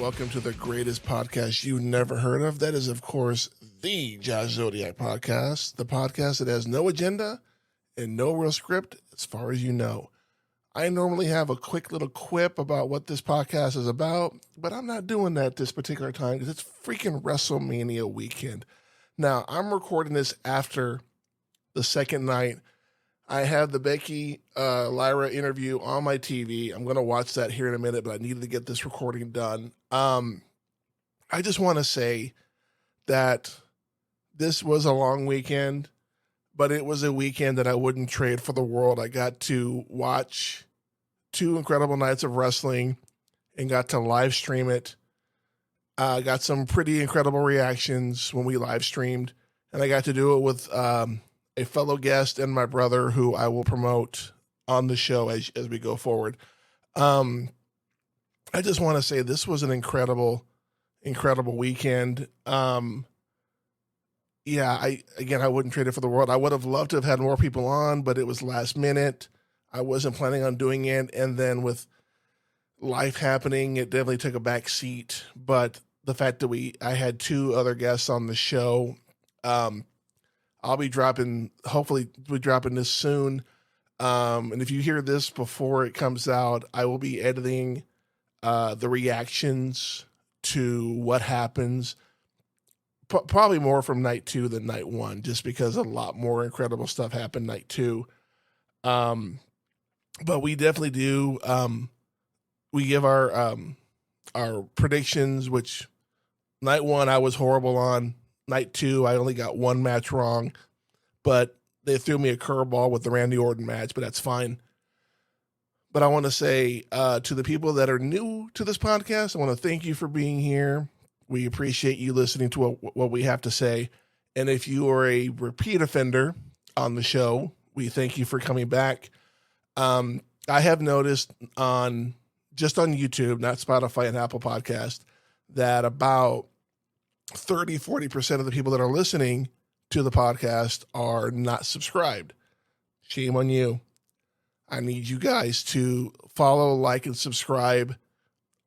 welcome to the greatest podcast you never heard of. That is, of course, the Josh Zodiac podcast, the podcast that has no agenda and no real script as far as you know. I normally have a quick little quip about what this podcast is about, but I'm not doing that this particular time because it's freaking WrestleMania weekend. Now, I'm recording this after the second night. I have the Becky Lyra interview on my TV. I'm going to watch that here in a minute, but I needed to get this recording done. I just want to say that this was a long weekend, but it was a weekend that I wouldn't trade for the world. I got to watch 2 incredible nights of wrestling and got to live stream it. Got some pretty incredible reactions when we live streamed, and I got to do it with a fellow guest and my brother, who I will promote on the show as we go forward. I just want to say this was an incredible weekend. I wouldn't trade it for the world. I would have loved to have had more people on, but it was last minute. I wasn't planning on doing it. And then with life happening, it definitely took a back seat. But the fact that I had 2 other guests on the show, I'll be hopefully we're dropping this soon. And if you hear this before it comes out, I will be editing the reactions to what happens. Probably more from night 2 than night 1, just because a lot more incredible stuff happened night 2. But we definitely do. We give our predictions, which night 1 I was horrible on. Night 2 I only got 1 match wrong, but they threw me a curveball with the Randy Orton match, but that's fine. But I want to say to the people that are new to this podcast, I want to thank you for being here. We appreciate you listening to what we have to say. And if you are a repeat offender on the show, we thank you for coming back. I have noticed just on YouTube, not Spotify and Apple Podcast, that about 30-40% of the people that are listening to the podcast are not subscribed. Shame on you. I need you guys to follow, like, and subscribe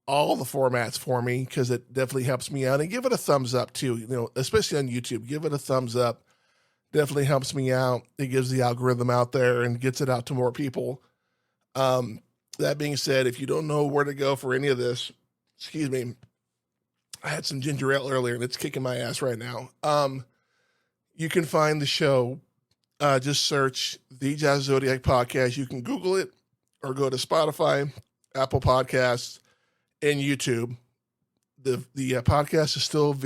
all the formats for me, because it definitely helps me out. And give it a thumbs up too, especially on YouTube. Give it a thumbs up. Definitely helps me out. It gives the algorithm out there and gets it out to more people. That being said, if you don't know where to go for any of this, excuse me, I had some ginger ale earlier and it's kicking my ass right now. You can find the show. Just search The Josh Zodiac Podcast. You can Google it or go to Spotify, Apple Podcasts, and YouTube. The podcast is still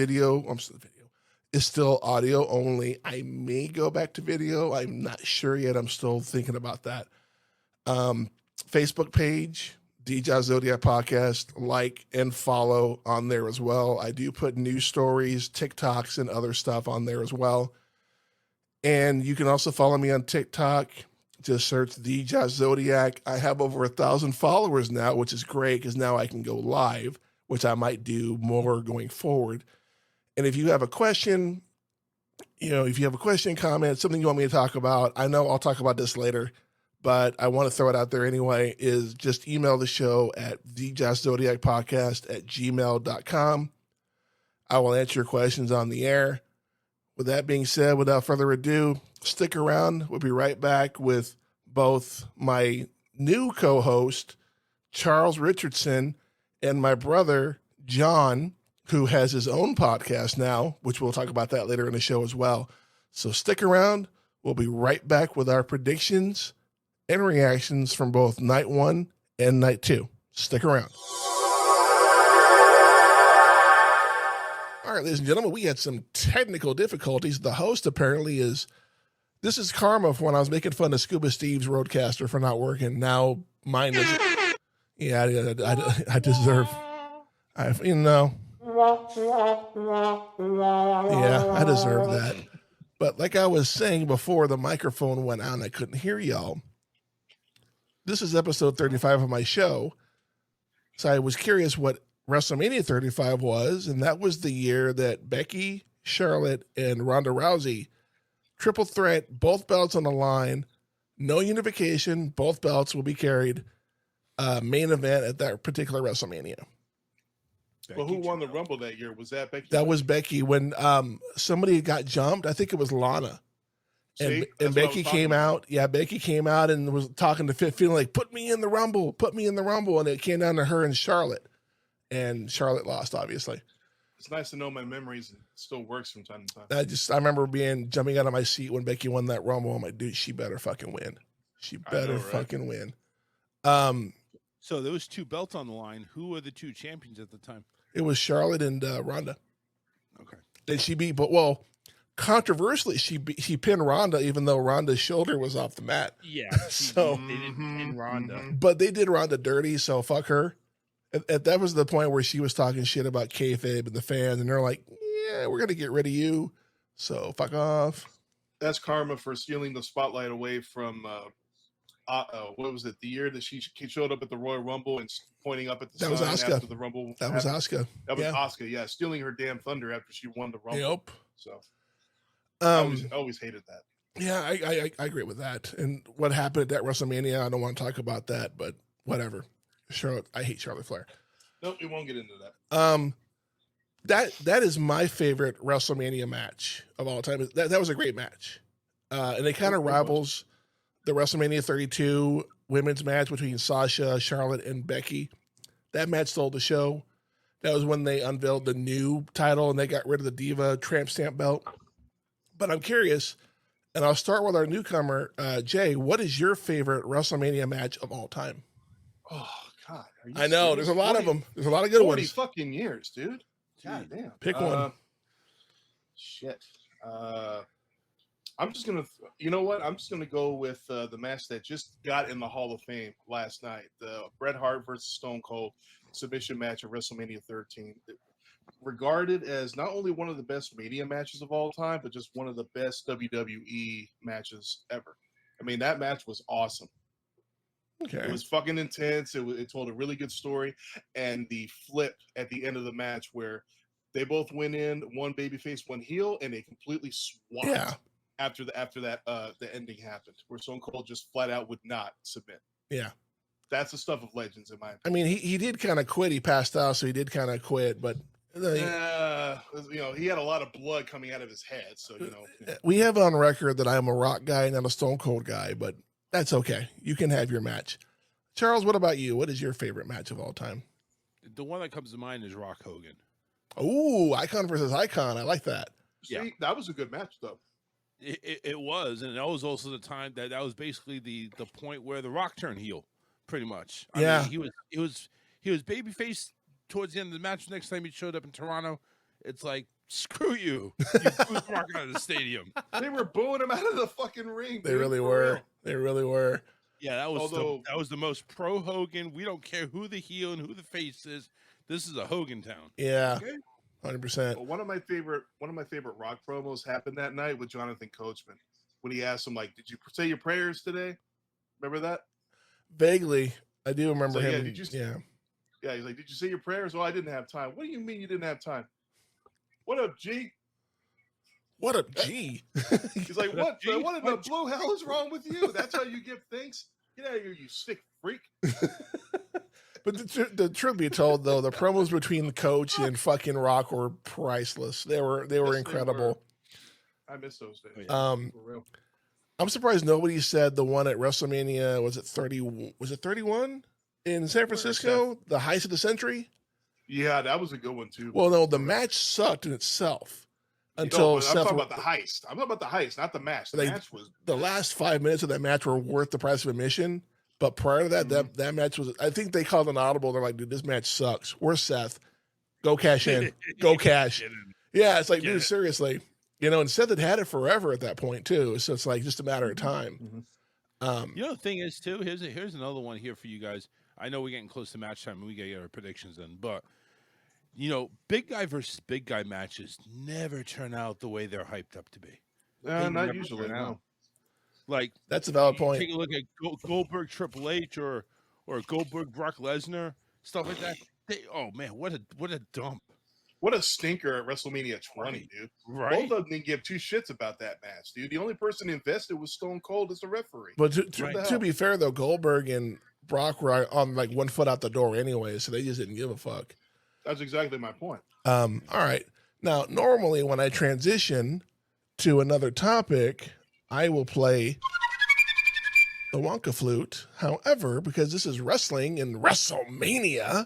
is still audio only. I may go back to video. I'm not sure yet. I'm still thinking about that. Facebook page, The Josh Zodiac Podcast, like and follow on there as well. I do put news stories, TikToks, and other stuff on there as well. And you can also follow me on TikTok. Just search The Josh Zodiac. I have over 1,000 followers now, which is great because now I can go live, which I might do more going forward. And if you have a question, comment, something you want me to talk about, I know I'll talk about this later, but I want to throw it out there anyway, is just email the show at thejoshzodiacpodcast@gmail.com. I will answer your questions on the air. With that being said, without further ado, stick around. We'll be right back with both my new co-host, Charles Richardson, and my brother, John, who has his own podcast now, which we'll talk about that later in the show as well. So stick around. We'll be right back with our predictions and reactions from both night 1 and night 2. Stick around. All right, ladies and gentlemen, we had some technical difficulties. The host apparently this is karma for when I was making fun of Scuba Steve's Roadcaster for not working. Now mine doesn't. Yeah, I deserve. Yeah, I deserve that. But like I was saying before the microphone went out and I couldn't hear y'all, this is episode 35 of my show. So I was curious what WrestleMania 35 was, and that was the year that Becky, Charlotte, and Ronda Rousey, triple threat, both belts on the line, no unification, both belts will be carried, main event at that particular WrestleMania. Well, who won the Rumble that year? Was that Becky? That was Becky. When somebody got jumped, I think it was Lana. And Becky came out. Yeah, Becky came out and was talking to Fit, feeling like, put me in the Rumble, put me in the Rumble. And it came down to her and Charlotte. And Charlotte lost, obviously. It's nice to know my memories still works from time to time. I remember jumping out of my seat when Becky won that Rumble. I'm like, dude, she better fucking win. She better fucking win. So there was 2 belts on the line. Who were the 2 champions at the time? It was Charlotte and Ronda. Okay. And she beat, controversially, she pinned Ronda, even though Ronda's shoulder was off the mat. Yeah. So they didn't pin Ronda. But they did Ronda dirty, so fuck her. That was the point where she was talking shit about kayfabe and the fans, and they're like, yeah, we're going to get rid of you, so fuck off. That's karma for stealing the spotlight away from, what was it, the year that she showed up at the Royal Rumble and pointing up at the sign after the Rumble? That was Asuka. That was Asuka, yeah, stealing her damn thunder after she won the Rumble. Yep. So I always hated that. Yeah, I agree with that. And what happened at that WrestleMania, I don't want to talk about that, but whatever. Charlotte, I hate Charlotte Flair. Nope, we won't get into that. That is my favorite WrestleMania match of all time. That was a great match. And it kind of rivals the WrestleMania 32 women's match between Sasha, Charlotte, and Becky. That match stole the show. That was when they unveiled the new title and they got rid of the Diva Tramp Stamp belt. But I'm curious, and I'll start with our newcomer, Jay. What is your favorite WrestleMania match of all time? Oh, God. I know. There's a lot of them. There's a lot of good 40 ones. fucking years, dude. God damn. Pick one. Shit. I'm just going to, you know what? I'm just going to go with the match that just got in the Hall of Fame last night. The Bret Hart versus Stone Cold submission match at WrestleMania 13. Regarded as not only one of the best Mania matches of all time, but just one of the best WWE matches ever. I mean, that match was awesome. Okay. It was fucking intense. It told a really good story. And the flip at the end of the match where they both went in, one babyface, one heel, and they completely swapped. Yeah. After that, the ending happened, where Stone Cold just flat out would not submit. Yeah. That's the stuff of legends, in my opinion. I mean, he did kind of quit. He passed out, so he did kind of quit. But he had a lot of blood coming out of his head. So we have on record that I'm a Rock guy, not a Stone Cold guy. But that's okay. You can have your match. Charles, what about you? What is your favorite match of all time? The one that comes to mind is Rock Hogan. Oh, icon versus icon. I like that. See, that was a good match, though. It was, and that was also the time that was basically the point where The Rock turned heel, pretty much. I mean, he was babyface towards the end of the match. Next time he showed up in Toronto, it's like, screw you. You booed Rock out of the stadium. They were booing him out of the fucking ring. They really were. They really were. Yeah, that was the most pro Hogan. We don't care who the heel and who the face is. This is a Hogan town. Yeah. Okay. 100%. Well, one of my favorite Rock promos happened that night with Jonathan Coachman when he asked him, like, "Did you say your prayers today?" Remember that? Vaguely, I do remember him. Yeah, he's like, "Did you say your prayers?" "Oh, I didn't have time." "What do you mean you didn't have time?" "What up, G?" "What up, G?" He's like, "What in the blue hell is wrong with you? That's how you give thanks? Get out of here, you sick freak." But the truth be told, though, the promos between the Coach and fucking Rock were priceless. They were incredible. I miss those days. For real. I'm surprised nobody said the one at WrestleMania. Was it 31 in San Francisco? The heist of the century. Yeah, that was a good one too. Well, no, the match sucked in itself until I'm talking about the heist. I'm talking about the heist, not the match. The match was the last 5 minutes of that match were worth the price of admission. But prior to that, that match was, I think they called an audible. They're like, dude, this match sucks. Where's Seth? Go cash in. Go cash. Yeah, it's like, dude, seriously. And Seth had had it forever at that point, too. So it's like just a matter of time. The thing is, too, here's another one here for you guys. I know we're getting close to match time and we got to get our predictions in. But, big guy versus big guy matches never turn out the way they're hyped up to be. Not usually, no. Like, that's a valid point. Take a look at Goldberg, Triple H, or Goldberg, Brock Lesnar, stuff like that. Oh man, what a dump! What a stinker at WrestleMania 20, dude. Right. Both of them didn't give two shits about that match, dude. The only person invested was Stone Cold as the referee. But to be fair, though, Goldberg and Brock were on like 1 foot out the door anyway, so they just didn't give a fuck. That's exactly my point. All right. Now, normally when I transition to another topic, I will play the Wonka flute. However, because this is wrestling and WrestleMania,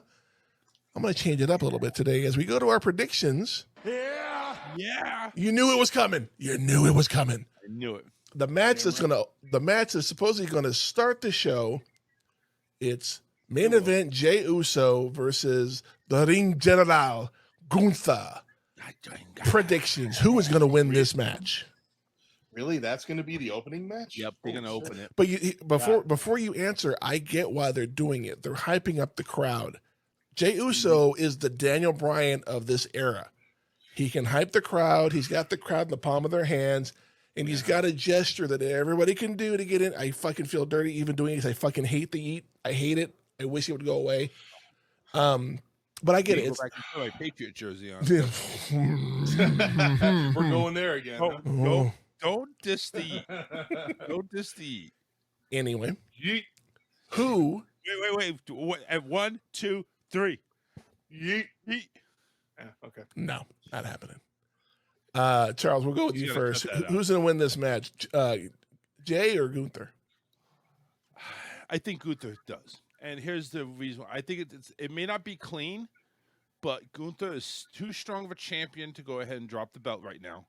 I'm going to change it up a little bit today as we go to our predictions. Yeah. You knew it was coming. You knew it was coming. I knew it. The match that's supposedly going to start the show. It's main event Jey Uso versus the Ring General Gunther. Predictions. Who is going to win this match? Really? That's going to be the opening match? Yep, they're going to open it. But before you answer, I get why they're doing it. They're hyping up the crowd. Jey Uso is the Daniel Bryan of this era. He can hype the crowd. He's got the crowd in the palm of their hands. And he's got a gesture that everybody can do to get in. I fucking feel dirty even doing it. I fucking hate the eat. I hate it. I wish it would go away. But I get it. Go back and put my Patriot jersey on. We're going there again. Don't diss the eat. Don't diss the eat. Anyway. Yeet. Who? Wait. At 1, 2, 3. Yeet. Yeet. Yeah, okay. No, not happening. Charles, we'll go with you first. Who's going to win this match? Jay or Gunther? I think Gunther does. And here's the reason why. I think it may not be clean, but Gunther is too strong of a champion to go ahead and drop the belt right now.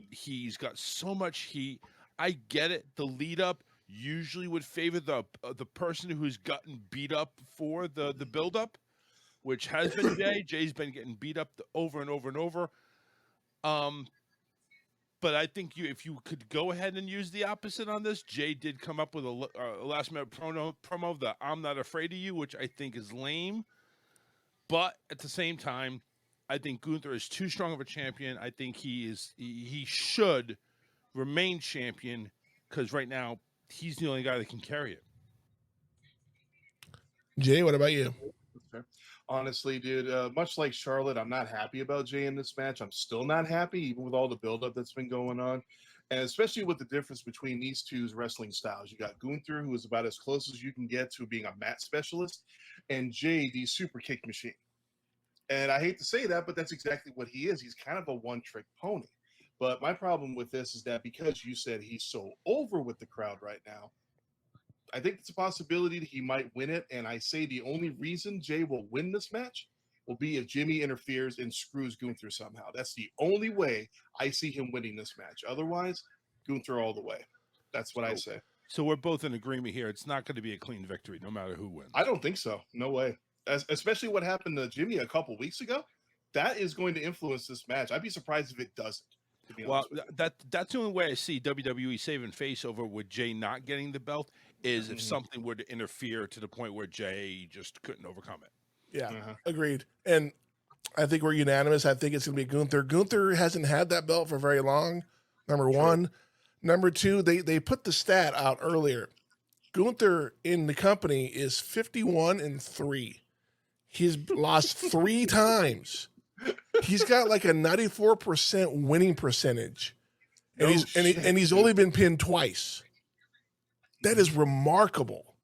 He's got so much heat. I get it. The lead up usually would favor the person who's gotten beat up for the build up, which has been Jay. Jay's been getting beat up over and over and over. But I think if you could go ahead and use the opposite on this, Jay did come up with a last minute promo that I'm not afraid of you, which I think is lame. But at the same time, I think Gunther is too strong of a champion. I think he should remain champion because right now he's the only guy that can carry it. Jay, what about you? Honestly, dude, much like Charlotte, I'm not happy about Jay in this match. I'm still not happy, even with all the buildup that's been going on. And especially with the difference between these two's wrestling styles. You got Gunther, who is about as close as you can get to being a mat specialist, and Jay, the super kick machine. And I hate to say that, but that's exactly what he is. He's kind of a one-trick pony. But my problem with this is that because you said he's so over with the crowd right now, I think it's a possibility that he might win it. And I say the only reason Jay will win this match will be if Jimmy interferes and screws Gunther somehow. That's the only way I see him winning this match. Otherwise, Gunther all the way. That's what I say. So we're both in agreement here. It's not going to be a clean victory, no matter who wins. I don't think so. No way. Especially what happened to Jimmy a couple weeks ago. That is going to influence this match. I'd be surprised if it doesn't. Well, that's the only way I see WWE saving face over with Jay not getting the belt is if something were to interfere to the point where Jay just couldn't overcome it. Yeah, agreed. And I think we're unanimous. I think it's going to be Gunther. Gunther hasn't had that belt for very long, number one. Number two, they put the stat out earlier. Gunther in the company is 51-3. He's lost 3 times. He's got like a 94% winning percentage. And he's only been pinned twice. That is remarkable.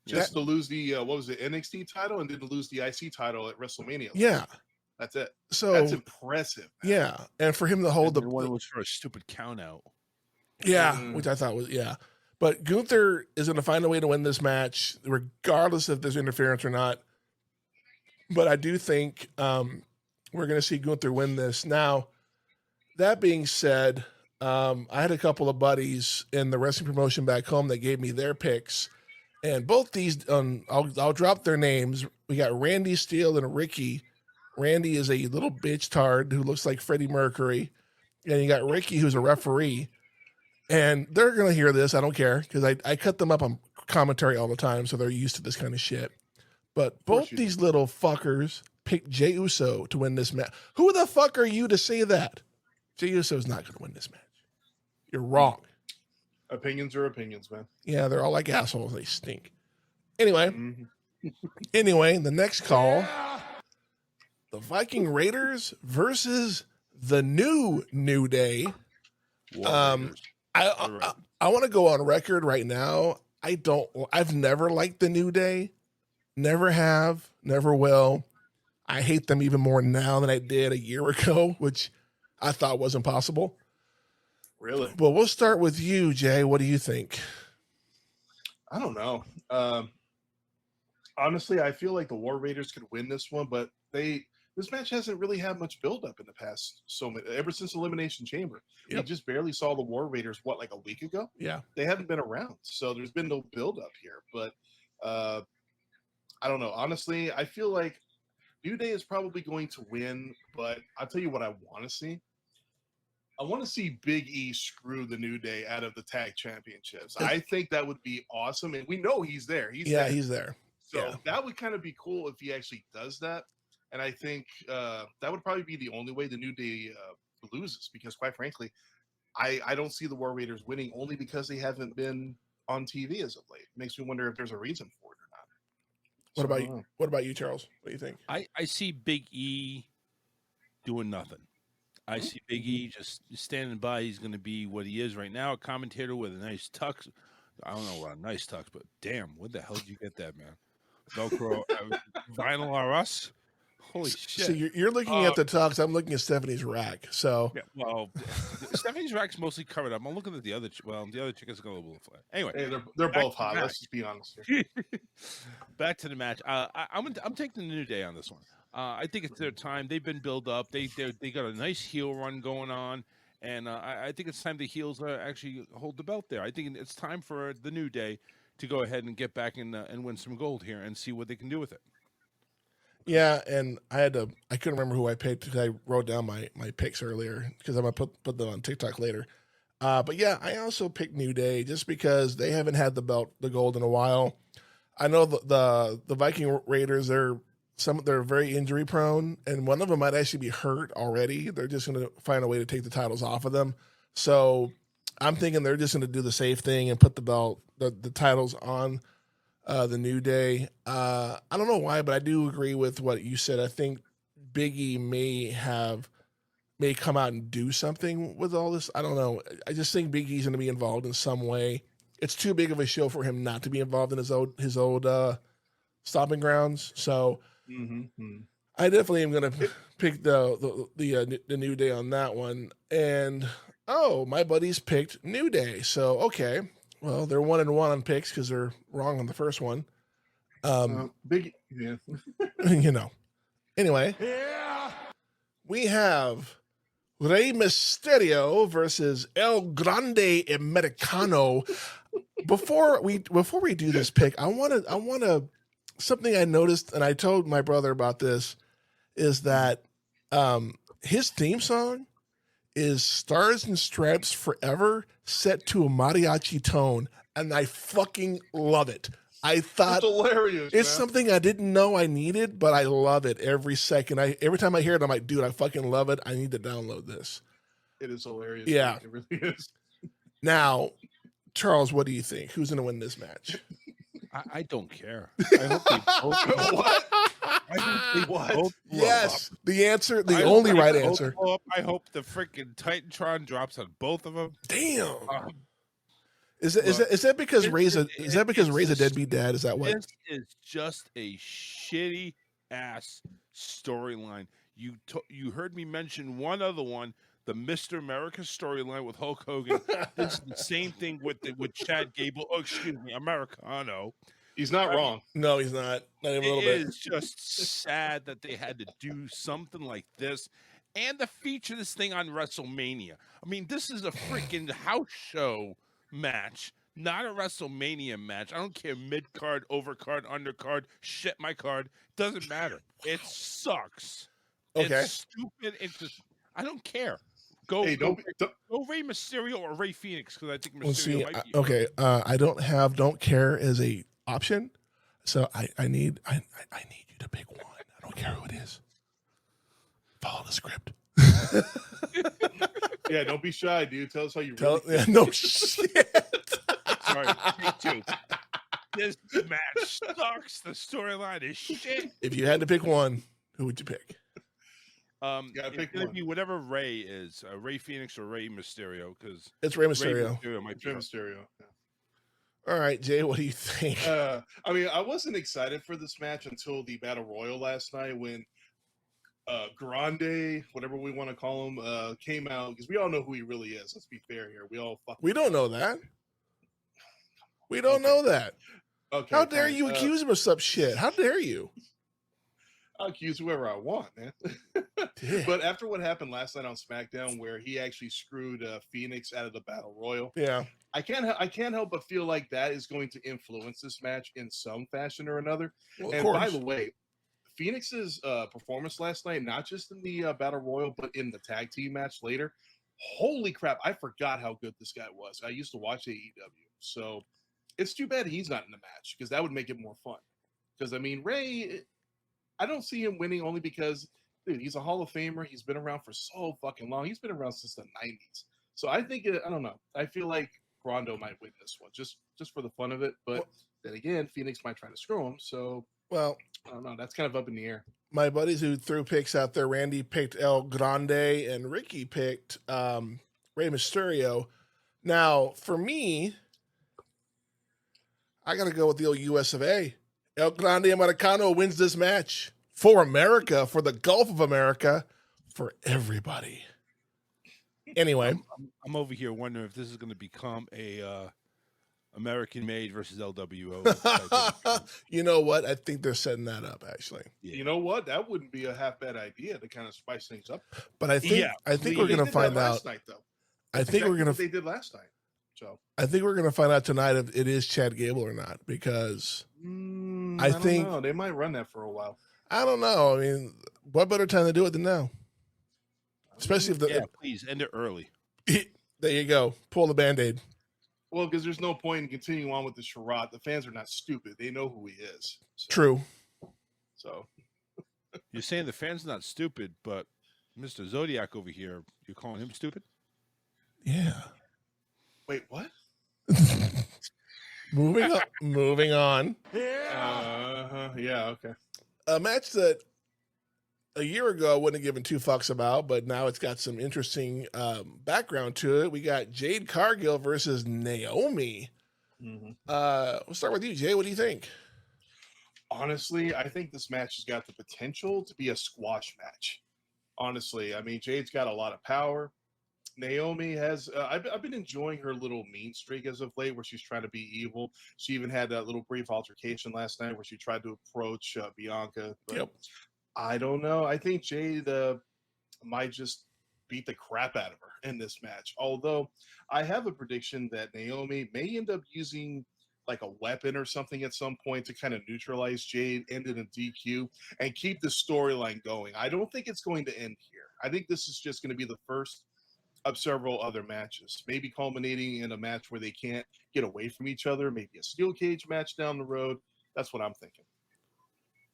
Just to lose the NXT title and then to lose the IC title at WrestleMania. Yeah. That's it. So that's impressive. Man. Yeah. And for him to hold the one was for a stupid count out. Yeah, which I thought was But Gunther is going to find a way to win this match, regardless if there's interference or not. But I do think we're going to see Gunther win this. Now, that being said, I had a couple of buddies in the wrestling promotion back home that gave me their picks. And both these, I'll drop their names. We got Randy Steele and Ricky. Randy is a little bitch tard who looks like Freddie Mercury. And you got Ricky, who's a referee. And they're going to hear this. I don't care because I cut them up on commentary all the time, so they're used to this kind of shit. But both these little fuckers picked Jey Uso to win this match. Who the fuck are you to say that? Jey Uso's not going to win this match. You're wrong. Opinions are opinions, man. Yeah, they're all like assholes. They stink. Anyway, the next call, the Viking Raiders versus the New Day. I want to go on record right now. I've never liked the New Day. Never have, never will. I hate them even more now than I did a year ago, which I thought was impossible. Really? Well, we'll start with you, Jay. What do you think? I don't know. Honestly, I feel like the War Raiders could win this one, but this match hasn't really had much build-up in the past. Ever since Elimination Chamber, we just barely saw the War Raiders. What, like a week ago? Yeah, they haven't been around, so there's been no build-up here. But I don't know. Honestly, I feel like New Day is probably going to win. But I'll tell you what I want to see. I want to see Big E screw the New Day out of the tag championships. I think that would be awesome, and we know he's there. He's there. So that would kind of be cool if he actually does that. And I think that would probably be the only way the New Day loses, because quite frankly, I don't see the War Raiders winning only because they haven't been on TV as of late. It makes me wonder if there's a reason for it or not. What about you, Charles? What do you think? I see Big E doing nothing. I see Big E just standing by. He's going to be what he is right now, a commentator with a nice tux. I don't know what a nice tux, but damn, where the hell did you get that, man? Velcro, vinyl R Us? Holy shit. So you're looking at the tux. I'm looking at Stephanie's rack. So yeah, well, Stephanie's rack's mostly covered up. I'm looking at the other. The other chick is a little flat. Anyway, hey, they're both hot. Let's just be honest here. Back to the match. I'm taking the New Day on this one. I think it's their time. They've been built up. They got a nice heel run going on, and I think it's time the heels actually hold the belt there. I think it's time for the New Day to go ahead and get back and win some gold here and see what they can do with it. Yeah, and I couldn't remember who I picked because I wrote down my picks earlier because I'm going to put them on TikTok later. But yeah, I also picked New Day just because they haven't had the gold in a while. I know the Viking Raiders, they're very injury prone, and one of them might actually be hurt already. They're just going to find a way to take the titles off of them. So I'm thinking they're just going to do the safe thing and put the titles on the New Day. I don't know why, but I do agree with what you said. I think Big E may come out and do something with all this. I don't know. I just think Big E's going to be involved in some way. It's too big of a show for him not to be involved in his old stomping grounds. So I definitely am going to pick the New Day on that one. And my buddies picked New Day. So okay. Well, they're 1-1 on picks because they're wrong on the first one. Big, yeah. Anyway, we have Rey Mysterio versus El Grande Americano. Before we do this pick, I want to something I noticed, and I told my brother about this, is that his theme song is Stars and Stripes Forever set to a mariachi tone, and I fucking love it. I thought it's hilarious. It's something I didn't know I needed, but I love it every second. Every time I hear it, I'm like, dude, I fucking love it. I need to download this. It is hilarious. Yeah. It really is. Now, Charles, what do you think? Who's going to win this match? I don't care. I hope they both what? What? Yes, the answer, the only right answer. I hope the freaking Titantron drops on both of them. Damn. Is that because Ray's a deadbeat dad? Is that what? This is just a shitty ass storyline. You heard me mention one other one, the Mr. America storyline with Hulk Hogan. This is the same thing with Chad Gable. Oh, excuse me, Americano. He's not wrong. No, he's not. Not even a little bit. It is just sad that they had to do something like this and to feature this thing on WrestleMania. I mean, this is a freaking house show match, not a WrestleMania match. I don't care mid-card, overcard, undercard, shit my card. Doesn't matter. It sucks. Okay. It's stupid. It's just, I don't care. Go Rey Mysterio or Rey Phoenix, because I think Mysterio might be. Okay, I don't care as a option, so I need you to pick one. I don't care who it is. Follow the script. Yeah, don't be shy, dude. Tell us how you Yeah, no shit. Sorry, me too. This match sucks. The storyline is shit. If you had to pick one, who would you pick? It's gonna be whatever Rey is, Rey Phoenix or Rey Mysterio, because it's Rey Mysterio. Rey Mysterio. Yeah. All right, Jay, what do you think? I mean, I wasn't excited for this match until the Battle Royal last night when Grande, whatever we want to call him, came out because we all know who he really is. Let's be fair here. We don't know that. We don't know that. Okay. How dare fine. you accuse him of some shit? How dare you? I'll accuse whoever I want, man. But after what happened last night on SmackDown, where he actually screwed Phoenix out of the Battle Royal, yeah, I can't help but feel like that is going to influence this match in some fashion or another. well, And by the way, Phoenix's performance last night, not just in the Battle Royal, but in the tag team match later, holy crap, I forgot how good this guy was. I used to watch AEW. So it's too bad he's not in the match because that would make it more fun. Because, I mean, Ray, I don't see him winning only because, dude, he's a Hall of Famer. He's been around for so fucking long. He's been around since the 90s. So I think, I don't know. I feel like Rondo might win this one just for the fun of it. But then again, Phoenix might try to screw him. So, well, I don't know. That's kind of up in the air. My buddies who threw picks out there, Randy picked El Grande and Ricky picked Rey Mysterio. Now, for me, I got to go with the old US of A. El Grande Americano wins this match for America, for the Gulf of America, for everybody. Anyway. I'm over here wondering if this is going to become a American Made versus LWO. You know what? I think they're setting that up, actually. Yeah. You know what? That wouldn't be a half bad idea to kind of spice things up. But I think we're going to find out. Last night, though. I think we're going to. They did last night. So I think we're going to find out tonight if it is Chad Gable or not, because I think don't know. They might run that for a while. I don't know. I mean, what better time to do it than now? Especially if please end it early. There you go. Pull the Band-Aid. Well, because there's no point in continuing on with the charade. The fans are not stupid. They know who he is. So. True. So you're saying the fans are not stupid, but Mr. Zodiac over here, you're calling him stupid? Yeah. Wait, what? Moving on. Yeah, okay. A match that a year ago I wouldn't have given two fucks about, but now it's got some interesting background to it. We got Jade Cargill versus Naomi. Mm-hmm. We'll start with you, Jay. What do you think? Honestly, I think this match has got the potential to be a squash match. Honestly, I mean, Jade's got a lot of power. Naomi has, I've been enjoying her little mean streak as of late where she's trying to be evil. She even had that little brief altercation last night where she tried to approach Bianca. But I don't know. I think Jade might just beat the crap out of her in this match. Although I have a prediction that Naomi may end up using like a weapon or something at some point to kind of neutralize Jade, end in a DQ, and keep the storyline going. I don't think it's going to end here. I think this is just going to be the first of several other matches, maybe culminating in a match where they can't get away from each other, maybe a steel cage match down the road. That's what I'm thinking.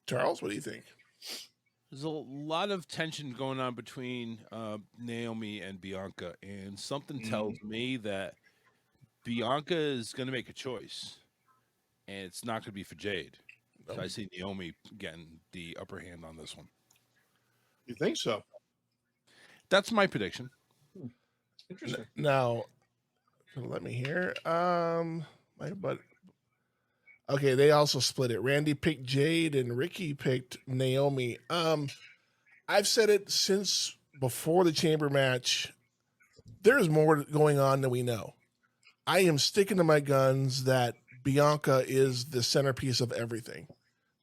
Charles, what do you think? There's a lot of tension going on between Naomi and Bianca, and something tells me that Bianca is going to make a choice, and it's not going to be for Jade. So I see Naomi getting the upper hand on this one. You think so? That's my prediction. Interesting. Now, let me hear. My butt. Okay, they also split it. Randy picked Jade and Ricky picked Naomi. I've said it since before the chamber match. There's more going on than we know. I am sticking to my guns that Bianca is the centerpiece of everything.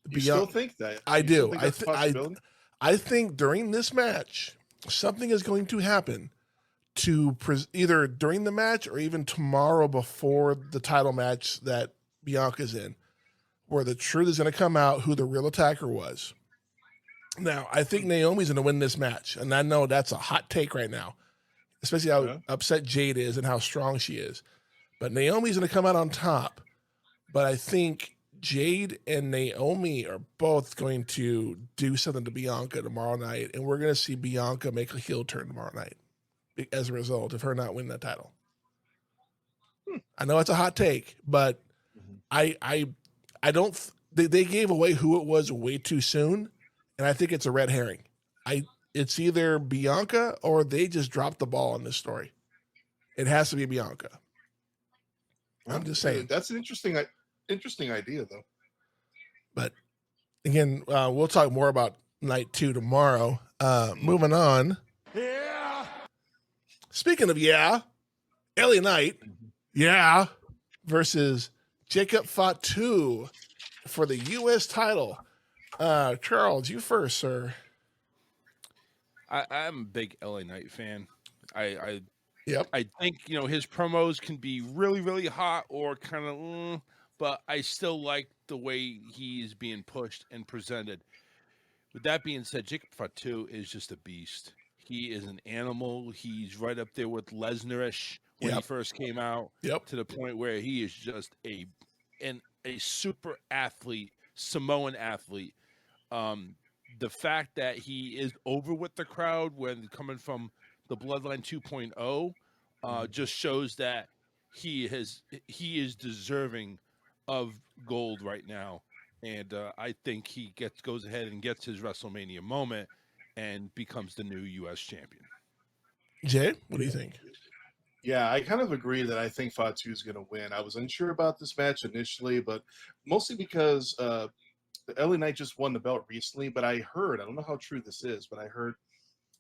You still think that? I do. I think during this match, something is going to happen to either during the match or even tomorrow before the title match that Bianca's in, where the truth is going to come out who the real attacker was. Now, I think Naomi's going to win this match, and I know that's a hot take right now, especially how upset Jade is and how strong she is. But Naomi's going to come out on top, but I think Jade and Naomi are both going to do something to Bianca tomorrow night, and we're going to see Bianca make a heel turn tomorrow night as a result of her not winning that title. I know it's a hot take, but I don't. They gave away who it was way too soon, and I think it's a red herring. It's either Bianca or they just dropped the ball on this story. It has to be Bianca. I'm just saying. That's an interesting idea, though. But again, we'll talk more about night 2 tomorrow. Moving on. Yeah. Speaking of LA Knight, versus Jacob Fatu for the U.S. title. Charles, you first, sir. I'm a big LA Knight fan. I Yep. think his promos can be really, really hot or kind of, but I still like the way he's being pushed and presented. With that being said, Jacob Fatu is just a beast. He is an animal. He's right up there with Lesnar-ish when he first came out. Yep. To the point where he is just a super athlete, Samoan athlete. The fact that he is over with the crowd when coming from the Bloodline 2.0 just shows that he is deserving of gold right now. And I think he goes ahead and gets his WrestleMania moment and becomes the new U.S. champion. Jay, what do you think? Yeah, I kind of agree that I think Fatu is going to win. I was unsure about this match initially, but mostly because the LA Knight just won the belt recently. But I don't know how true this is, but I heard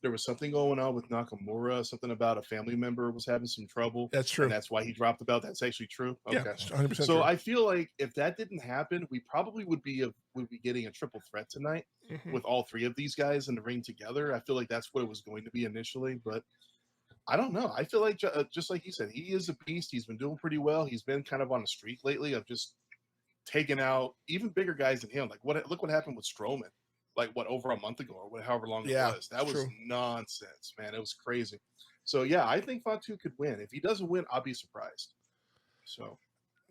there was something going on with Nakamura, something about a family member was having some trouble. That's true. And that's why he dropped the belt. That's actually true. Okay. Yeah, 100% so true. I feel like if that didn't happen, we probably would be getting a triple threat tonight with all three of these guys in the ring together. I feel like that's what it was going to be initially, but I don't know. I feel like just like he said, he is a beast. He's been doing pretty well. He's been kind of on a streak lately of just taking out even bigger guys than him. Like look what happened with Strowman. Like over a month ago or however long it was. That was nonsense, man. It was crazy. So yeah, I think Fatu could win. If he doesn't win, I'll be surprised. So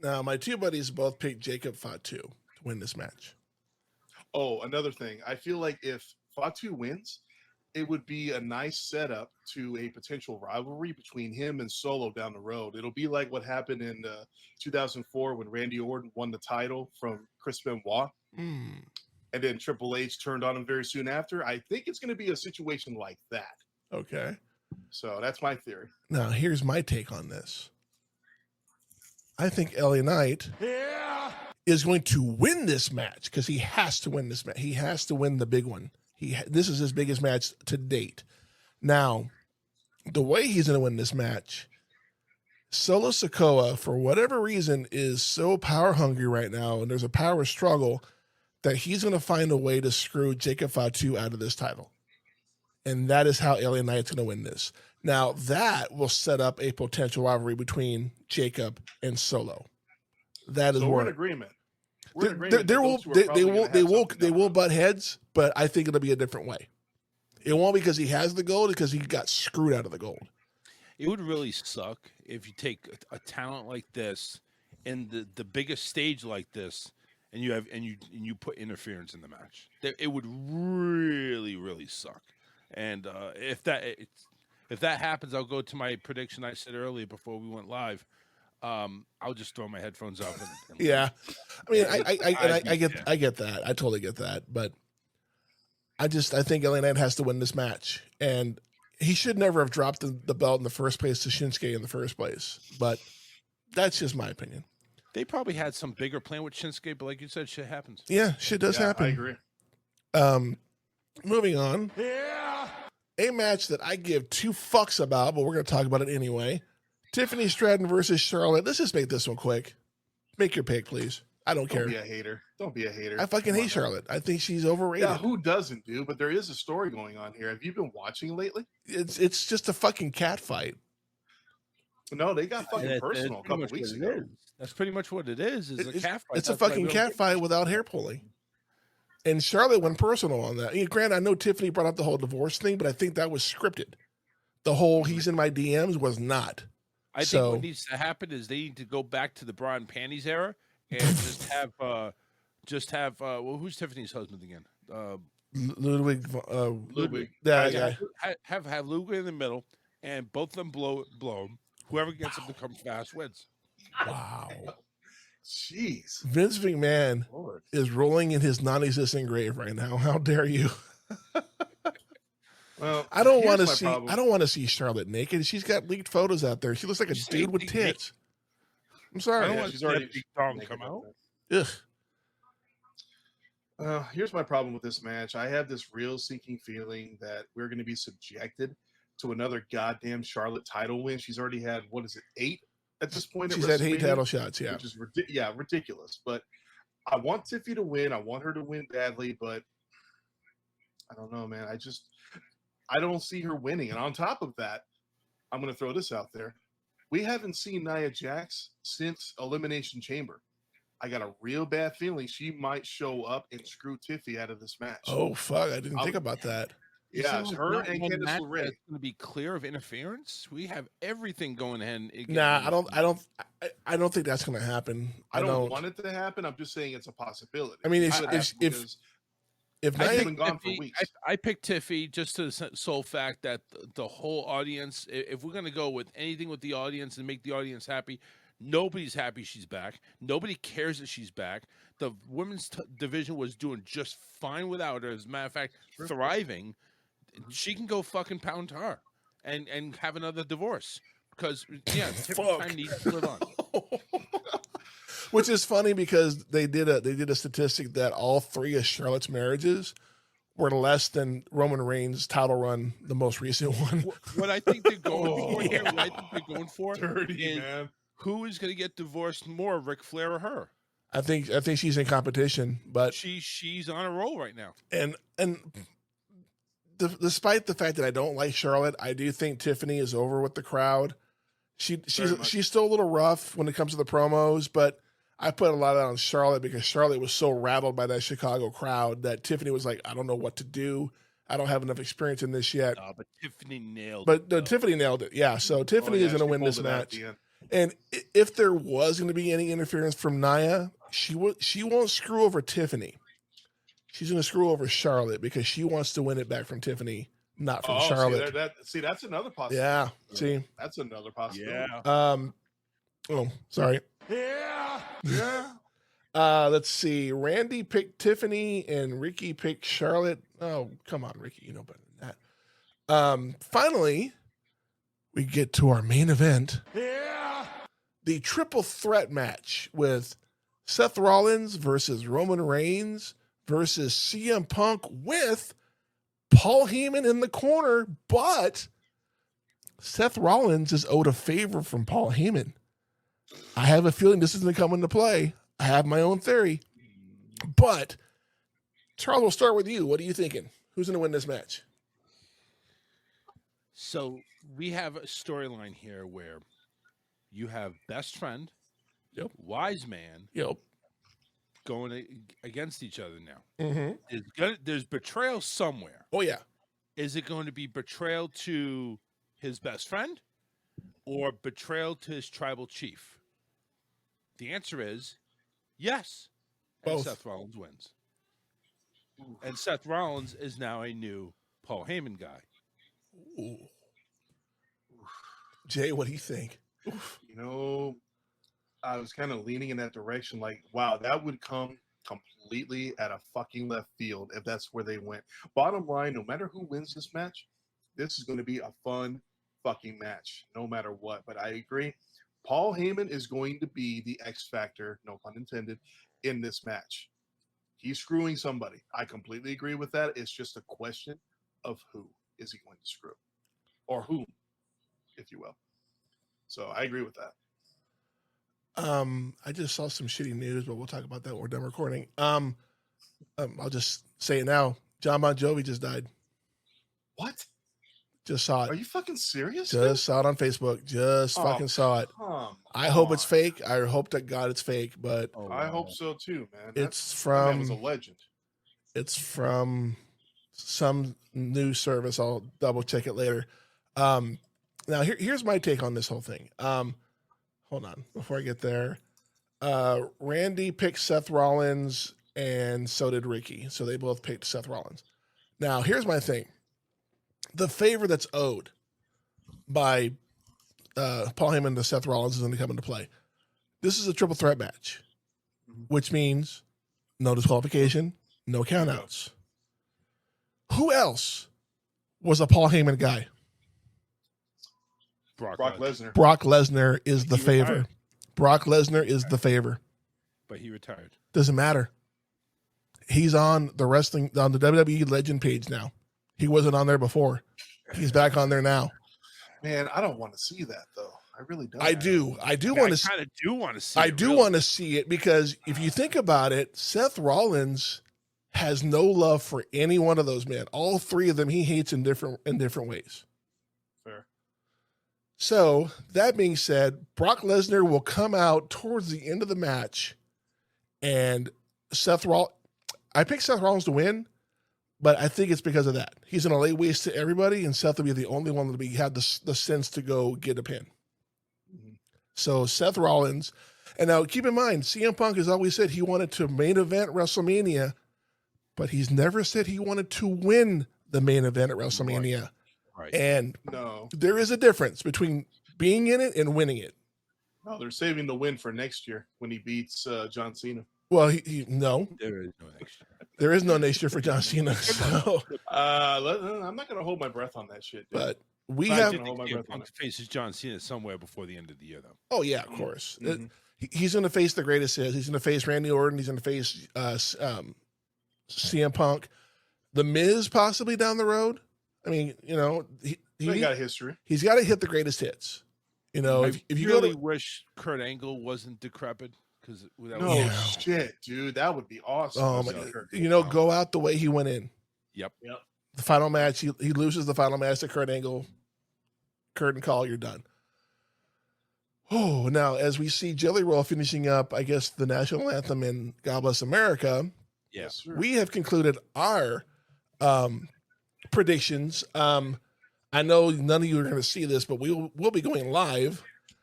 now my two buddies both picked Jacob Fatu to win this match. Oh, another thing. I feel like if Fatu wins, it would be a nice setup to a potential rivalry between him and Solo down the road. It'll be like what happened in 2004 when Randy Orton won the title from Chris Benoit. And then Triple H turned on him very soon after. I think it's going to be a situation like that. Okay. So that's my theory. Now, here's my take on this. I think LA Knight is going to win this match because he has to win this match. He has to win the big one. This is his biggest match to date. Now, the way he's going to win this match, Solo Sikoa, for whatever reason, is so power hungry right now, and there's a power struggle that he's going to find a way to screw Jacob Fatu out of this title. And that is how LA Knight's going to win this. Now, that will set up a potential rivalry between Jacob and Solo. That is so where we're in agreement. We're in agreement. They will butt heads, but I think it'll be a different way. It won't because he has the gold, because he got screwed out of the gold. It would really suck if you take a talent like this and the biggest stage like this, and you put interference in the match. It would really, really suck. And if that happens, I'll go to my prediction I said earlier before we went live. I'll just throw my headphones off. Yeah, I mean, I get that. I totally get that. But I think LA Knight has to win this match, and he should never have dropped the belt in the first place to Shinsuke in the first place. But that's just my opinion. They probably had some bigger plan with Shinsuke, but like you said, shit happens. Yeah, shit does happen. I agree. Moving on. Yeah. A match that I give two fucks about, but we're going to talk about it anyway. Tiffany Stratton versus Charlotte. Let's just make this one quick. Make your pick, please. I don't care. Don't be a hater. Don't be a hater. I fucking hate Charlotte. I think she's overrated. Yeah, who doesn't, dude? But there is a story going on here. Have you been watching lately? It's just a fucking cat fight. No, they got fucking personal a couple weeks ago. That's pretty much what it is. A cat fight. It's a fucking cat fight without hair pulling. And Charlotte went personal on that. Granted, I know Tiffany brought up the whole divorce thing, but I think that was scripted. The whole he's in my DMs was not. I think what needs to happen is they need to go back to the bra and panties era and just have who's Tiffany's husband again? Ludwig. Ludwig. Yeah. Have Ludwig in the middle, and both of them blow him. Whoever gets him to come fast wins. Wow. Jeez. Vince McMahon Lord. is rolling in his non-existent grave right now. How dare you? Well, I don't want to see Charlotte naked. She's got leaked photos out there. She looks like a dude with tits. I'm sorry. I don't want to see that big dong come out. Ugh. Here's my problem with this match. I have this real sinking feeling that we're going to be subjected to another goddamn Charlotte title win. She's already had, what is it, 8 at this point? She's had 8 title shots, yeah. Which is ridiculous. But I want Tiffy to win. I want her to win badly, but I don't know, man. I don't see her winning. And on top of that, I'm going to throw this out there. We haven't seen Nia Jax since Elimination Chamber. I got a real bad feeling she might show up and screw Tiffy out of this match. Oh, fuck. I didn't think about that. Yeah, her and Candice LeRae. Going to be clear of interference. We have everything going ahead. Nah, I don't think that's going to happen. I don't want it to happen. I'm just saying it's a possibility. I mean, if Nia's been gone for weeks. I picked Tiffy just to the sole fact that the whole audience, if we're going to go with anything with the audience and make the audience happy, nobody's happy she's back. Nobody cares that she's back. The women's division was doing just fine without her. As a matter of fact, thriving. She can go fucking pound her and have another divorce because, Tiffy time needs to live on. Which is funny because they did a statistic that all 3 of Charlotte's marriages were less than Roman Reigns' title run, the most recent one. What I think they're going for Dirty, is man. Who is going to get divorced more, Ric Flair or her? I think she's in competition, but she's on a roll right now. And despite the fact that I don't like Charlotte, I do think Tiffany is over with the crowd. She's still a little rough when it comes to the promos, but I put a lot on Charlotte because Charlotte was so rattled by that Chicago crowd that Tiffany was like, I don't know what to do. I don't have enough experience in this yet. But Tiffany nailed it. But Tiffany nailed it. Yeah. So Tiffany is going to win this match. And if there was going to be any interference from Nia, she won't screw over Tiffany. She's going to screw over Charlotte because she wants to win it back from Tiffany, not from Charlotte. That's another possibility. Yeah. See, that's another possibility. Yeah. Oh, sorry. Yeah. Let's see. Randy picked Tiffany and Ricky picked Charlotte. Oh, come on, Ricky. You know better than that. Finally, we get to our main event. Yeah. The triple threat match with Seth Rollins versus Roman Reigns versus CM Punk with Paul Heyman in the corner, but Seth Rollins is owed a favor from Paul Heyman. I have a feeling this is going to come into play. I have my own theory. But, Charles, we'll start with you. What are you thinking? Who's going to win this match? So, we have a storyline here where you have best friend, wise man, going against each other now. Mm-hmm. There's betrayal somewhere. Oh, yeah. Is it going to be betrayal to his best friend or betrayal to his tribal chief? The answer is yes. And Both. Seth Rollins wins. And Seth Rollins is now a new Paul Heyman guy. Ooh. Jay, what do you think? You know, I was kind of leaning in that direction. Like, wow, that would come completely at a fucking left field if that's where they went. Bottom line, no matter who wins this match, this is going to be a fun fucking match, no matter what. But I agree. Paul Heyman is going to be the X factor, no pun intended, in this match. He's screwing somebody. I completely agree with that. It's just a question of who is he going to screw, or whom, if you will. So I agree with that. I just saw some shitty news, but we'll talk about that when we're done recording. I'll just say it now. John Bon Jovi just died. What? Just saw it. Are you fucking serious? Just saw it on Facebook. Just fucking saw it. I hope it's fake. I hope to God it's fake, but I hope so too, man. It's that man was a legend. It's from some news service. I'll double check it later. Now here's my take on this whole thing. Hold on before I get there. Randy picked Seth Rollins, and so did Ricky. So they both picked Seth Rollins. Now here's my thing. The favor that's owed by Paul Heyman to Seth Rollins is going to come into play. This is a triple threat match, which means no disqualification, no countouts. Who else was a Paul Heyman guy? Brock Lesnar. Brock Lesnar is the favor. Brock Lesnar is the favor. But he retired. Doesn't matter. He's on the WWE Legend page now. He wasn't on there before. He's back on there now. Man, I don't want to see that though. I really don't. I do want to. I kind of do want to see. I do want to see it because if you think about it, Seth Rollins has no love for any one of those men. All three of them he hates in different ways. Fair. So that being said, Brock Lesnar will come out towards the end of the match, and I picked Seth Rollins to win, but I think it's because of that. He's going to lay waste to everybody, and Seth will be the only one that had the sense to go get a pin. Mm-hmm. So Seth Rollins, and now keep in mind, CM Punk has always said he wanted to main event WrestleMania, but he's never said he wanted to win the main event at WrestleMania. Right. And no, there is a difference between being in it and winning it. No, they're saving the win for next year when he beats John Cena. Well, no. There is no next year. There is no next year for John Cena. So. I'm not going to hold my breath on that shit. Dude. But we have Punk faces John Cena somewhere before the end of the year, though. Oh yeah, of course. Mm-hmm. He's going to face the greatest hits. He's going to face Randy Orton. He's going to face CM Punk, The Miz possibly down the road. I mean, you know, he got a history. He's got to hit the greatest hits. You know, if you really wish Kurt Angle wasn't decrepit, because shit, dude, that would be awesome. Oh my God. You know, go out the way he went in. Yep. The final match, he loses the final match to Kurt Angle. Curtain call, you're done. Oh, now as we see Jelly Roll finishing up, I guess, the national anthem in God Bless America. Yes, we have concluded our predictions. I know none of you are going to see this, but we'll be going live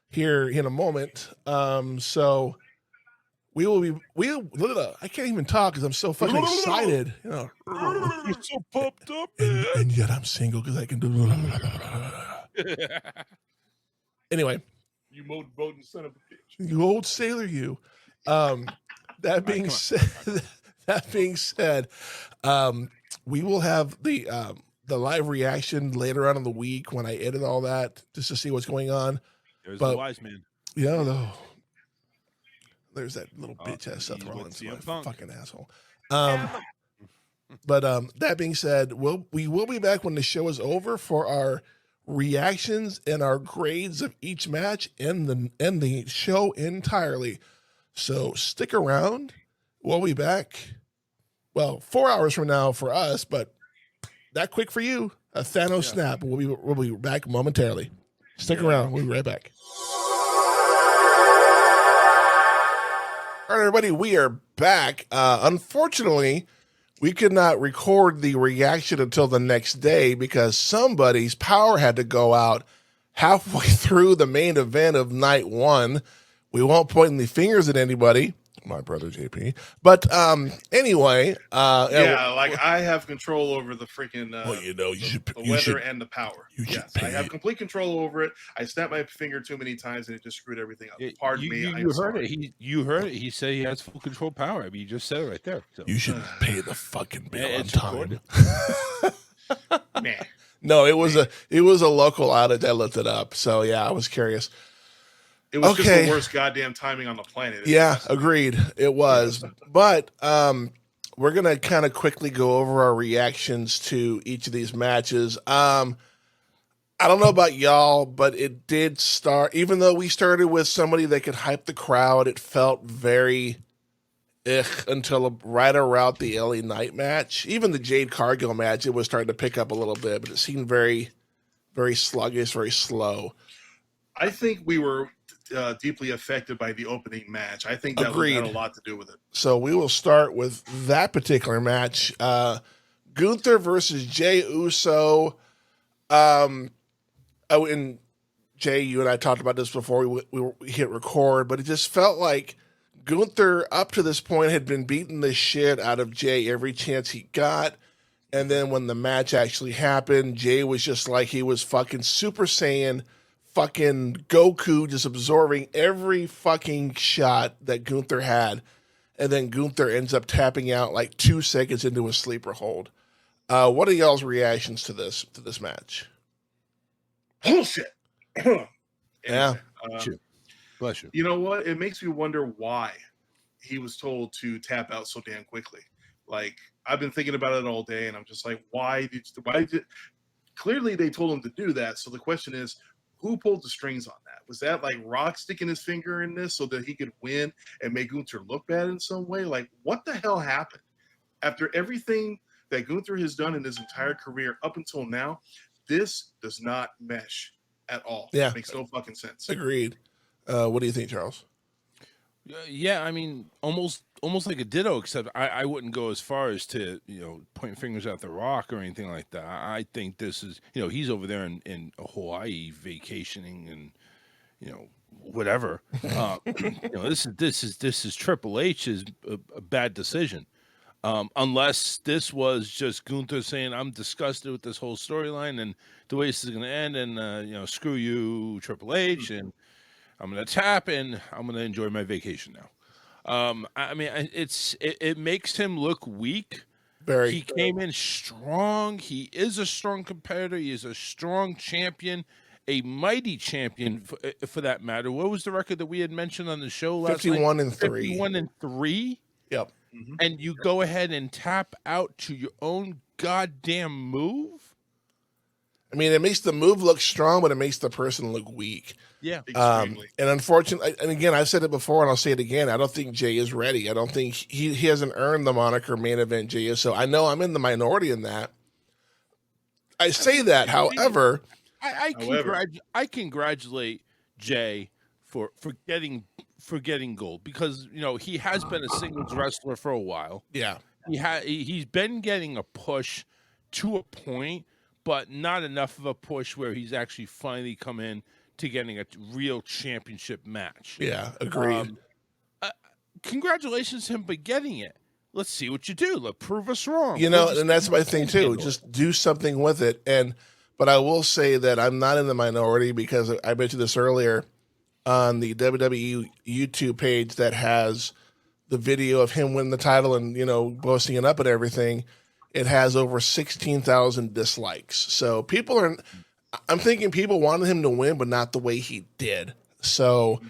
here in a moment. So I can't even talk because I'm so fucking excited. You know, you're so pumped up, and yet I'm single because I can do. Anyway, you motorboating son of a bitch. You old sailor, you. That being said, we will have the live reaction later on in the week when I edit all that just to see what's going on. There's the wise man. Yeah, though. There's that little bitch ass Seth Rollins, fucking asshole. But that being said, we will be back when the show is over for our reactions and our grades of each match and the show entirely. So stick around. We'll be back. Well, 4 hours from now for us, but that quick for you. A Thanos snap. We'll be back momentarily. Stick around. We'll be right back. All right, everybody, we are back. Unfortunately, we could not record the reaction until the next day because somebody's power had to go out halfway through the main event of night one. We won't point any fingers at anybody. My brother JP. But anyway, I have control over the freaking the weather and the power. Yes, I have complete control over it. I snapped my finger too many times and it just screwed everything up. Pardon me. You heard it. You heard it. He said he has full control power. I mean, you just said it right there. So. You should pay the fucking bill on time. Man. No, it was a local outage. I looked it up. So yeah, I was curious. It was just the worst goddamn timing on the planet. Agreed. It was. But we're going to kind of quickly go over our reactions to each of these matches. I don't know about y'all, but it did start, even though we started with somebody that could hype the crowd, it felt very until right around the LA Knight match. Even the Jade Cargill match, it was starting to pick up a little bit, but it seemed very, very sluggish, very slow. I think we were deeply affected by the opening match. I think that had a lot to do with it. So we will start with that particular match. Gunther versus Jey Uso. And Jay, you and I talked about this before we hit record, but it just felt like Gunther up to this point had been beating the shit out of Jey every chance he got. And then when the match actually happened, Jey was just like he was fucking Super Saiyan, fucking Goku, just absorbing every fucking shot that Gunther had. And then Gunther ends up tapping out like 2 seconds into a sleeper hold. What are y'all's reactions to this match? Bullshit. Yeah. Bless you. You know what? It makes me wonder why he was told to tap out so damn quickly. Like, I've been thinking about it all day, and I'm just like, why did clearly they told him to do that. So the question is, who pulled the strings on that? Was that like Rock sticking his finger in this so that he could win and make Gunther look bad in some way? Like, what the hell happened? After everything that Gunther has done in his entire career up until now, this does not mesh at all. Yeah. It makes no fucking sense. Agreed. What do you think, Charles? Yeah, I mean, almost like a ditto, except I wouldn't go as far as to, point fingers at The Rock or anything like that. I think this is, he's over there in Hawaii vacationing and, whatever. This is Triple H's a bad decision. Unless this was just Gunther saying, I'm disgusted with this whole storyline and the way this is going to end, and, screw you, Triple H, and I'm going to tap, and I'm going to enjoy my vacation now. I mean, it makes him look weak. Very. He came in strong. He is a strong competitor. He is a strong champion, a mighty champion for that matter. What was the record that we had mentioned on the show last 51 night? and 3. 51-3. Yep. Mm-hmm. And you go ahead and tap out to your own goddamn move? I mean, it makes the move look strong, but it makes the person look weak. Yeah. Extremely. And unfortunately, and again, I've said it before and I'll say it again, I don't think Jay is ready. I don't think he hasn't earned the moniker main event Jay is. So I know I'm in the minority in that. I say that, however, I congratulate Jay for getting gold, because he has been a singles wrestler for a while. yeah. He's been getting a push to a point, but not enough of a push where he's actually finally come in to getting a real championship match. Yeah, agreed. Congratulations to him for getting it. Let's see what you do. Let's prove us wrong. And that's my thing too. Just do something with it. But I will say that I'm not in the minority, because I mentioned this earlier on the WWE YouTube page that has the video of him winning the title and, boasting it up and everything. It has over 16,000 dislikes. So I'm thinking people wanted him to win, but not the way he did. So,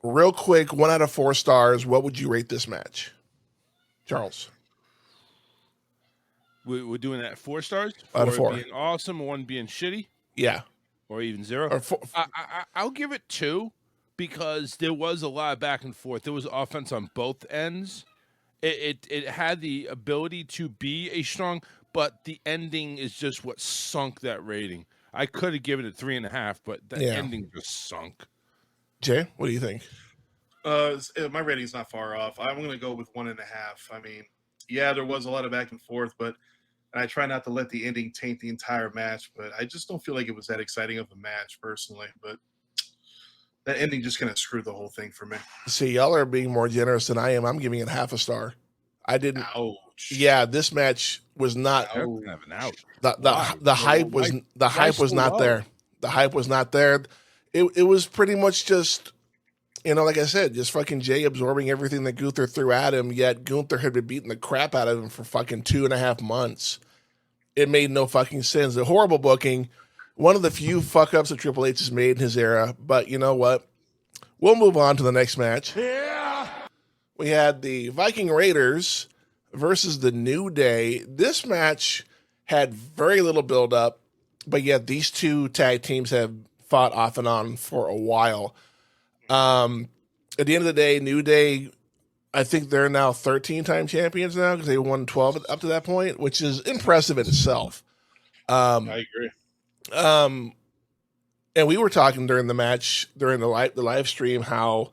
real quick, 1 out of 4 stars. What would you rate this match, Charles? We're doing that 4 stars? Out of 4. Being awesome, 1 being shitty? Yeah. Or even 0? Or 4. I'll give it 2, because there was a lot of back and forth. There was offense on both ends. It had the ability to be a strong, but the ending is just what sunk that rating. I could have given it 3.5, but the ending just sunk. Jay, what do you think? My rating's not far off. I'm going to go with 1.5. I mean, yeah, there was a lot of back and forth, but I try not to let the ending taint the entire match, but I just don't feel like it was that exciting of a match personally. But that ending just kind of screwed the whole thing for me. See, y'all are being more generous than I am. I'm giving it 0.5 star. I didn't. Ouch. Yeah, this match was not. The hype was not there. The hype was not there. It was pretty much just, like I said, just fucking Jay absorbing everything that Gunther threw at him. Yet Gunther had been beating the crap out of him for fucking 2.5 months. It made no fucking sense. The horrible booking. One of the few fuck ups that Triple H has made in his era. But you know what? We'll move on to the next match. Yeah. We had the Viking Raiders versus the New Day. This match had very little build up, but yet these two tag teams have fought off and on for a while. At the end of the day, New Day, I think they're now 13-time champions now, because they won 12 up to that point, which is impressive in itself. I agree. And we were talking during the match, during the live stream, how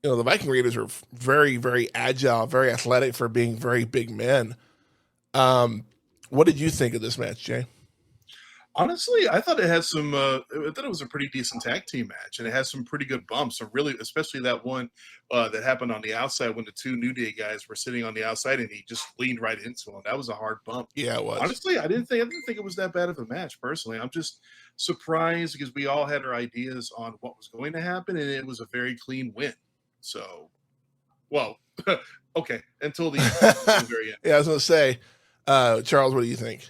the Viking Raiders are very, very agile, very athletic for being very big men. What did you think of this match, Jay? Honestly, I thought it had some. I thought it was a pretty decent tag team match, and it had some pretty good bumps. So really, especially that one that happened on the outside when the two New Day guys were sitting on the outside, and he just leaned right into him. That was a hard bump. Yeah, it was. Honestly, I didn't think it was that bad of a match. Personally, I'm just surprised, because we all had our ideas on what was going to happen, and it was a very clean win. So, well, okay, until the very end. Yeah, I was going to say, Charles, what do you think?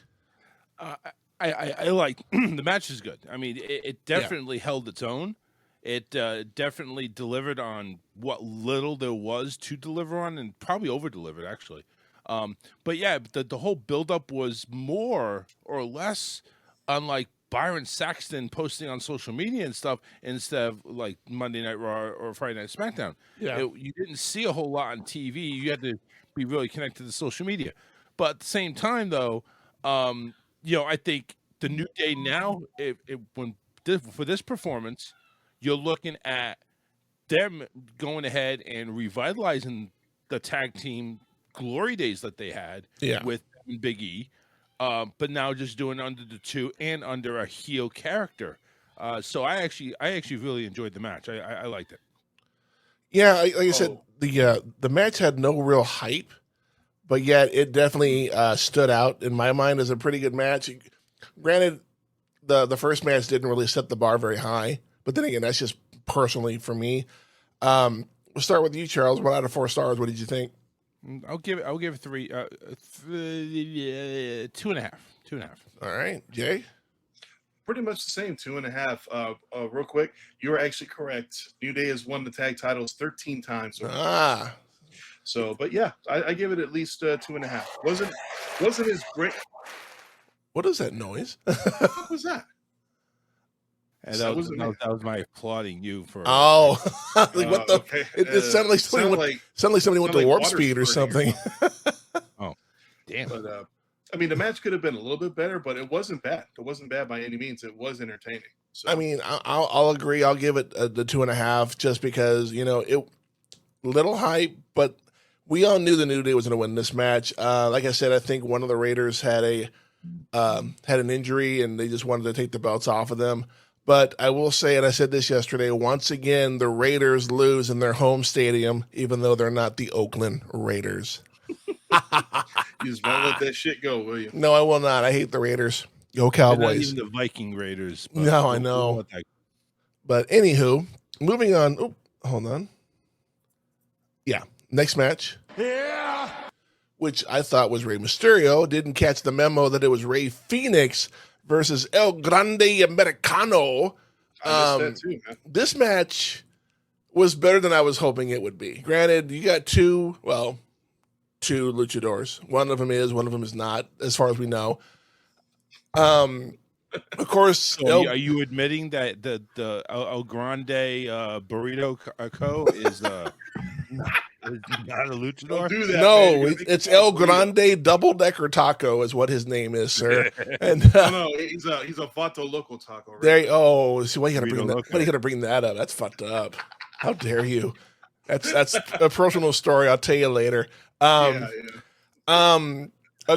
I like the match is good. I mean, it definitely held its own. It definitely delivered on what little there was to deliver on, and probably over-delivered, actually. But yeah, the whole buildup was more or less unlike Byron Saxton posting on social media and stuff instead of like Monday Night Raw or Friday Night SmackDown. Yeah. You didn't see a whole lot on TV. You had to be really connected to social media. But at the same time, though, I think the New Day now, for this performance, you're looking at them going ahead and revitalizing the tag team glory days that they had with Big E, but now just doing under the two and under a heel character. So I actually really enjoyed the match. I liked it. Yeah, like I said, the match had no real hype, but yet it definitely stood out in my mind as a pretty good match. Granted, the first match didn't really set the bar very high, but then again, that's just personally for me. We'll start with you, Charles. 1 out of 4 stars. What did you think? I'll give it 3, 2.5. 2.5. All right, Jay. Pretty much the same, 2.5. Real quick, you are actually correct. New Day has won the tag titles 13 times. So, but yeah, I give it at least 2.5. Wasn't as great. What is that noise? What was that? And that was my applauding you for. Oh, what the? Okay. It sounded like somebody went to warp speed or something. Oh, damn. But I mean, the match could have been a little bit better, but it wasn't bad. It wasn't bad by any means. It was entertaining. So. I mean, I'll agree. I'll give it the 2.5 just because it little hype, but we all knew the New Day was going to win this match. Like I said, I think one of the Raiders had an injury and they just wanted to take the belts off of them. But I will say, and I said this yesterday, once again, the Raiders lose in their home stadium, even though they're not the Oakland Raiders. You just won't let that shit go, will you? No, I will not. I hate the Raiders. Go Cowboys. Not even the Viking Raiders. No, I know. But anywho, moving on. Oh, hold on. Yeah, next match. Yeah. Which I thought was Rey Mysterio. Didn't catch the memo that it was Rey Fénix versus El Grande Americano. I missed that too, man. This match was better than I was hoping it would be. Granted, you got two luchadors. One of them is not, as far as we know. Of course. So are you admitting that the El Grande Burrito Co. is not a luchador? Don't do that, no, man. it's El Grande Double Decker Taco is what his name is, sir. And no, he's a Vato Loco Taco. Right? See, why you gotta bring that up? That's fucked up. How dare you? That's a personal story. I'll tell you later. Of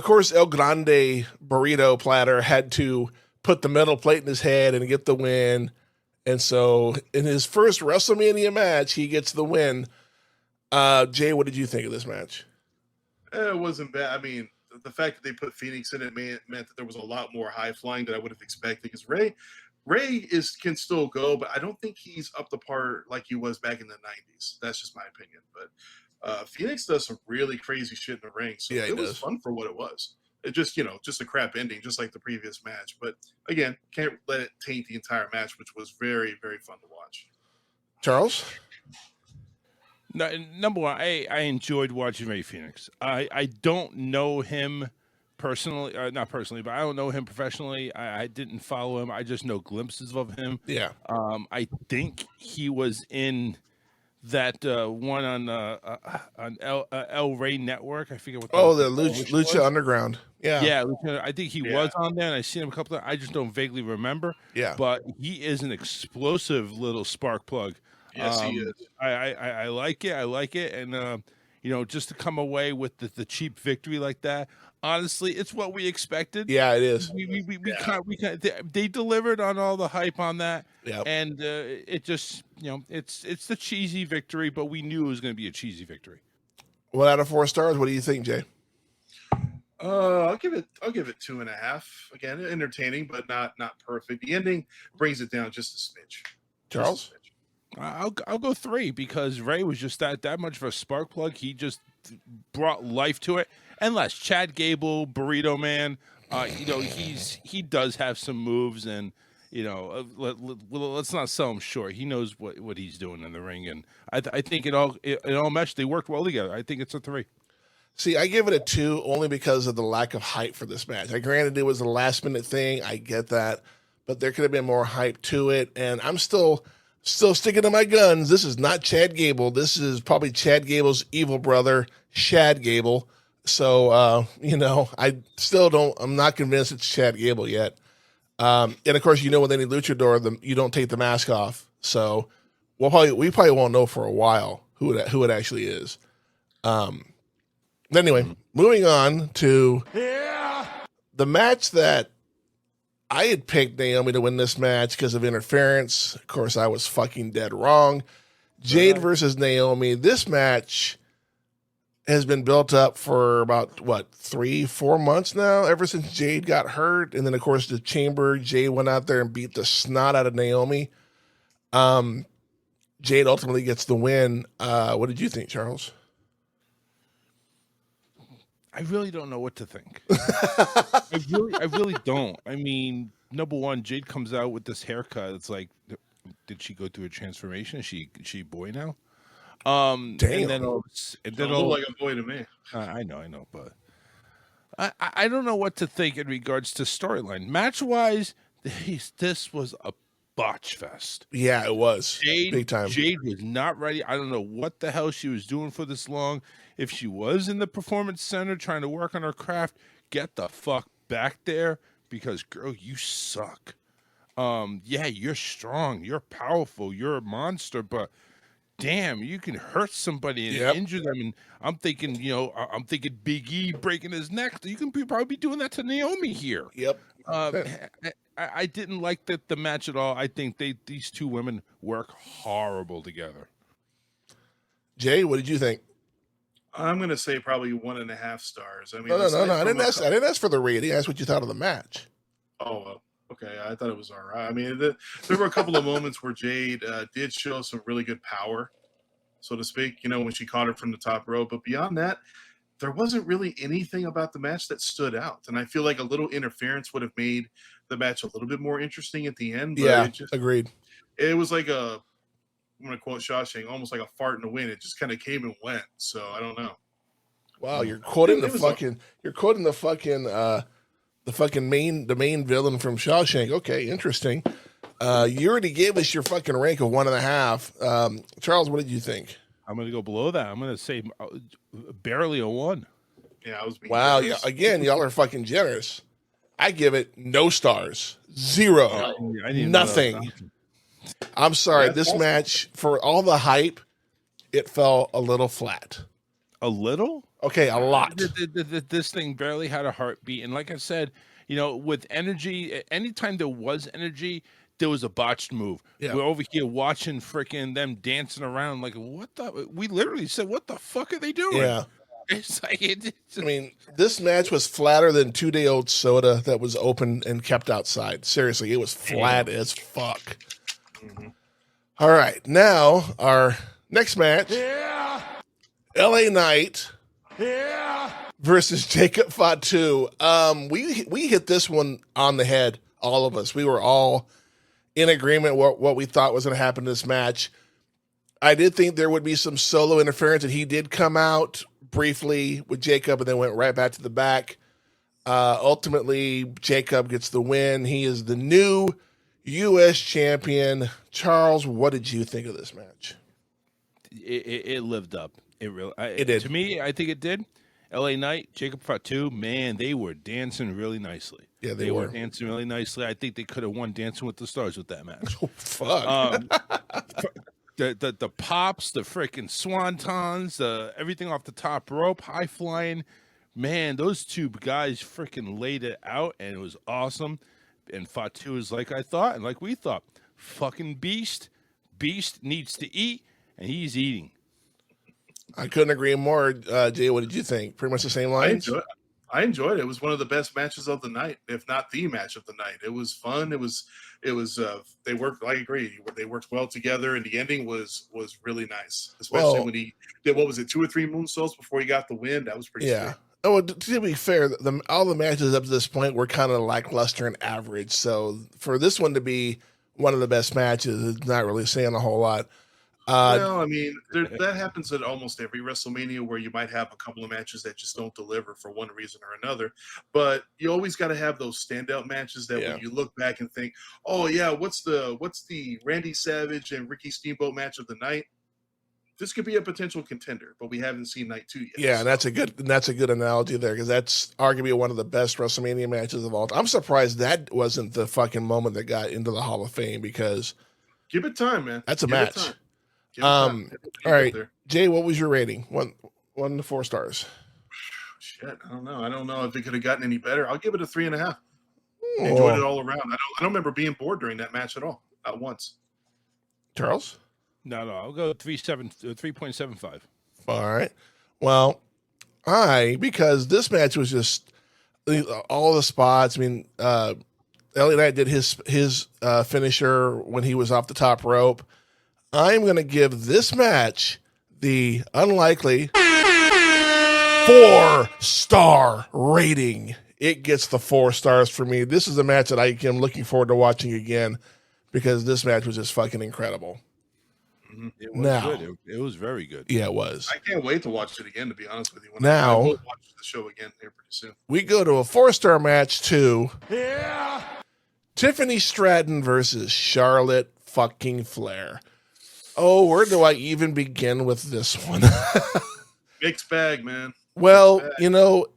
course, El Grande Burrito Platter had to put the metal plate in his head and get the win. And so in his first WrestleMania match, he gets the win. Jay, what did you think of this match? It wasn't bad. I mean, the fact that they put Fénix in it meant that there was a lot more high flying that I would have expected, because Rey can still go, but I don't think he's up to par like he was back in the 90s. That's just my opinion. But Fénix does some really crazy shit in the ring. So yeah, it was fun for what it was. It just a crap ending, just like the previous match. But again, can't let it taint the entire match, which was very, very fun to watch. Charles? No, number one, I enjoyed watching Rey Fénix. I don't know him personally, not personally, but I don't know him professionally. I didn't follow him. I just know glimpses of him. Yeah. I think he was in that one on El Rey Network. I forget what. The Lucha Underground. Yeah. Yeah, I think he was on there, and I seen him a couple of. I just don't vaguely remember. Yeah. But he is an explosive little spark plug. Yes, he is. I like it. I like it, and just to come away with the cheap victory like that. Honestly, it's what we expected. Yeah, it is. They delivered on all the hype on that. Yeah, and it just it's the cheesy victory, but we knew it was going to be a cheesy victory. 1 out of 4 stars. What do you think, Jay? I'll give it 2.5. Again, entertaining, but not perfect. The ending brings it down just a smidge. Charles? I'll go 3 because Rey was just that much of a spark plug. He just brought life to it. And less Chad Gable, Burrito Man. He does have some moves, and let's not sell him short. He knows what he's doing in the ring, and I think it all meshed. They worked well together. I think it's a 3. See, I give it a 2 only because of the lack of hype for this match. I granted it was a last minute thing. I get that, but there could have been more hype to it. And I'm still sticking to my guns. This is not Chad Gable. This is probably Chad Gable's evil brother, Shad Gable. So, I still don't. I'm not convinced it's Chad Gable yet. And of course, with any luchador, you don't take the mask off. So, we probably won't know for a while who it actually is. Anyway, moving on to the match that I had picked Naomi to win this match because of interference. Of course, I was fucking dead wrong. Jade versus Naomi. This match has been built up for about, 3-4 months now, ever since Jade got hurt. And then, of course, the Chamber, Jade went out there and beat the snot out of Naomi. Jade ultimately gets the win. What did you think, Charles? I really don't know what to think. I really don't. I mean, number one, Jade comes out with this haircut. It's like, did she go through a transformation? Is she a boy now? Damn. And then look like a boy to me. I know, but I don't know what to think in regards to storyline. Match wise, this was a botch fest. Yeah, it was. Big time. Jade was not ready. I don't know what the hell she was doing for this long. If she was in the performance center trying to work on her craft, get the fuck back there, because girl, you suck. Yeah, you're strong, you're powerful, you're a monster, but damn, you can hurt somebody and injure them. And I'm thinking, Big E breaking his neck. You can probably be doing that to Naomi here. Yep. I didn't like the match at all. I think these two women work horrible together. Jay, what did you think? I'm going to say probably 1.5 stars. I mean, no. I didn't ask for the rating. I asked what you thought of the match. Oh, okay. I thought it was all right. I mean, there were a couple of moments where Jade did show some really good power, so to speak, when she caught her from the top rope. But beyond that, there wasn't really anything about the match that stood out. And I feel like a little interference would have made the match a little bit more interesting at the end. But agreed. It was like I'm going to quote Shawshank, almost like a fart in the wind. It just kind of came and went. So I don't know. Wow, you're quoting the main villain from Shawshank. Okay, interesting. You already gave us your fucking rank of 1.5. Charles, what did you think? I'm going to go below that. I'm going to say barely a 1. Yeah, I was being wow. generous. Yeah, again, y'all are fucking generous. I give it no stars, 0, I need nothing. I'm sorry. This match, for all the hype, it fell a little flat. A little? Okay, a lot. This thing barely had a heartbeat. And like I said, with energy, anytime there was energy, there was a botched move. Yeah. We're over here watching freaking them dancing around like, we literally said, what the fuck are they doing? Yeah. It's like, I mean, this match was flatter than 2-day-old soda that was open and kept outside. Seriously, it was flat as fuck. Mm-hmm. All right, now our next match. LA Knight versus Jacob Fatu. We hit this one on the head, all of us. We were all in agreement what we thought was going to happen in this match. I did think there would be some solo interference, and he did come out briefly with Jacob and then went right back to the back. Ultimately, Jacob gets the win. He is the new U.S. champion. Charles, what did you think of this match? It lived up. It did. To me, I think it did. LA Knight, Jacob Fatu, man, they were dancing really nicely. Yeah, they were dancing really nicely. I think they could have won Dancing with the Stars with that match. Oh, fuck. The pops, the freaking swantons, everything off the top rope, high flying. Man, those two guys freaking laid it out, and it was awesome. And Fatu is like I thought, and like we thought, fucking beast. Beast needs to eat, and he's eating. I couldn't agree more. Jay, what did you think? Pretty much the same lines? I enjoyed it. It was one of the best matches of the night, if not the match of the night. It was fun. It was they worked, I agree. They worked well together, and the ending was really nice. Especially when he did, 2 or 3 moonsaults before he got the win. That was pretty sweet. Oh, to be fair, all the matches up to this point were kind of lackluster and average. So for this one to be one of the best matches is not really saying a whole lot. Well, I mean, that happens at almost every WrestleMania where you might have a couple of matches that just don't deliver for one reason or another. But you always got to have those standout matches that when you look back and think, oh yeah, what's the Randy Savage and Ricky Steamboat match of the night? This could be a potential contender, but we haven't seen night 2 yet. Yeah, so. that's a good analogy there, because that's arguably one of the best WrestleMania matches of all time. I'm surprised that wasn't the fucking moment that got into the Hall of Fame, because give it time, man. That's a match. All right, Jay, what was your rating? 1 to 4 stars. Shit, I don't know. I don't know if it could have gotten any better. I'll give it a 3.5. Enjoyed it all around. I don't remember being bored during that match at all. Not once. Charles? No, I'll go 3.75. All right. Well, because this match was just all the spots. I mean, LA Knight did his finisher when he was off the top rope. I'm going to give this match the unlikely 4-star rating. It gets the 4 stars for me. This is a match that I am looking forward to watching again, because this match was just fucking incredible. It was good. It was very good. Yeah, it was. I can't wait to watch it again, to be honest with you. I will watch the show again here pretty soon. We go to a 4-star match to Tiffany Stratton versus Charlotte fucking Flair. Oh, where do I even begin with this one? Mixed bag, man. Well, you know,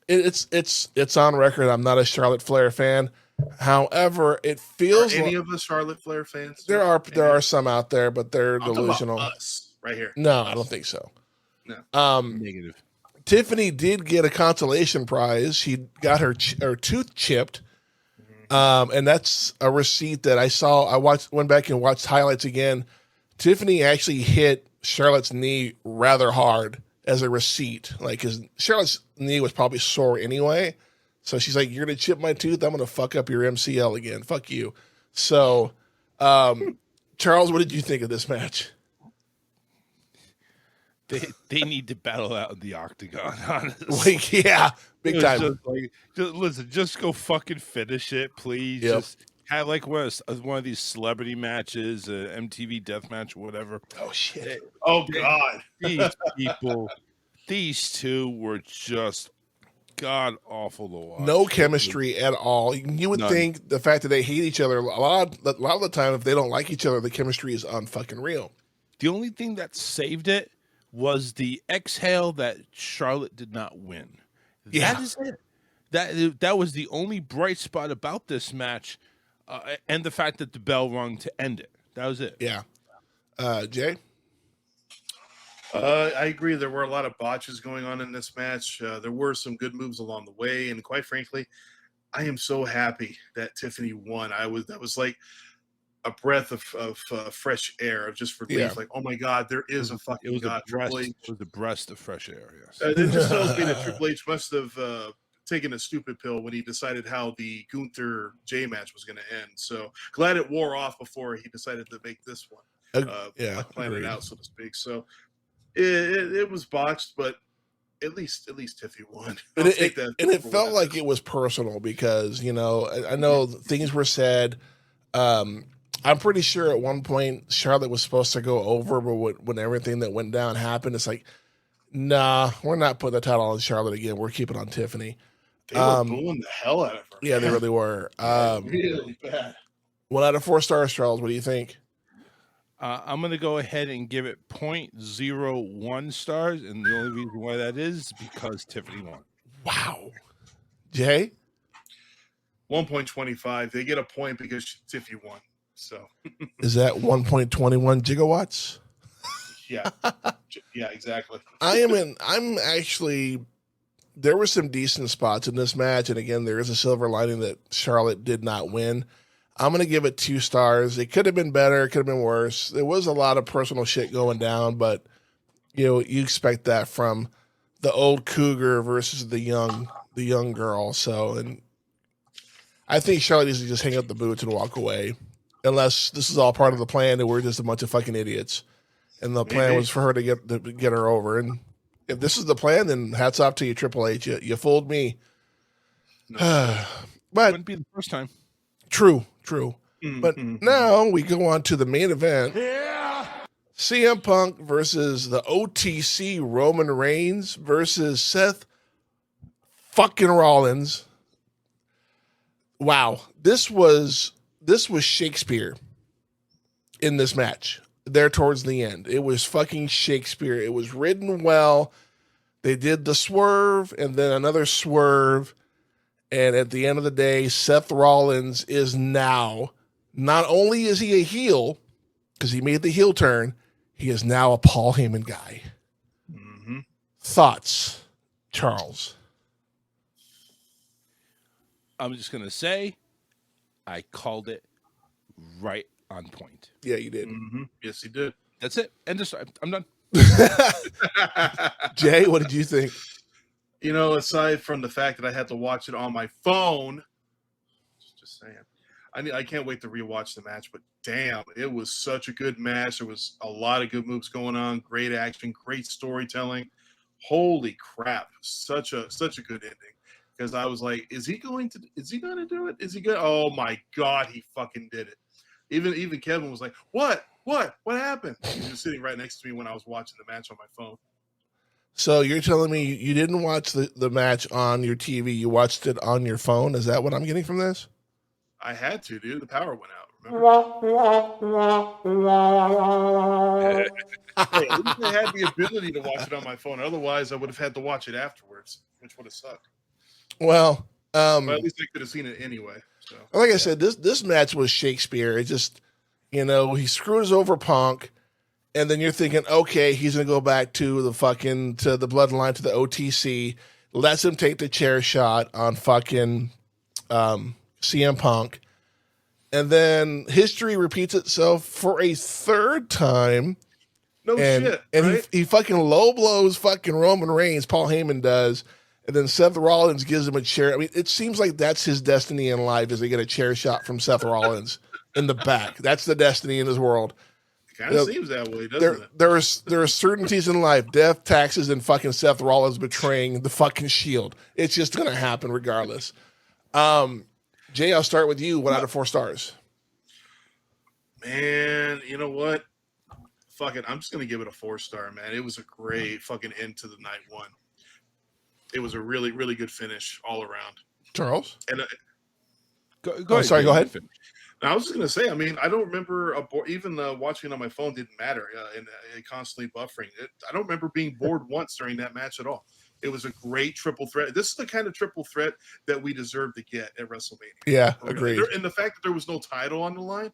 it's on record. I'm not a Charlotte Flair fan. However, it feels any of us Charlotte Flair fans? There are some out there, but they're delusional. Us right here. No, I don't think so. No. Negative. Tiffany did get a consolation prize. She got her tooth chipped, and that's a receipt that I saw. Went back and watched highlights again. Tiffany actually hit Charlotte's knee rather hard as a receipt, like, because Charlotte's knee was probably sore anyway. So she's like, "You're gonna chip my tooth. I'm gonna fuck up your MCL again. Fuck you." So, Charles, what did you think of this match? They need to battle out in the octagon, honestly. Like, yeah, big time. Just go fucking finish it, please. Yep. Just have like one of these celebrity matches, MTV Death Match, or whatever. Oh shit! Oh god! These two were just god awful to watch. No chemistry at all. You would think the fact that they hate each other a lot of the time, if they don't like each other, the chemistry is unfucking real. The only thing that saved it was the exhale that Charlotte did not win. Yeah. That is it. That was the only bright spot about this match, and the fact that the bell rung to end it. That was it. Yeah. Jay? I agree. There were a lot of botches going on in this match. There were some good moves along the way, and quite frankly, I am so happy that Tiffany won. That was like a breath of fresh air, of just relief. Yeah. Like, oh my god, there is a fucking god. It was the breast of fresh air. Yes. It just tells me that Triple H must have taken a stupid pill when he decided how the Gunther J match was going to end. So glad it wore off before he decided to make this one. Plan it out, so to speak. So it was botched, but at least Tiffy won. It felt like it was personal, because, you know, I know things were said. I'm pretty sure at one point Charlotte was supposed to go over, but when everything that went down happened, it's like, nah, we're not putting the title on Charlotte again. We're keeping it on Tiffany. They were booing the hell out of her. Yeah, they really were. Really bad. 1 out of 4 stars, Charles. What do you think? I'm going to go ahead and give it 0.01 stars, and the only reason why that is because Tiffany won. Wow. Jay? 1.25. They get a point because Tiffy won. So is that 1.21 gigawatts? Yeah. Yeah, exactly. I'm actually, there were some decent spots in this match, and again, there is a silver lining that Charlotte did not win. I'm going to give it 2 stars. It could have been better. It could have been worse. There was a lot of personal shit going down, but you know, you expect that from the old cougar versus the young girl. So, and I think Charlotte needs to just hang up the boots and walk away, unless this is all part of the plan and we're just a bunch of fucking idiots. And the plan was for her to get her over. And if this is the plan, then hats off to you, Triple H. You fooled me. No. But wouldn't be the first time. True. Mm-hmm. But now we go on to the main event. Yeah. CM Punk versus the OTC Roman Reigns versus Seth fucking Rollins. Wow, this was Shakespeare in this match. There towards the end, it was fucking Shakespeare. It was written well. They did the swerve and then another swerve, and at the end of the day, Seth Rollins is now, not only is he a heel because he made the heel turn, he is now a Paul Heyman guy. Mm-hmm. Thoughts, Charles? I'm just going to say I called it right on point. Yeah, you did. Mm-hmm. Yes, he did. That's it. End of story. I'm done. Jay, what did you think? You know, aside from the fact that I had to watch it on my phone, just saying, I can't wait to rewatch the match. But damn, it was such a good match. There was a lot of good moves going on, great action, great storytelling. Holy crap, such a good ending. Because I was like, is he going to do it? Is he good? Oh my God, he fucking did it. Even Kevin was like, what happened? He was sitting right next to me when I was watching the match on my phone. So you're telling me you didn't watch the match on your TV, you watched it on your phone? Is that what I'm getting from this? I had to, dude. The power went out, remember? Hey, at least I had the ability to watch it on my phone. Otherwise, I would have had to watch it afterwards, which would have sucked. Well, but at least I could have seen it anyway. So. Like I said, this match was Shakespeare. It just, he screws over Punk, and then you're thinking, okay, he's gonna go back to the bloodline, to the OTC, lets him take the chair shot on fucking CM Punk, and then history repeats itself for a third time. Shit. And right? he fucking low blows fucking Roman Reigns, Paul Heyman does. And then Seth Rollins gives him a chair. I mean, it seems like that's his destiny in life, is they get a chair shot from Seth Rollins in the back. That's the destiny in his world. It kind of seems that way, doesn't it? There are certainties in life: death, taxes, and fucking Seth Rollins betraying the fucking Shield. It's just gonna happen regardless. Jay, I'll start with you. 1 out of 4 stars. Man, you know what? Fuck it. I'm just gonna give it a 4-star, man. It was a great fucking end to the night one. It was a really, really good finish all around. Charles? And go ahead. I was just going to say, I mean, I don't remember even watching it on my phone didn't matter and constantly buffering. I don't remember being bored once during that match at all. It was a great triple threat. This is the kind of triple threat that we deserve to get at WrestleMania. Yeah, agreed. And the fact that there was no title on the line,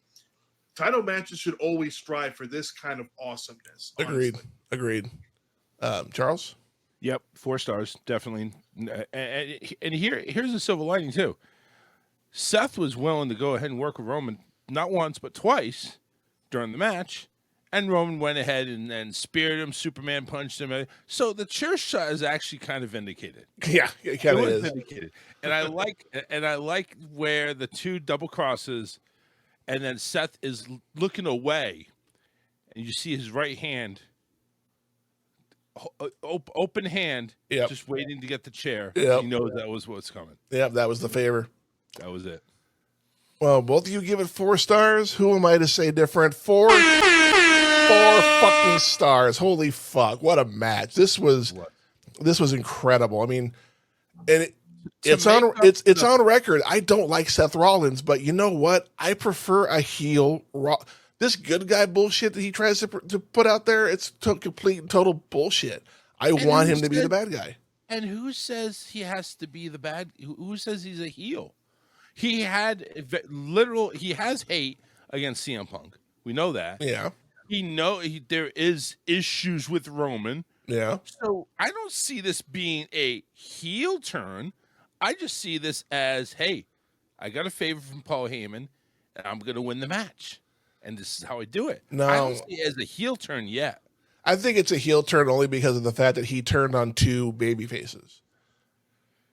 title matches should always strive for this kind of awesomeness. Honestly. Agreed. Charles? Yep, 4 stars, definitely. And here's the silver lining, too. Seth was willing to go ahead and work with Roman not once, but twice during the match. And Roman went ahead and speared him, Superman punched him. So the chair shot is actually kind of vindicated. Yeah, it kind of is. Vindicated. And I like where the 2 double crosses, and then Seth is looking away, and you see his right hand, open hand, just waiting to get the chair. Yep. He knows that was what's coming. Yep, that was the favor. That was it. Well, both of you give it 4 stars. Who am I to say different? 4 fucking stars. Holy fuck! What a match! This was incredible. I mean, and it's on record. I don't like Seth Rollins, but you know what? I prefer a heel. This good guy bullshit that he tries to put out there, it's complete and total bullshit. I want him to be the bad guy. And who says he has to be the bad? Who says he's a heel? He has hate against CM Punk. We know that. Yeah. There is issues with Roman. Yeah. So I don't see this being a heel turn. I just see this as, hey, I got a favor from Paul Heyman, and I'm going to win the match. And this is how I do it. No. I don't see it as a heel turn yet. I think it's a heel turn only because of the fact that he turned on 2 baby faces.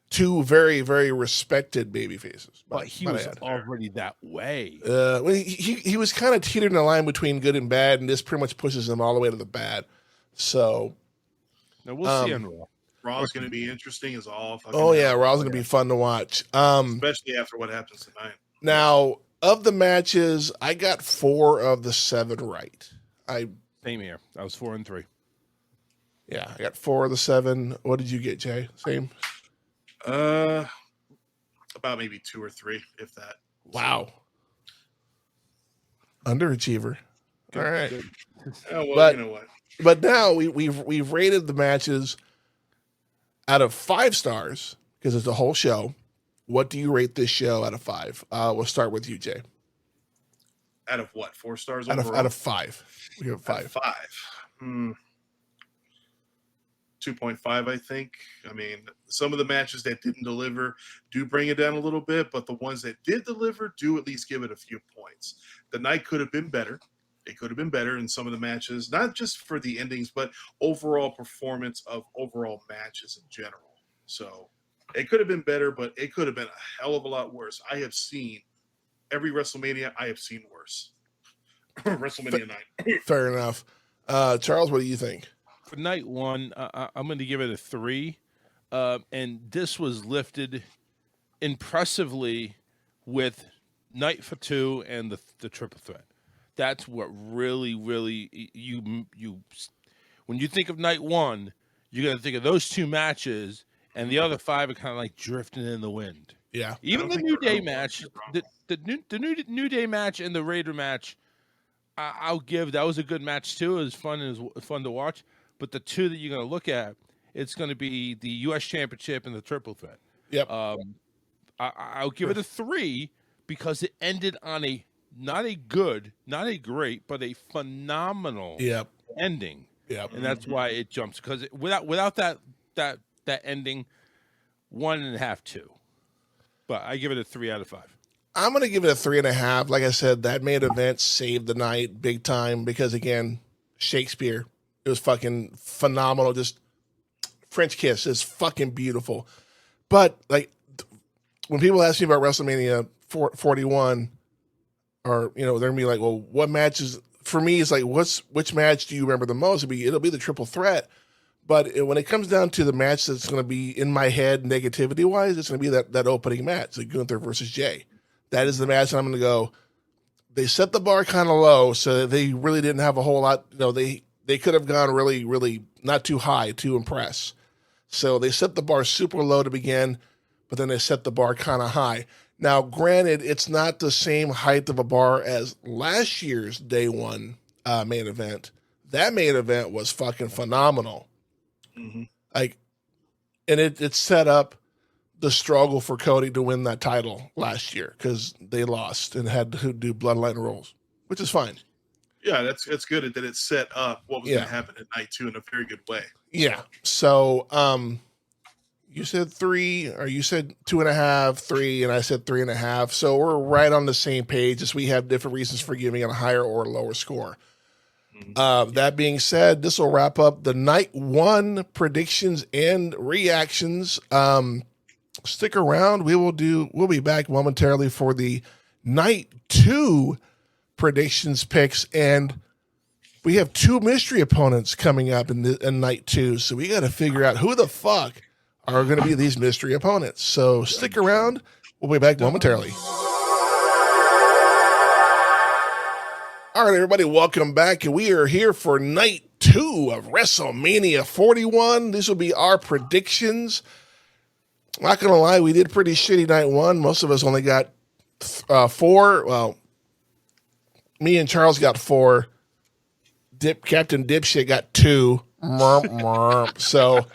2 very, very respected baby faces. But he was already that way. Well, he was kind of teetering the line between good and bad, and this pretty much pushes him all the way to the bad. So now we'll see on Raw. Raw's going to be interesting as all. Raw's going to be fun to watch. Especially after what happens tonight. Now, of the matches, I got 4 of the 7 right. Same here. I was 4 and 3. Yeah, I got 4 of the 7. What did you get, Jay? Same? About maybe 2 or 3, if that. Wow. Underachiever. All right. Oh, well, but, you know what? But now we've rated the matches out of 5 stars because it's a whole show. What do you rate this show out of 5? We'll start with you, Jay. Out of what? 4 stars out overall? Out of 5. We have 5. 2.5, I think. I mean, some of the matches that didn't deliver do bring it down a little bit, but the ones that did deliver do at least give it a few points. The night could have been better. It could have been better in some of the matches, not just for the endings, but overall performance of overall matches in general. So it could have been better, but it could have been a hell of a lot worse. I have seen every WrestleMania. I have seen worse. WrestleMania 9. Fair enough. Charles, what do you think? For night 1, I'm going to give it a 3. And this was lifted impressively with night for 2 and the triple threat. That's what really you when you think of night 1, you're going to think of those 2 matches, and the other 5 are kind of like drifting in the wind. Yeah. Even the New Day match, the New Day match and the Raider match, I'll give that was a good match too. It was fun to watch. But the 2 that you're going to look at, it's going to be the U.S. Championship and the triple threat. Yep. I'll give it a 3 because it ended on not a great, but a phenomenal ending. Yep. And that's why it jumps, because without that ending, 1.5, 2. But I give it a 3 out of 5. I'm going to give it a 3.5. Like I said, that main event saved the night big time because, again, Shakespeare. It was fucking phenomenal. Just French kiss is fucking beautiful. But, like, when people ask me about WrestleMania 41, or, you know, they're going to be like, well, what matches? For me, it's like, which match do you remember the most? It'll be the triple threat. But when it comes down to the match that's going to be in my head negativity-wise, it's going to be that opening match, like Gunther versus Jay. That is the match that I'm going to go, they set the bar kind of low, so they really didn't have a whole lot. You know, they could have gone really, really not too high to impress. So they set the bar super low to begin, but then they set the bar kind of high. Now, granted, it's not the same height of a bar as last year's day 1 main event. That main event was fucking phenomenal. Mm-hmm. Like, and it set up the struggle for Cody to win that title last year because they lost and had to do bloodline rules, which is fine. Yeah, that's good that it set up what was going to happen at night 2 in a very good way. Yeah. So, you said 3, or you said 2.5, 3, and I said 3.5. So we're right on the same page, as we have different reasons for giving it a higher or lower score. That being said, this will wrap up the night 1 predictions and reactions. Stick around. We'll be back momentarily for the night 2 predictions picks, and we have 2 mystery opponents coming up in night 2. So we got to figure out who the fuck are going to be these mystery opponents. So stick around. We'll be back momentarily. All right, everybody, welcome back. We are here for night 2 of WrestleMania 41. These will be our predictions. Not going to lie, we did pretty shitty night 1. Most of us only got 4. Well, me and Charles got 4. Captain Dipshit got 2. So,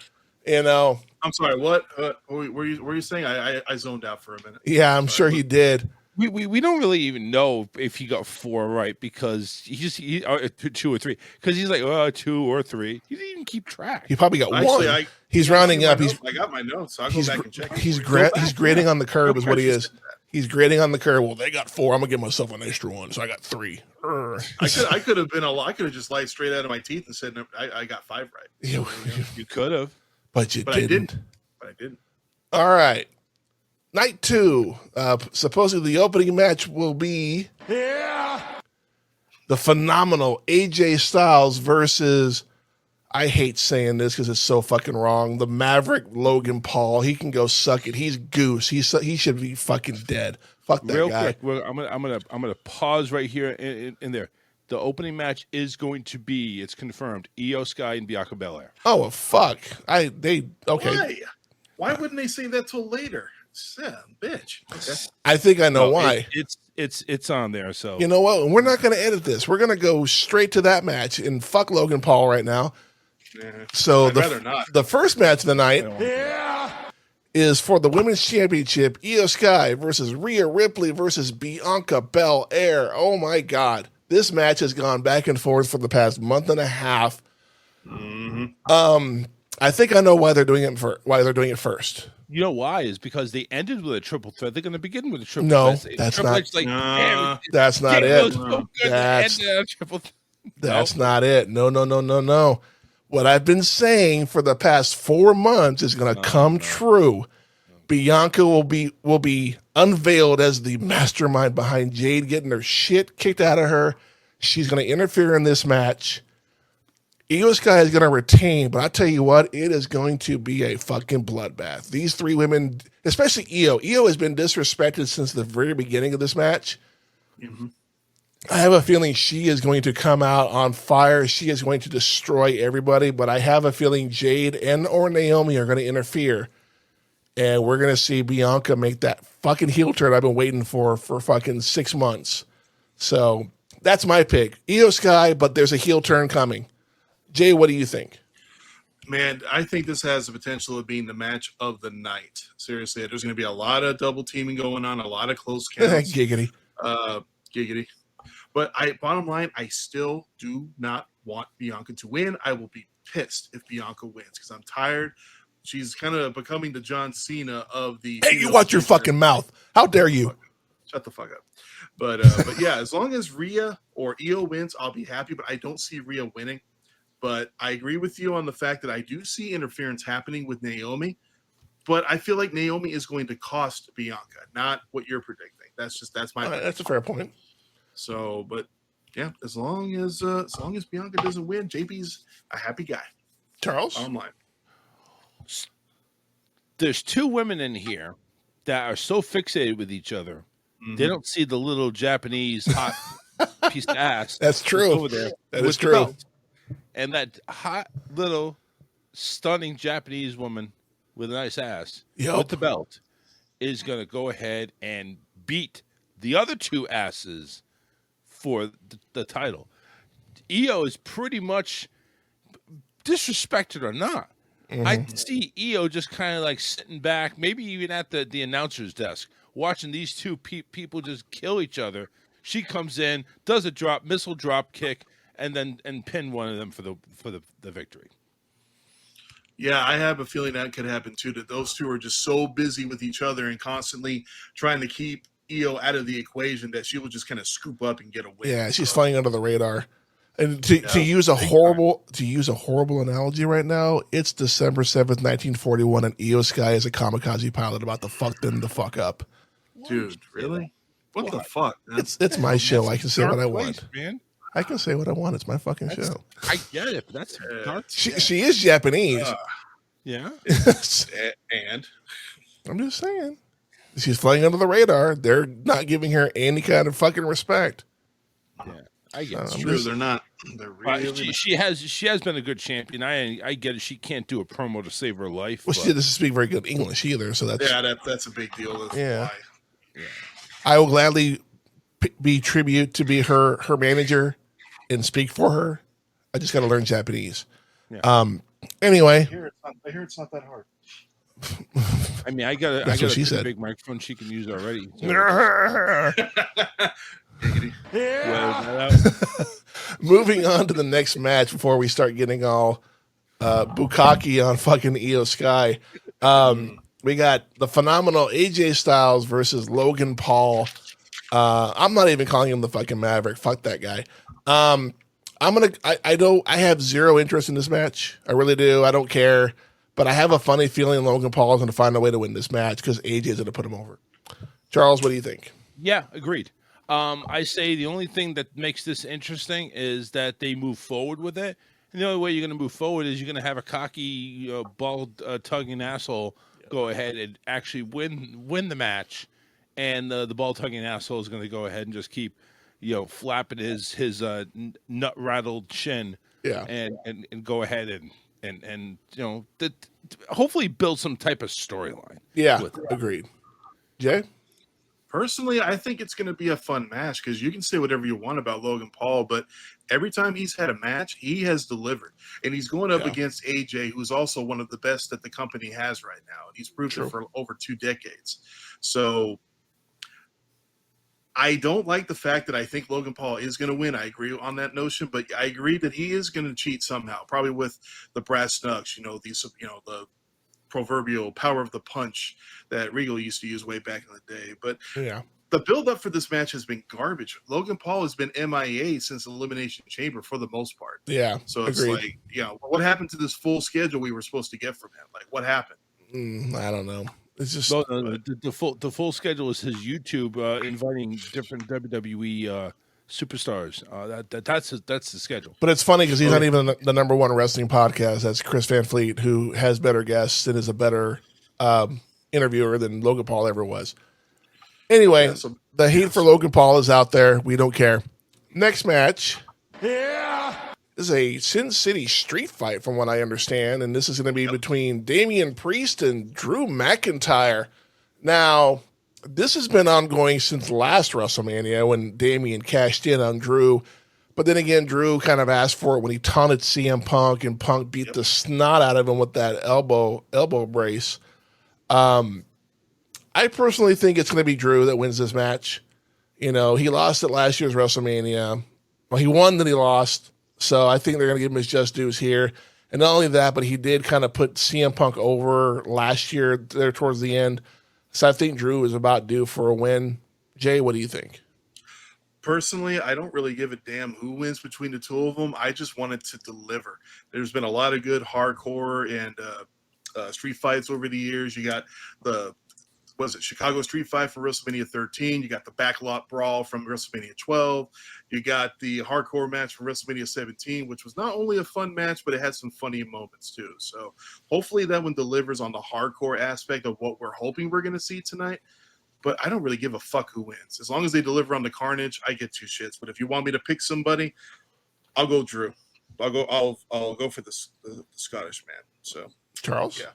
you know. I'm sorry, what? Were you saying? I zoned out for a minute. Yeah, I'm sure he did. We don't really even know if he got 4 right because he 2 or 3, because he's like 2 or 3. He didn't even keep track. He probably got 1. He's rounding up. I got my notes. So I'll go back and check. He's grading on the curve is what he is. He's grading on the curve. Well, they got 4. I'm gonna give myself an extra 1, so I got 3. I could have been I could have just lied straight out of my teeth and said I got 5 right. You could have, but you didn't. But I didn't. All right. Night 2, supposedly the opening match will be the phenomenal AJ Styles versus, I hate saying this because it's so fucking wrong, the Maverick Logan Paul. He can go suck it. He's goose. He should be fucking dead. Fuck that real guy. quick. I'm gonna pause right here in there. the opening match is going to be, it's confirmed, Io Sky and Bianca Belair. Oh, well, fuck. Okay. Why wouldn't they say that till later? Bitch. Okay. I think I know why. It's on there. So you know what? We're not going to edit this. We're going to go straight to that match and fuck Logan Paul right now. Yeah. So I'd rather not. The first match of the night is for the Women's Championship, Io Sky versus Rhea Ripley versus Bianca Belair. Oh my God. This match has gone back and forth for the past month and a half. Mm-hmm. I think I know why they're doing it first. You know why? Is because they ended with a triple threat. They're going to begin with a triple threat. That's not. That's not it. That's not it. No. What I've been saying for the past 4 months is going to come true. Bianca will be unveiled as the mastermind behind Jade getting her shit kicked out of her. She's going to interfere in this match. Io Sky is going to retain, but I tell you what, it is going to be a fucking bloodbath. These three women, especially Io. Io has been disrespected since the very beginning of this match. Mm-hmm. I have a feeling she is going to come out on fire. She is going to destroy everybody, but I have a feeling Jade or Naomi are going to interfere. And we're going to see Bianca make that fucking heel turn I've been waiting for fucking 6 months. So that's my pick. Io Sky, but there's a heel turn coming. Jay, what do you think? Man, I think this has the potential of being the match of the night. Seriously, there's going to be a lot of double teaming going on, a lot of close counts. Giggity. Giggity. But bottom line, I still do not want Bianca to win. I will be pissed if Bianca wins because I'm tired. She's kind of becoming the John Cena of the. Hey, you watch your fucking mouth. How dare you? Shut the fuck up. But yeah, as long as Rhea or Io wins, I'll be happy. But I don't see Rhea winning. But I agree with you on the fact that I do see interference happening with Naomi. But I feel like Naomi is going to cost Bianca, not what you're predicting. That's my. That's a fair point. So, but yeah, as long as Bianca doesn't win, JP's a happy guy. Charles, online. There's two women in here that are so fixated with each other, they don't see the little Japanese hot piece of ass. That's true. Over there. That is true. And that hot little stunning Japanese woman with a nice ass with the belt is going to go ahead and beat the other two asses for the title. Io is pretty much, disrespected or not, I see Io just kind of like sitting back, maybe even at the announcer's desk, watching these two people just kill each other. She comes in, does a missile drop kick, and pin one of them for the victory. Yeah, I have a feeling that could happen too. That those two are just so busy with each other and constantly trying to keep Io out of the equation that she will just kind of scoop up and get a win. Yeah, she's flying under the radar. And to use a horrible analogy right now, it's December 7th, 1941, and Io Sky is a kamikaze pilot about to fuck them the fuck up. Dude, really? What the fuck? It's my show. I can say what I want. Man. I can say what I want. It's my fucking show. I get it, but that's dark. She is Japanese. Yeah. And I'm just saying. She's flying under the radar. They're not giving her any kind of fucking respect. Yeah. I get it. It's true. They're not. They're really she has been a good champion. I get it. She can't do a promo to save her life. Well, she doesn't speak very good English either, so that's a big deal. That's why. Yeah. I will gladly be tribute to be her manager and speak for her. I just got to learn Japanese. Yeah. Anyway, I hear it's not that hard. I mean, I got a big microphone she can use already. Moving on to the next match before we start getting all bukkake on fucking Io Sky. We got the phenomenal AJ Styles versus Logan Paul. I'm not even calling him the fucking Maverick. Fuck that guy. I have zero interest in this match. I really do. I don't care. But I have a funny feeling Logan Paul is going to find a way to win this match because AJ is going to put him over. Charles, what do you think? Yeah, agreed. I say the only thing that makes this interesting is that they move forward with it. And the only way you're going to move forward is you're going to have a cocky, ball-tugging asshole go ahead and actually win the match. And the ball-tugging asshole is going to go ahead and just keep flapping his nut rattled chin, Yeah. and go ahead and hopefully build some type of storyline. Yeah, with it. agreed. Jay? Personally, I think it's going to be a fun match because you can say whatever you want about Logan Paul, but every time he's had a match, he has delivered. And he's going up against AJ, who's also one of the best that the company has right now. He's proved it for over 2 decades. So I don't like the fact that I think Logan Paul is going to win. I agree on that notion, but I agree that he is going to cheat somehow, probably with the brass knucks, the proverbial power of the punch that Regal used to use way back in the day. But the build-up for this match has been garbage. Logan Paul has been MIA since Elimination Chamber for the most part. Yeah, so it's agreed. like, what happened to this full schedule we were supposed to get from him? Like, what happened? I don't know. It's just the full schedule is his YouTube inviting different WWE superstars. That's the schedule. But it's funny because he's not even the number one wrestling podcast. That's Chris Van Fleet, who has better guests and is a better interviewer than Logan Paul ever was. Anyway, the hate for Logan Paul is out there. We don't care. Next match is a Sin City street fight, from what I understand, and this is going to be between Damian Priest and Drew McIntyre. Now, this has been ongoing since last WrestleMania when Damian cashed in on Drew. But then again, Drew kind of asked for it when he taunted CM Punk, and Punk beat the snot out of him with that elbow brace. I personally think it's going to be Drew that wins this match. He lost at last year's WrestleMania. Well, he won, then he lost. So I think they're going to give him his just dues here. And not only that, but he did kind of put CM Punk over last year there towards the end. So I think Drew is about due for a win. Jay, what do you think? Personally, I don't really give a damn who wins between the two of them. I just wanted to deliver. There's been a lot of good hardcore and street fights over the years. You got Chicago Street Fight for WrestleMania 13. You got the Backlot Brawl from WrestleMania 12. You got the hardcore match from WrestleMania 17, which was not only a fun match, but it had some funny moments too. So hopefully that one delivers on the hardcore aspect of what we're hoping we're going to see tonight. But I don't really give a fuck who wins. As long as they deliver on the carnage, I get 2 shits. But if you want me to pick somebody, I'll go Drew. I'll go for the Scottish man. So Charles? Yeah.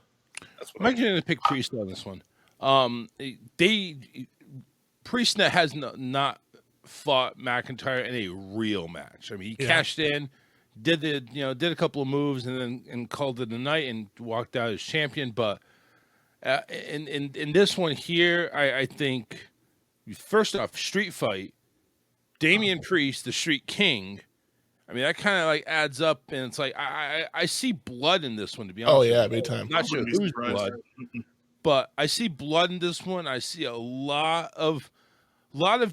That's what I'm going to pick Priest on this one. Priest has not fought McIntyre in a real match. I mean, he cashed in, did a couple of moves, and called it a night and walked out as champion. But in this one here, I think first off, street fight, Damian Priest, the Street King. I mean, that kind of like adds up, and it's like I see blood in this one. To be honest, big time. I'm not sure who's blood. But I see blood in this one. I see a lot of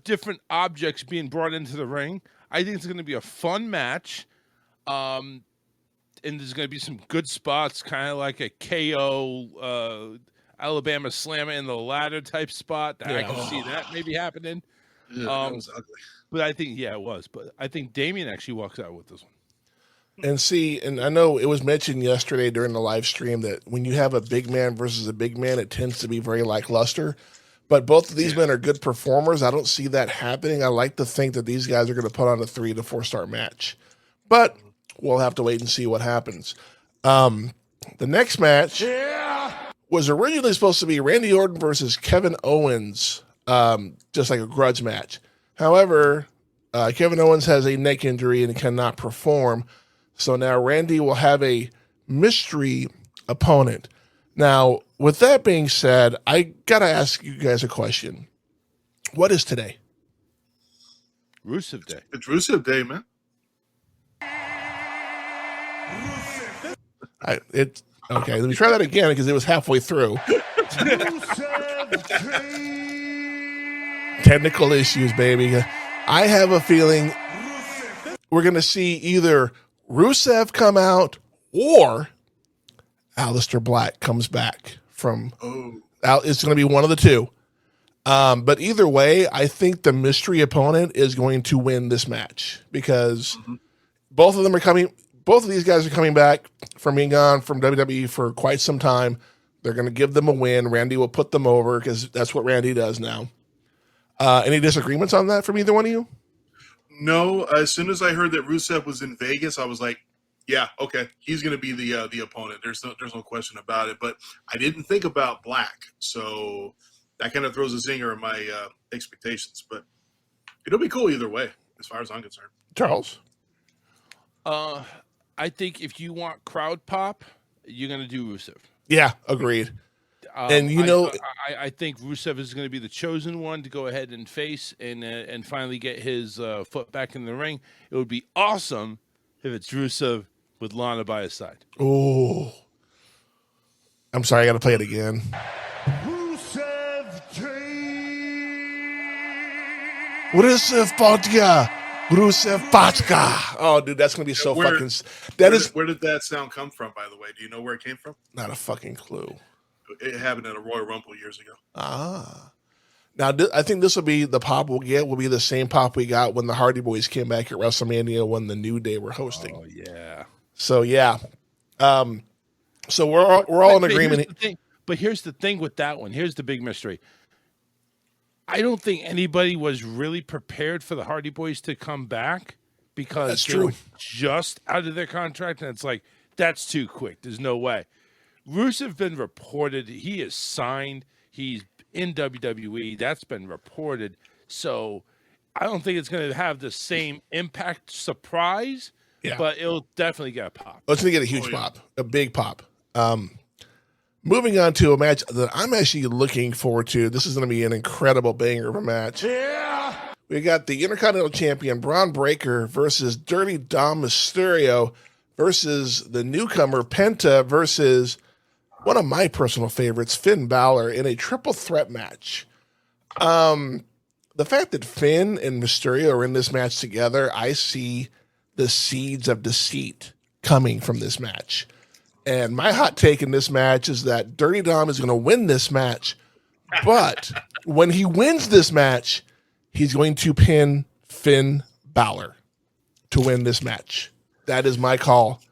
different objects being brought into the ring. I think it's going to be a fun match. And there's going to be some good spots, kind of like a KO Alabama Slammer in the ladder type spot. I can see that maybe happening. Yeah, that was ugly. But I think, it was. But I think Damian actually walks out with this one. And I know it was mentioned yesterday during the live stream that when you have a big man versus a big man, it tends to be very lackluster. But both of these men are good performers. I don't see that happening. I like to think that these guys are going to put on a 3 to 4 star match. But we'll have to wait and see what happens. The next match was originally supposed to be Randy Orton versus Kevin Owens, just like a grudge match. However, Kevin Owens has a neck injury and cannot perform. So now Randy will have a mystery opponent. Now, with that being said, I got to ask you guys a question. What is today? Rusev Day. It's Rusev Day, man. Okay, let me try that again because it was halfway through. Technical issues, baby. I have a feeling we're going to see either Rusev come out or Aleister Black comes back from. It's going to be one of the two. But either way, I think the mystery opponent is going to win this match because both of these guys are coming back from being gone from WWE for quite some time. They're going to give them a win. Randy will put them over because that's what Randy does now. Any disagreements on that from either one of you? No, as soon as I heard that Rusev was in Vegas, I was like, yeah, okay, he's going to be the opponent. There's no question about it. But I didn't think about Black, so that kind of throws a zinger in my expectations. But it'll be cool either way, as far as I'm concerned. Charles? I think if you want crowd pop, you're going to do Rusev. Yeah, agreed. And I think Rusev is going to be the chosen one to go ahead and face and finally get his foot back in the ring. It would be awesome if it's Rusev with Lana by his side. Oh, I'm sorry, I got to play it again. Rusev Rusev Vodka. Rusev Vodka. Oh, dude, that's going to be so fucking... Where did that sound come from, by the way? Do you know where it came from? Not a fucking clue. It happened at a Royal Rumble years ago. Now, I think this will be the pop we'll get. Will be the same pop we got when the Hardy Boys came back at WrestleMania when the New Day were hosting. Oh yeah. So yeah. So we're all in agreement. But here's the thing with that one. Here's the big mystery. I don't think anybody was really prepared for the Hardy Boys to come back because they were just out of their contract, and it's like that's too quick. There's no way. Rusev been reported. He is signed. He's in WWE. That's been reported. So I don't think it's going to have the same impact surprise, but it'll definitely get a pop. It's going to get a huge pop, a big pop. Moving on to a match that I'm actually looking forward to. This is going to be an incredible banger of a match. Yeah. We got the Intercontinental Champion Braun Breaker versus Dirty Dom Mysterio versus the newcomer Penta versus one of my personal favorites, Finn Balor, in a triple threat match. The fact that Finn and Mysterio are in this match together, I see the seeds of deceit coming from this match. And my hot take in this match is that Dirty Dom is going to win this match, but when he wins this match, he's going to pin Finn Balor to win this match. That is my call.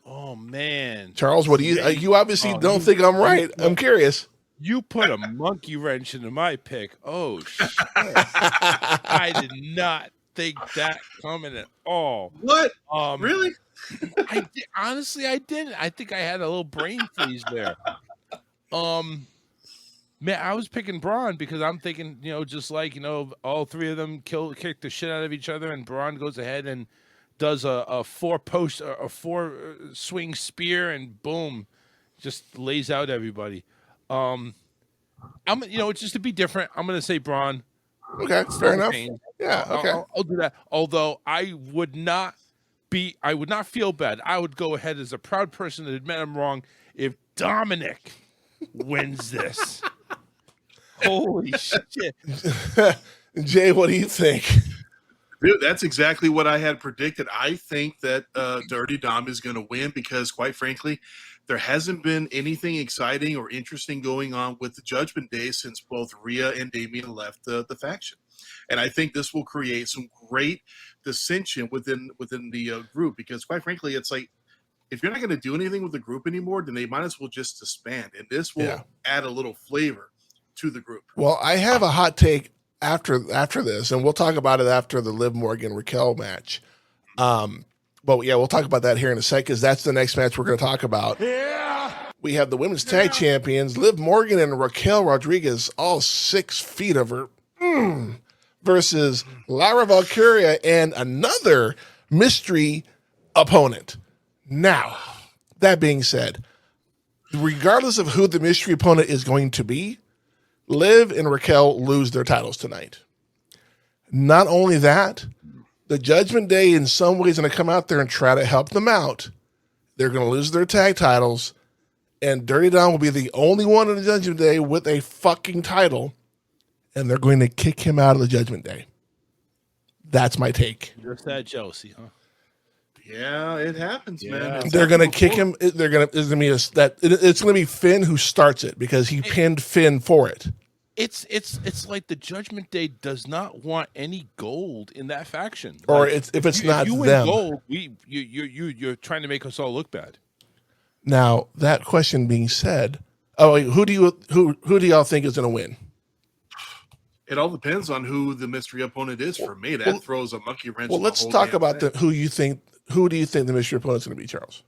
Oh man, Charles, what do you obviously don't think I'm right. I'm curious. You put a monkey wrench into my pick. Oh shit. I did not think that coming at all. What? Really? Honestly, I didn't. I think I had a little brain freeze there. Man, I was picking Braun because I'm thinking, just like, all three of them kick the shit out of each other, and Braun goes ahead and does a four swing spear, and boom, just lays out everybody. Just to be different, I'm gonna say Braun. Okay, fair enough. Yeah, okay. I'll do that. Although I would not feel bad. I would go ahead as a proud person to admit I'm wrong if Dominic wins this. Holy shit. Jay, what do you think? Dude, that's exactly what I had predicted. I think that Dirty Dom is going to win because, quite frankly, there hasn't been anything exciting or interesting going on with the Judgment Day since both Rhea and Damian left the faction. And I think this will create some great dissension within the group because, quite frankly, it's like if you're not going to do anything with the group anymore, then they might as well just disband. And this will add a little flavor to the group. Well, I have a hot take after this, and we'll talk about it after the Liv Morgan Raquel match. But yeah, we'll talk about that here in a sec because that's the next match we're going to talk about. Yeah. We have the women's tag champions, Liv Morgan and Raquel Rodriguez, all 6 feet of her, versus Lara Valkyria and another mystery opponent. Now, that being said, regardless of who the mystery opponent is going to be, Liv and Raquel lose their titles tonight. Not only that, the Judgment Day in some ways going to come out there and try to help them out. They're going to lose their tag titles, and Dirty Dom will be the only one in the Judgment Day with a fucking title, and they're going to kick him out of the Judgment Day. That's my take. Just that jealousy, huh? Yeah, it happens, man. They're going to kick him. It's going to be Finn who starts it because he pinned Finn for it. It's like the Judgment Day does not want any gold in that faction. Or like, if it's not you them. Win gold, you're trying to make us all look bad. Now, that question being said, who do y'all think is going to win? It all depends on who the mystery opponent is. For me, that throws a monkey wrench. Well, in the let's whole talk damn about thing. who do you think the mystery opponent's going to be, Charles?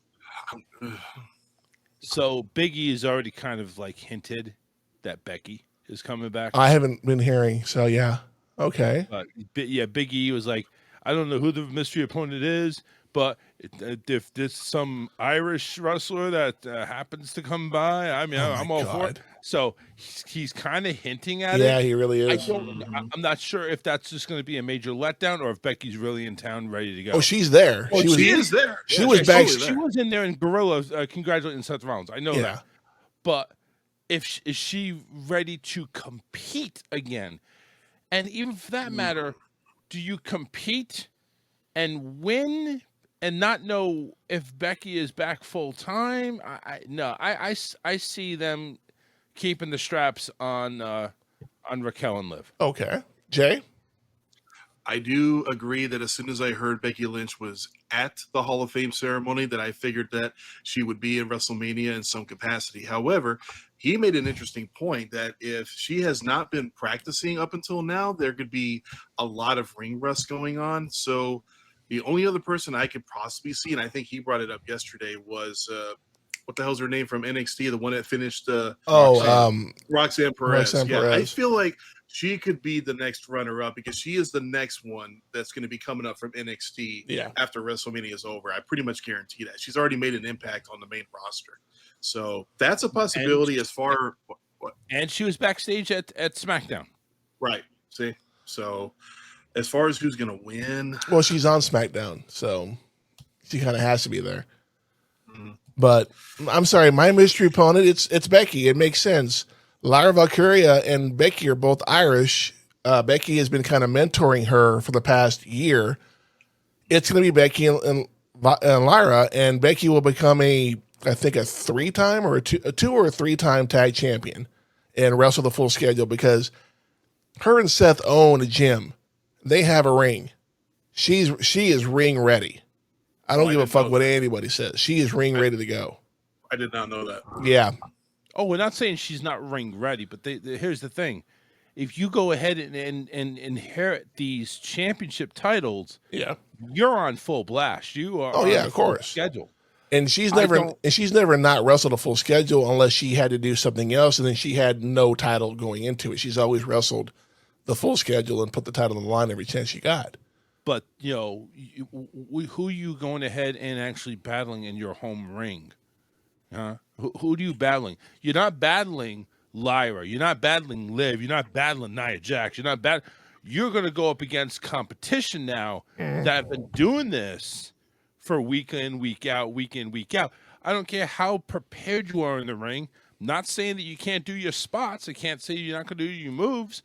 So Biggie has already kind of like hinted that Becky is coming back. I haven't been hearing, so yeah. Okay. Yeah, Biggie was like, I don't know who the mystery opponent is, but if there's some Irish wrestler that happens to come by, I mean, I'm all for it. So he's kind of hinting at it. Yeah, he really is. I'm not sure if that's just going to be a major letdown or if Becky's really in town ready to go. Oh, she's there. Well, she is there. She was back. She was in there in Gorilla congratulating Seth Rollins. I know that. But is she ready to compete again? And even for that matter, do you compete and win and not know if Becky is back full time? I see them keeping the straps on Raquel and Liv. Okay. Jay? I do agree that as soon as I heard Becky Lynch was at the Hall of Fame ceremony, that I figured that she would be in WrestleMania in some capacity. However, he made an interesting point that if she has not been practicing up until now, there could be a lot of ring rust going on. So the only other person I could possibly see, and I think he brought it up yesterday, was what the hell's her name from NXT, the one that finished Roxanne Perez. I feel like she could be the next runner-up because she is the next one that's going to be coming up from NXT after WrestleMania is over. I pretty much guarantee that. She's already made an impact on the main roster. So that's a possibility as far what? And she was backstage at SmackDown. Right. See? So as far as who's going to win. Well, she's on SmackDown, so she kind of has to be there. But I'm sorry, my mystery opponent, it's Becky. It makes sense. Lyra Valkyria and Becky are both Irish. Becky has been kind of mentoring her for the past year. It's going to be Becky and Lyra, and Becky will become I think a 3-time or a 2 or 3-time tag champion and wrestle the full schedule because her and Seth own a gym. They have a ring. She is ring ready. I don't give a fuck what anybody says. She is ring ready to go. I did not know that. Yeah. Oh, we're not saying she's not ring ready, but here's the thing. If you go ahead and inherit these championship titles, you're on full blast. You are on of course. Schedule. And she's never not wrestled a full schedule unless she had to do something else, and then she had no title going into it. She's always wrestled the full schedule and put the title on the line every chance she got. But, who are you going ahead and actually battling in your home ring? Huh? Who do you battling? You're not battling Lyra. You're not battling Liv. You're not battling Nia Jax. You're going to go up against competition now that have been doing this for week in, week out, week in, week out. I don't care how prepared you are in the ring. I'm not saying that you can't do your spots. I can't say you're not going to do your moves,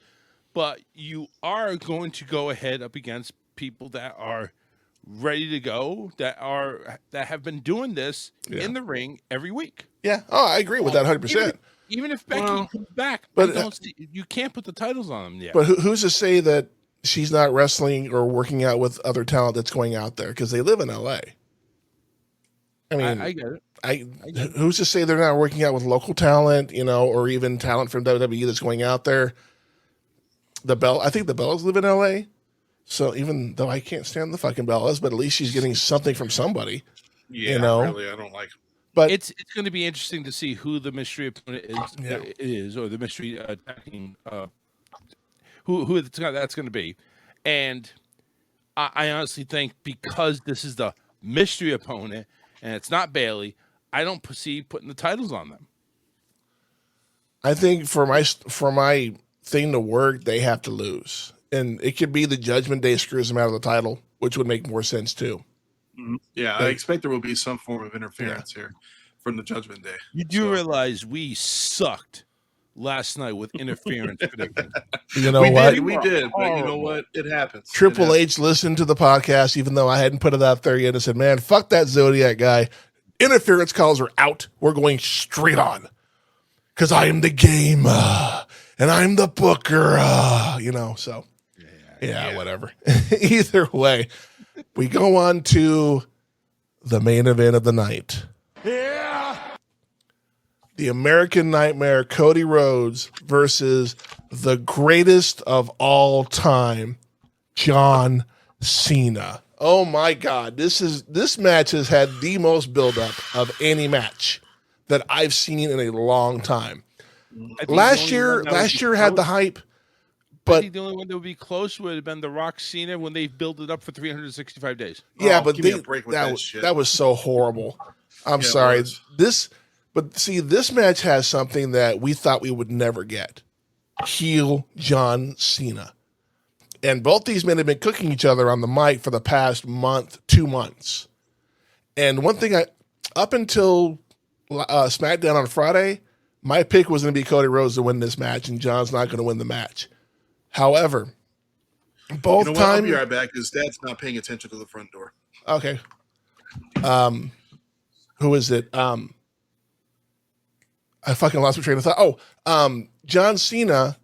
but you are going to go ahead up against people that are ready to go, that have been doing this in the ring every week. Yeah. Oh, I agree with that 100%. Even if Becky comes back, but you can't put the titles on them yet. But who's to say that she's not wrestling or working out with other talent that's going out there because they live in LA? I mean, I get it. Who's to say they're not working out with local talent, or even talent from WWE that's going out there? I think the Bellas live in LA. So even though I can't stand the fucking Bellas, but at least she's getting something from somebody. Yeah, really, I don't like them. But it's going to be interesting to see who the mystery opponent is or the mystery attacking who that's going to be. And I honestly think because this is the mystery opponent and it's not Bayley, I don't see putting the titles on them. I think for my thing to work, they have to lose. And it could be the Judgment Day screws them out of the title, which would make more sense too. Yeah, I expect there will be some form of interference here from the Judgment Day. You do realize we sucked last night with interference predictions. You know what? We did, but you know what? It happens. Triple H listened to the podcast, even though I hadn't put it out there yet, and said, man, fuck that Zodiac guy. Interference calls are out. We're going straight on. Because I am the game, and I'm the booker, so. Yeah, whatever. Either way, we go on to the main event of the night. Yeah. the American Nightmare, Cody Rhodes versus the greatest of all time, John Cena. Oh my God. This match has had the most buildup of any match that I've seen in a long time. Last year had the hype, I but think the only one that would be close would have been the Rock Cena when they built it up for 365 days. yeah, Oh, but give me a break with that shit. that was so horrible. I'm Yeah, it sorry. was. But see, this match has something that we thought we would never get. Heel John Cena. And both these men have been cooking each other on the mic for the past month, 2 months. And one thing up until SmackDown on Friday, my pick was going to be Cody Rhodes to win this match, and John's not going to win the match. However, both You know what? I'll be right back because Dad's not paying attention to the front door. Okay. Who is it? I fucking lost my train of thought. John Cena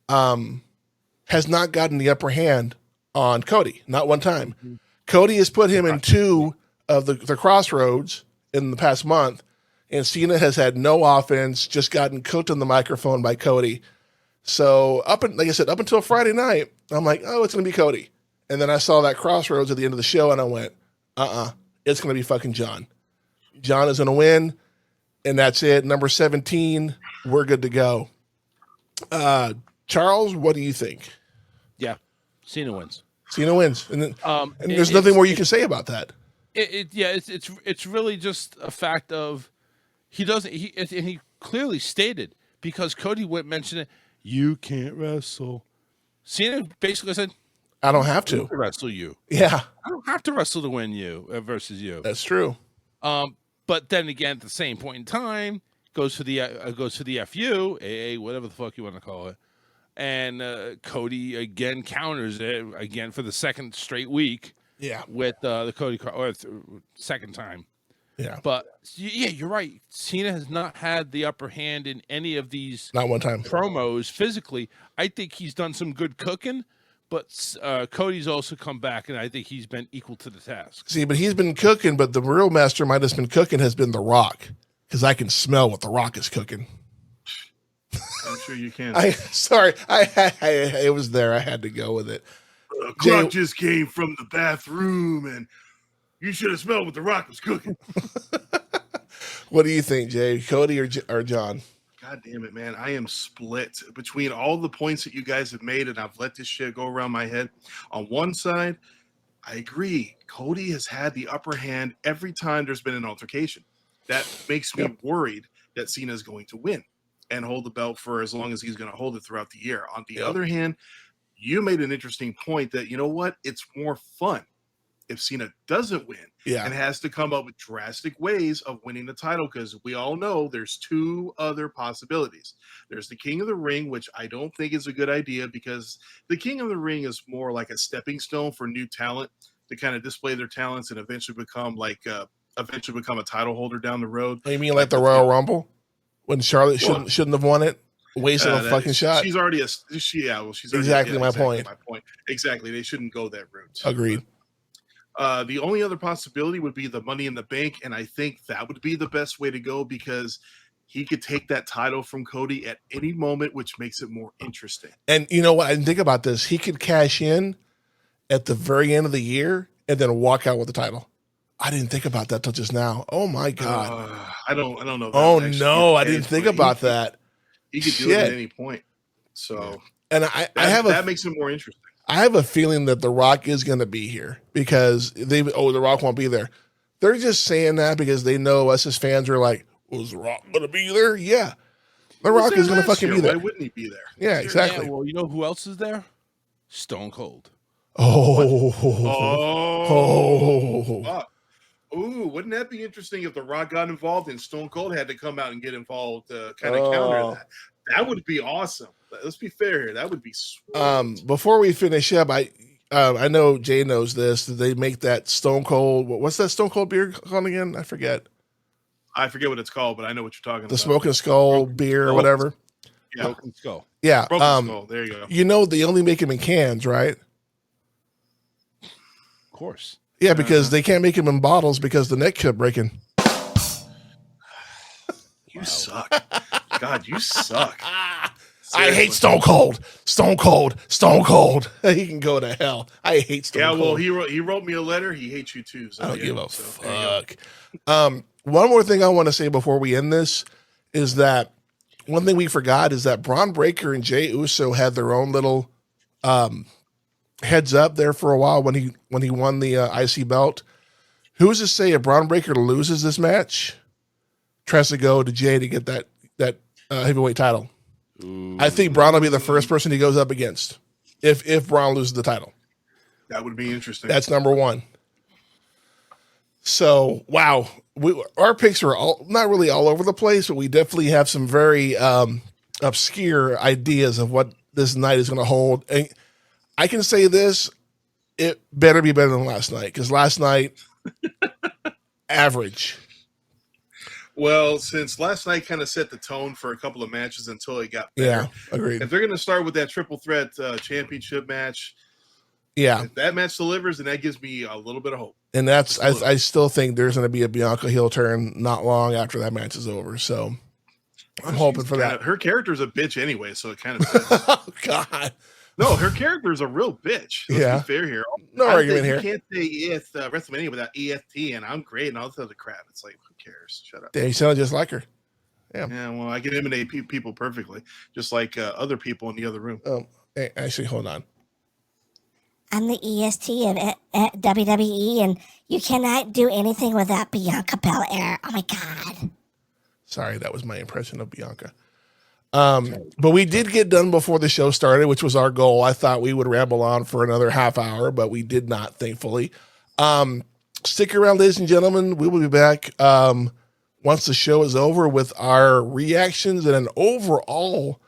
has not gotten the upper hand on Cody, not one time. Mm-hmm. Cody has put him in 2 of the crossroads in the past month, and Cena has had no offense, just gotten cooked on the microphone by Cody. So like I said, up until Friday night, I'm like, oh, it's going to be Cody. And then I saw that crossroads at the end of the show, and I went, it's going to be fucking John. John is going to win, and that's it. Number 17, we're good to go. Charles, what do you think? Yeah, Cena wins. Cena wins, and then, and there's nothing more you can say about that. It's really just a fact of he clearly stated, because Cody mentioned it. You can't wrestle. Cena basically said, I don't have to wrestle you. Yeah, I don't have to wrestle to win you versus you. That's true. But then again, at the same point in time, goes to the FU, AA, whatever the fuck you want to call it, and Cody again counters it again for the second straight week. Yeah, with the Cody second time. Yeah, but yeah, you're right. Cena has not had the upper hand in any of these not one time promos physically. I think he's done some good cooking, but Cody's also come back, and I think he's been equal to the task. See, but he's been cooking, but the real mastermind that's been cooking has been The Rock, because I can smell what The Rock is cooking. I'm sure you can. It was there. I had to go with it. Clark just came from the bathroom, and you should have smelled what The Rock was cooking. What do you think, Jay? Cody or John? God damn it, man. I am split between all the points that you guys have made, and I've let this shit go around my head. On one side, I agree. Cody has had the upper hand every time there's been an altercation. That makes me worried that Cena is going to win and hold the belt for as long as he's going to hold it throughout the year. On the other hand, you made an interesting point that, you know what? It's more fun if Cena doesn't win and has to come up with drastic ways of winning the title, because we all know there's 2 other possibilities. There's the King of the Ring, which I don't think is a good idea, because the King of the Ring is more like a stepping stone for new talent to kind of display their talents and eventually become a title holder down the road. Oh, you mean like the Royal Rumble when Charlotte shouldn't have won it? Wasted a fucking shot. She's already she's exactly my point. Exactly. They shouldn't go that route. Agreed. The only other possibility would be the Money in the Bank, and I think that would be the best way to go, because he could take that title from Cody at any moment, which makes it more interesting. And you know what? I didn't think about this. He could cash in at the very end of the year and then walk out with the title. I didn't think about that till just now. Oh my God. I don't know. Oh no, I didn't think about that. He could do it at any point. So, and that makes it more interesting. I have a feeling that The Rock is going to be here, because The Rock won't be there. They're just saying that because they know us as fans are like, was The Rock going to be there? Yeah. The Rock is going to fucking be there. Why wouldn't he be there? Yeah, exactly. Yeah, well, you know who else is there? Stone Cold. Ooh, wouldn't that be interesting if The Rock got involved and Stone Cold had to come out and get involved to kind of counter that? That would be awesome. Let's be fair here. That would be sweet. Before we finish up, I know Jay knows this. They make that Stone Cold. What's that Stone Cold beer called again? I forget what it's called, but I know what you're talking about. The Smoking Skull beer or whatever. Yeah. Broken Skull. Yeah. Broken Skull. There you go. You know, they only make them in cans, right? Of course. Yeah, because they can't make them in bottles because the neck kept breaking. You suck. God, you suck. I hate Stone Cold. Stone Cold. Stone Cold. He can go to hell. I hate Stone Cold. Yeah, well, he wrote me a letter. He hates you too. So I don't give a so fuck. One more thing I want to say before we end this is that one thing we forgot is that Braun Breaker and Jey Uso had their own little heads up there for a while when he won the IC belt. Who's to say if Braun Breaker loses this match, tries to go to Jey to get that heavyweight title? Ooh. I think Braun will be the first person he goes up against if Braun loses the title. That would be interesting. That's number one. So, wow. Our picks are not really all over the place, but we definitely have some very obscure ideas of what this night is going to hold. And I can say this, it better be better than last night, because last night, average. Well, since last night kind of set the tone for a couple of matches until it got better. Yeah, agreed. If they're going to start with that triple threat championship match, yeah, if that match delivers, then that gives me a little bit of hope. And that's I still think there's going to be a Bianca heel turn not long after that match is over. So I'm hoping for that. Her character's a bitch anyway, so it kind of fits. Oh, God. No, her character is a real bitch. Let's be fair here. No argument here. You can't say WrestleMania without EFT, and I'm great, and all this other crap. It's like, who cares? Shut up. They sound just like her. Yeah. Yeah, well, I can imitate people perfectly, just like other people in the other room. Hey, actually, hold on. I'm the EST of WWE, and you cannot do anything without Bianca Belair. Oh, my God. Sorry, that was my impression of Bianca. But we did get done before the show started, which was our goal. I thought we would ramble on for another half hour, but we did not, thankfully. Stick around, ladies and gentlemen. We will be back once the show is over with our reactions and an overall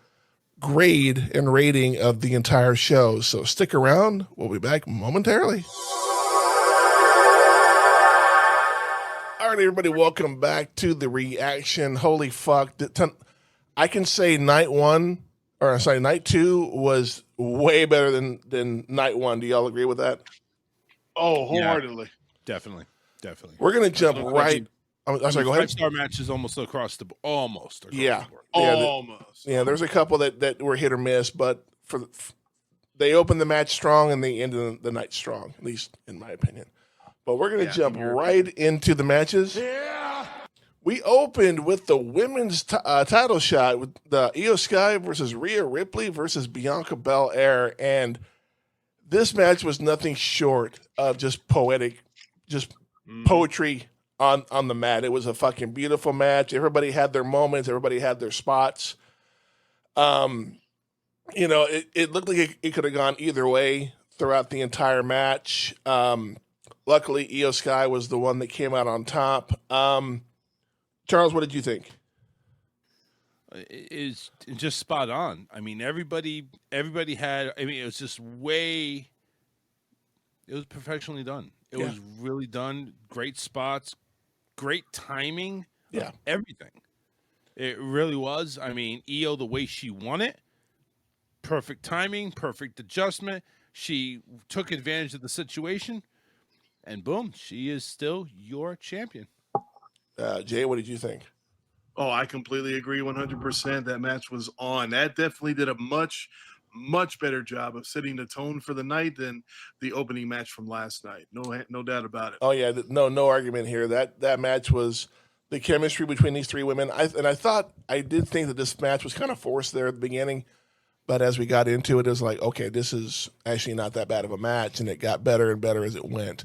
grade and rating of the entire show. So stick around. We'll be back momentarily. All right, everybody, welcome back to the reaction. Holy fuck. I can say night two was way better than night one. Do y'all agree with that? Oh, wholeheartedly. Yeah, definitely. We're going to jump right. I'm sorry, go ahead. 5-star matches almost across the board. Almost. Yeah. Almost. Yeah, there's a couple that were hit or miss, but they opened the match strong and they ended the night strong, at least in my opinion. But we're going to jump right into the matches. Yeah. We opened with the women's title shot with the Io Sky versus Rhea Ripley versus Bianca Belair. And this match was nothing short of just poetic, poetry on the mat. It was a fucking beautiful match. Everybody had their moments. Everybody had their spots. It looked like it could have gone either way throughout the entire match. Luckily, Io Sky was the one that came out on top. Charles, what did you think? It's just spot on. I mean, everybody had. I mean, it was just it was professionally done. It was really done. Great spots, great timing. Yeah, everything. It really was. I mean, Io, the way she won it, perfect timing, perfect adjustment. She took advantage of the situation, and boom, she is still your champion. Jay, what did you think? Oh, I completely agree 100%. That match was on. That definitely did a much, much better job of setting the tone for the night than the opening match from last night. No doubt about it. Oh, yeah. No argument here. That match was the chemistry between these three women. I did think that this match was kind of forced there at the beginning. But as we got into it, it was like, okay, this is actually not that bad of a match. And it got better and better as it went.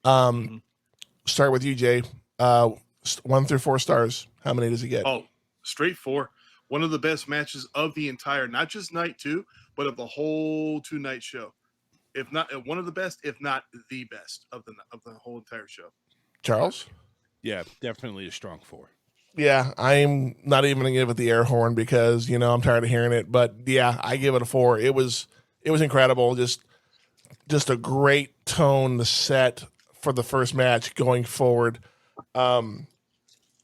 Start with you, Jay. 1 through 4 stars. How many does he get? Oh, straight 4. One of the best matches of the entire, not just night 2, but of the whole 2-night show. If not one of the best, if not the best of the whole entire show. Charles? Yeah, definitely a strong 4. Yeah, I'm not even going to give it the air horn because, I'm tired of hearing it. But, yeah, I give it a 4. It was incredible. Just a great tone to set for the first match going forward.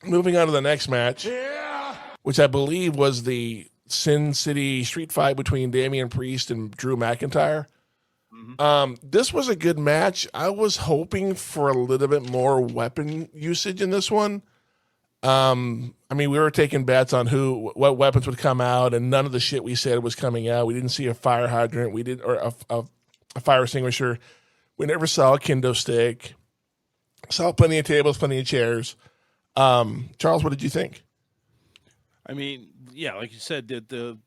Moving on to the next match, which I believe was the Sin City street fight between Damian Priest and Drew McIntyre. This was a good match. I was hoping for a little bit more weapon usage in this one. I mean, we were taking bets on what weapons would come out, and none of the shit we said was coming out. We didn't see a fire hydrant. We didn't, or a fire extinguisher. We never saw a kendo stick. Saw plenty of tables, plenty of chairs. Charles, what did you think? I mean, yeah, like you said, the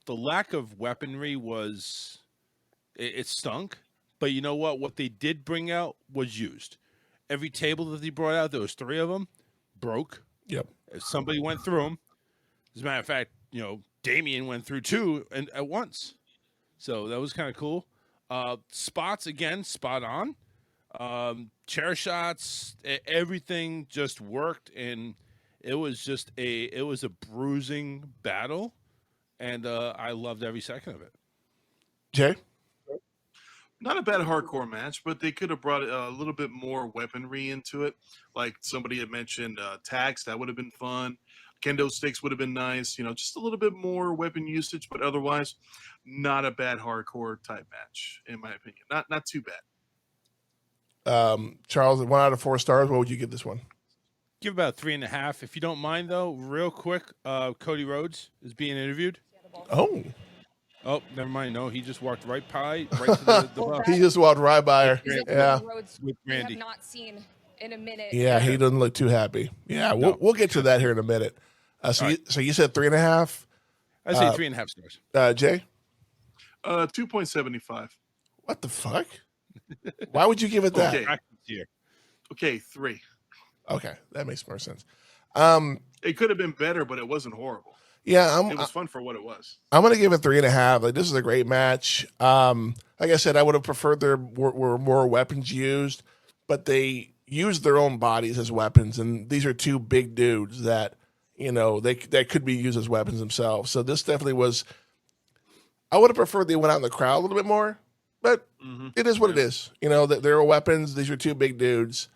lack of weaponry was it stunk. But you know what? What they did bring out was used. Every table that they brought out, there was 3 of them, broke. Yep. Somebody went through them. As a matter of fact, Damien went through 2 at once. So that was kind of cool. Spots, again, spot on. Chair shots, everything just worked, and it was a bruising battle, and I loved every second of it. Jay? Not a bad hardcore match, but they could have brought a little bit more weaponry into it. Like somebody had mentioned, tags, that would have been fun. Kendo sticks would have been nice. Just a little bit more weapon usage, but otherwise, not a bad hardcore type match, in my opinion. Not too bad. Charles, 1 out of 4 stars. What would you give this one? Give about 3.5. If you don't mind, though, real quick, Cody Rhodes is being interviewed. Oh, never mind. No, he just walked right to the bus. He just walked right by her. Yeah. Rhodes With we have Randy. not seen in a minute. Yeah, he doesn't look too happy. Yeah, we'll get to that here in a minute. So you said 3.5? I say 3.5 stars. Jay? 2.75. What the fuck? Why would you give it that? Okay, 3. Okay, that makes more sense. It could have been better, but it wasn't horrible. Yeah, it was fun for what it was. I'm gonna give it 3.5. Like, this is a great match. Like I said, I would have preferred there were more weapons used, but they used their own bodies as weapons, and these are 2 big dudes that they could be used as weapons themselves. So this definitely was. I would have preferred they went out in the crowd a little bit more, but it is what it is. That there are weapons. These are 2 big dudes.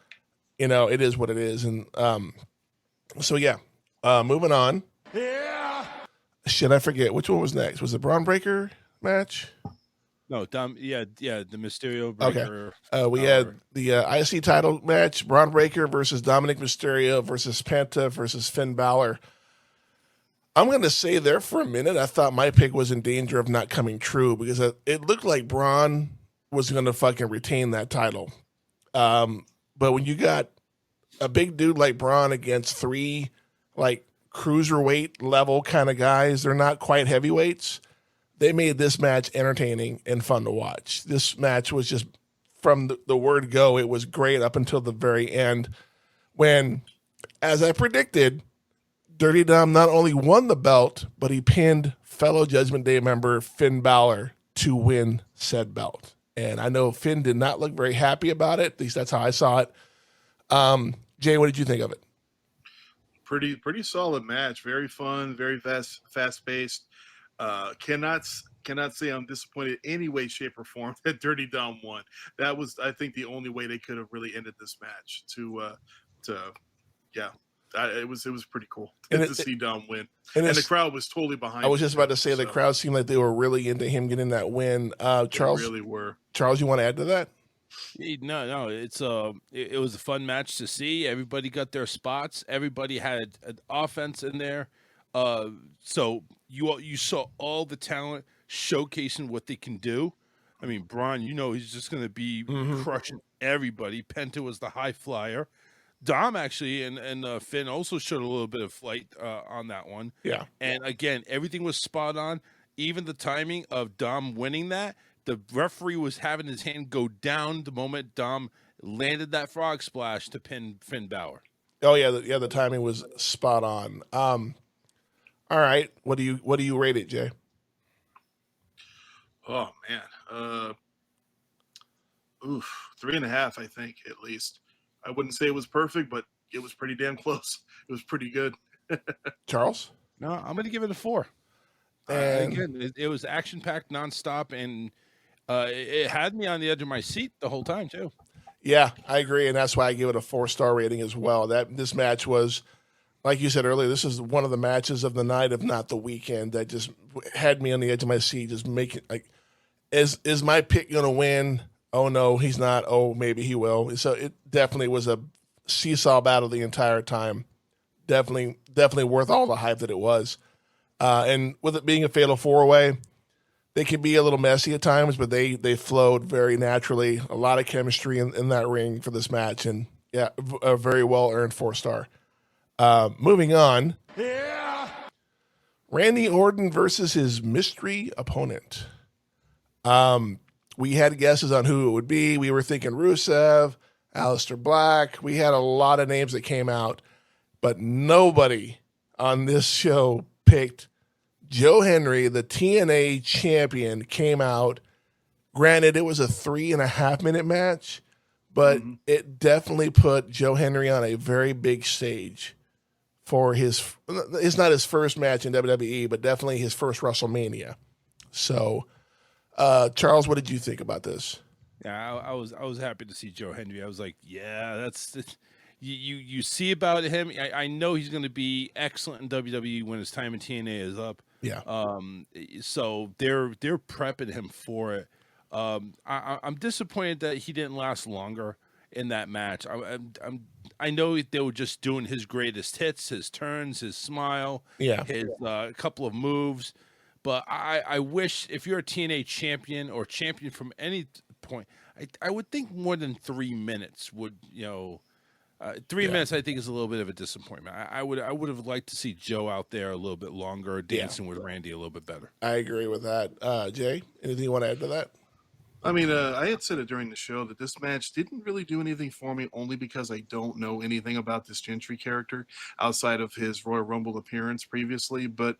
It is what it is, and so yeah. Moving on. Yeah. Shit, I forget which one was next. Was it Braun Breaker match? No, Dom. Yeah, the Mysterio Breaker. Okay. We had the IC title match: Braun Breaker versus Dominic Mysterio versus Penta versus Finn Balor. I'm going to say there for a minute, I thought my pick was in danger of not coming true because it looked like Braun was going to fucking retain that title. But when you got a big dude like Braun against 3 like cruiserweight level kind of guys, they're not quite heavyweights. They made this match entertaining and fun to watch. This match was just, from the word go, it was great up until the very end when, as I predicted, Dirty Dom not only won the belt, but he pinned fellow Judgment Day member Finn Balor to win said belt. And I know Finn did not look very happy about it. At least that's how I saw it. Jay, what did you think of it? Pretty solid match. Very fun, very fast paced. Cannot say I'm disappointed in any way, shape, or form that Dirty Dom won. That was, I think, the only way they could have really ended this match. It was pretty cool to see Dom win, and the crowd was totally behind. I was just about to say the crowd seemed like they were really into him getting that win. Charles, they really were. Charles, you want to add to that? No, it was a fun match to see. Everybody got their spots. Everybody had an offense in there. So you saw all the talent showcasing what they can do. I mean, Braun, he's just going to be crushing everybody. Penta was the high flyer. Dom actually and Finn also showed a little bit of flight on that one. Yeah. And again, everything was spot on. Even the timing of Dom winning that. The referee was having his hand go down the moment Dom landed that frog splash to pin Finn Balor. Oh yeah, the timing was spot on. All right, what do you rate it, Jay? Oh man, 3.5. I think at least. I wouldn't say it was perfect, but it was pretty damn close. It was pretty good. Charles? No, I'm going to give it a 4. And again, it was action-packed nonstop, and it had me on the edge of my seat the whole time, too. Yeah, I agree, and that's why I give it a 4-star rating as well. This match was, like you said earlier, this is one of the matches of the night, if not the weekend, that just had me on the edge of my seat, just making, like, is my pick going to win? Oh, no, he's not. Oh, maybe he will. So it definitely was a seesaw battle the entire time. definitely worth all the hype that it was. And with it being a fatal 4-way, they can be a little messy at times, but they flowed very naturally. A lot of chemistry in that ring for this match, and yeah, a very well earned 4-star. Moving on, Randy Orton versus his mystery opponent. We had guesses on who it would be. We were thinking Rusev, Aleister Black. We had a lot of names that came out, but nobody on this show picked Joe Henry, the TNA champion, came out. Granted, it was a 3.5-minute match, but it definitely put Joe Henry on a very big stage for it's not his first match in WWE, but definitely his first WrestleMania. So, Charles, what did you think about this? Yeah, I was happy to see Joe Henry. I was like, yeah, that's you see about him. I know he's going to be excellent in WWE when his time in TNA is up. Yeah. So they're prepping him for it. I'm disappointed that he didn't last longer in that match. I know they were just doing his greatest hits, his turns, his smile, his couple of moves. But I wish, if you're a TNA champion or champion from any point, I would think more than 3 minutes would, 3 minutes I think is a little bit of a disappointment. I would have liked to see Joe out there a little bit longer, dancing with Randy a little bit better. I agree with that. Jay, anything you want to add to that? I mean, I had said it during the show that this match didn't really do anything for me, only because I don't know anything about this Gentry character outside of his Royal Rumble appearance previously. But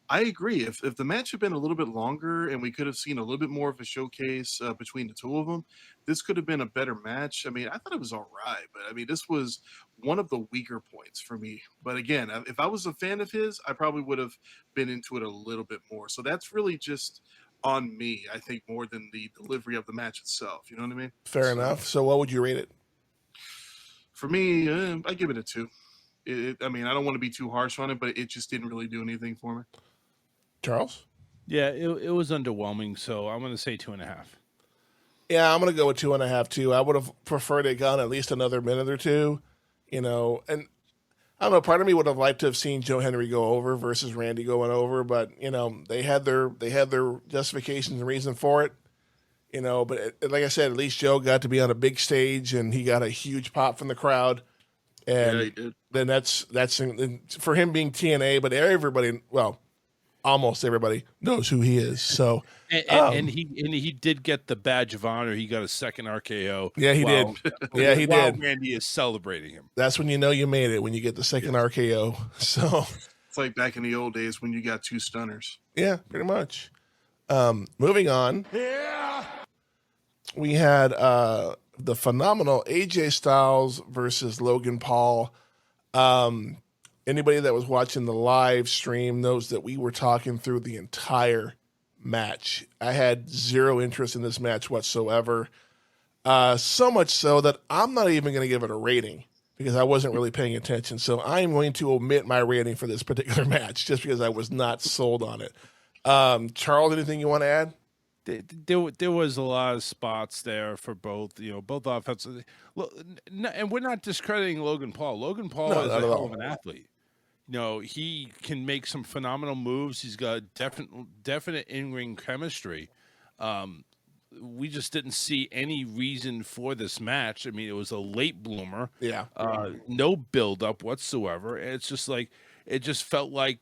I agree. If the match had been a little bit longer and we could have seen a little bit more of a showcase between the two of them, this could have been a better match. I mean, I thought it was all right, but I mean, this was one of the weaker points for me. But again, if I was a fan of his, I probably would have been into it a little bit more. So that's really just on me, I think, more than the delivery of the match itself. You know what I mean? Fair enough. So what would you rate it? For me, I give it a 2. I mean, I don't want to be too harsh on it, but it just didn't really do anything for me. Charles? Yeah, it was underwhelming, so I'm going to say 2.5. Yeah, I'm going to go with 2.5 too. I would have preferred it gone at least another minute or two, and I don't know, part of me would have liked to have seen Joe Henry go over versus Randy going over, but they had their justifications and reason for it. But like I said, at least Joe got to be on a big stage and he got a huge pop from the crowd. And yeah, he did. Then that's for him being TNA, but everybody, well, almost everybody knows who he is. So and he did get the badge of honor. He got a second RKO. Yeah, he did. Yeah, he while did. Randy is celebrating him. That's when you know you made it, when you get the second RKO. So it's like back in the old days when you got 2 stunners. Yeah, pretty much. Moving on. We had the phenomenal AJ Styles versus Logan Paul. Anybody that was watching the live stream knows that we were talking through the entire match. I had zero interest in this match whatsoever. So much so that I'm not even going to give it a rating because I wasn't really paying attention. So I'm going to omit my rating for this particular match just because I was not sold on it. Charles, anything you want to add? There was a lot of spots there for both offensive. And we're not discrediting Logan Paul. Logan Paul is a hell of an athlete. He can make some phenomenal moves. He's got definite in-ring chemistry. We just didn't see any reason for this match. I mean, it was a late bloomer. Yeah. No build-up whatsoever. And it's just like, it just felt like,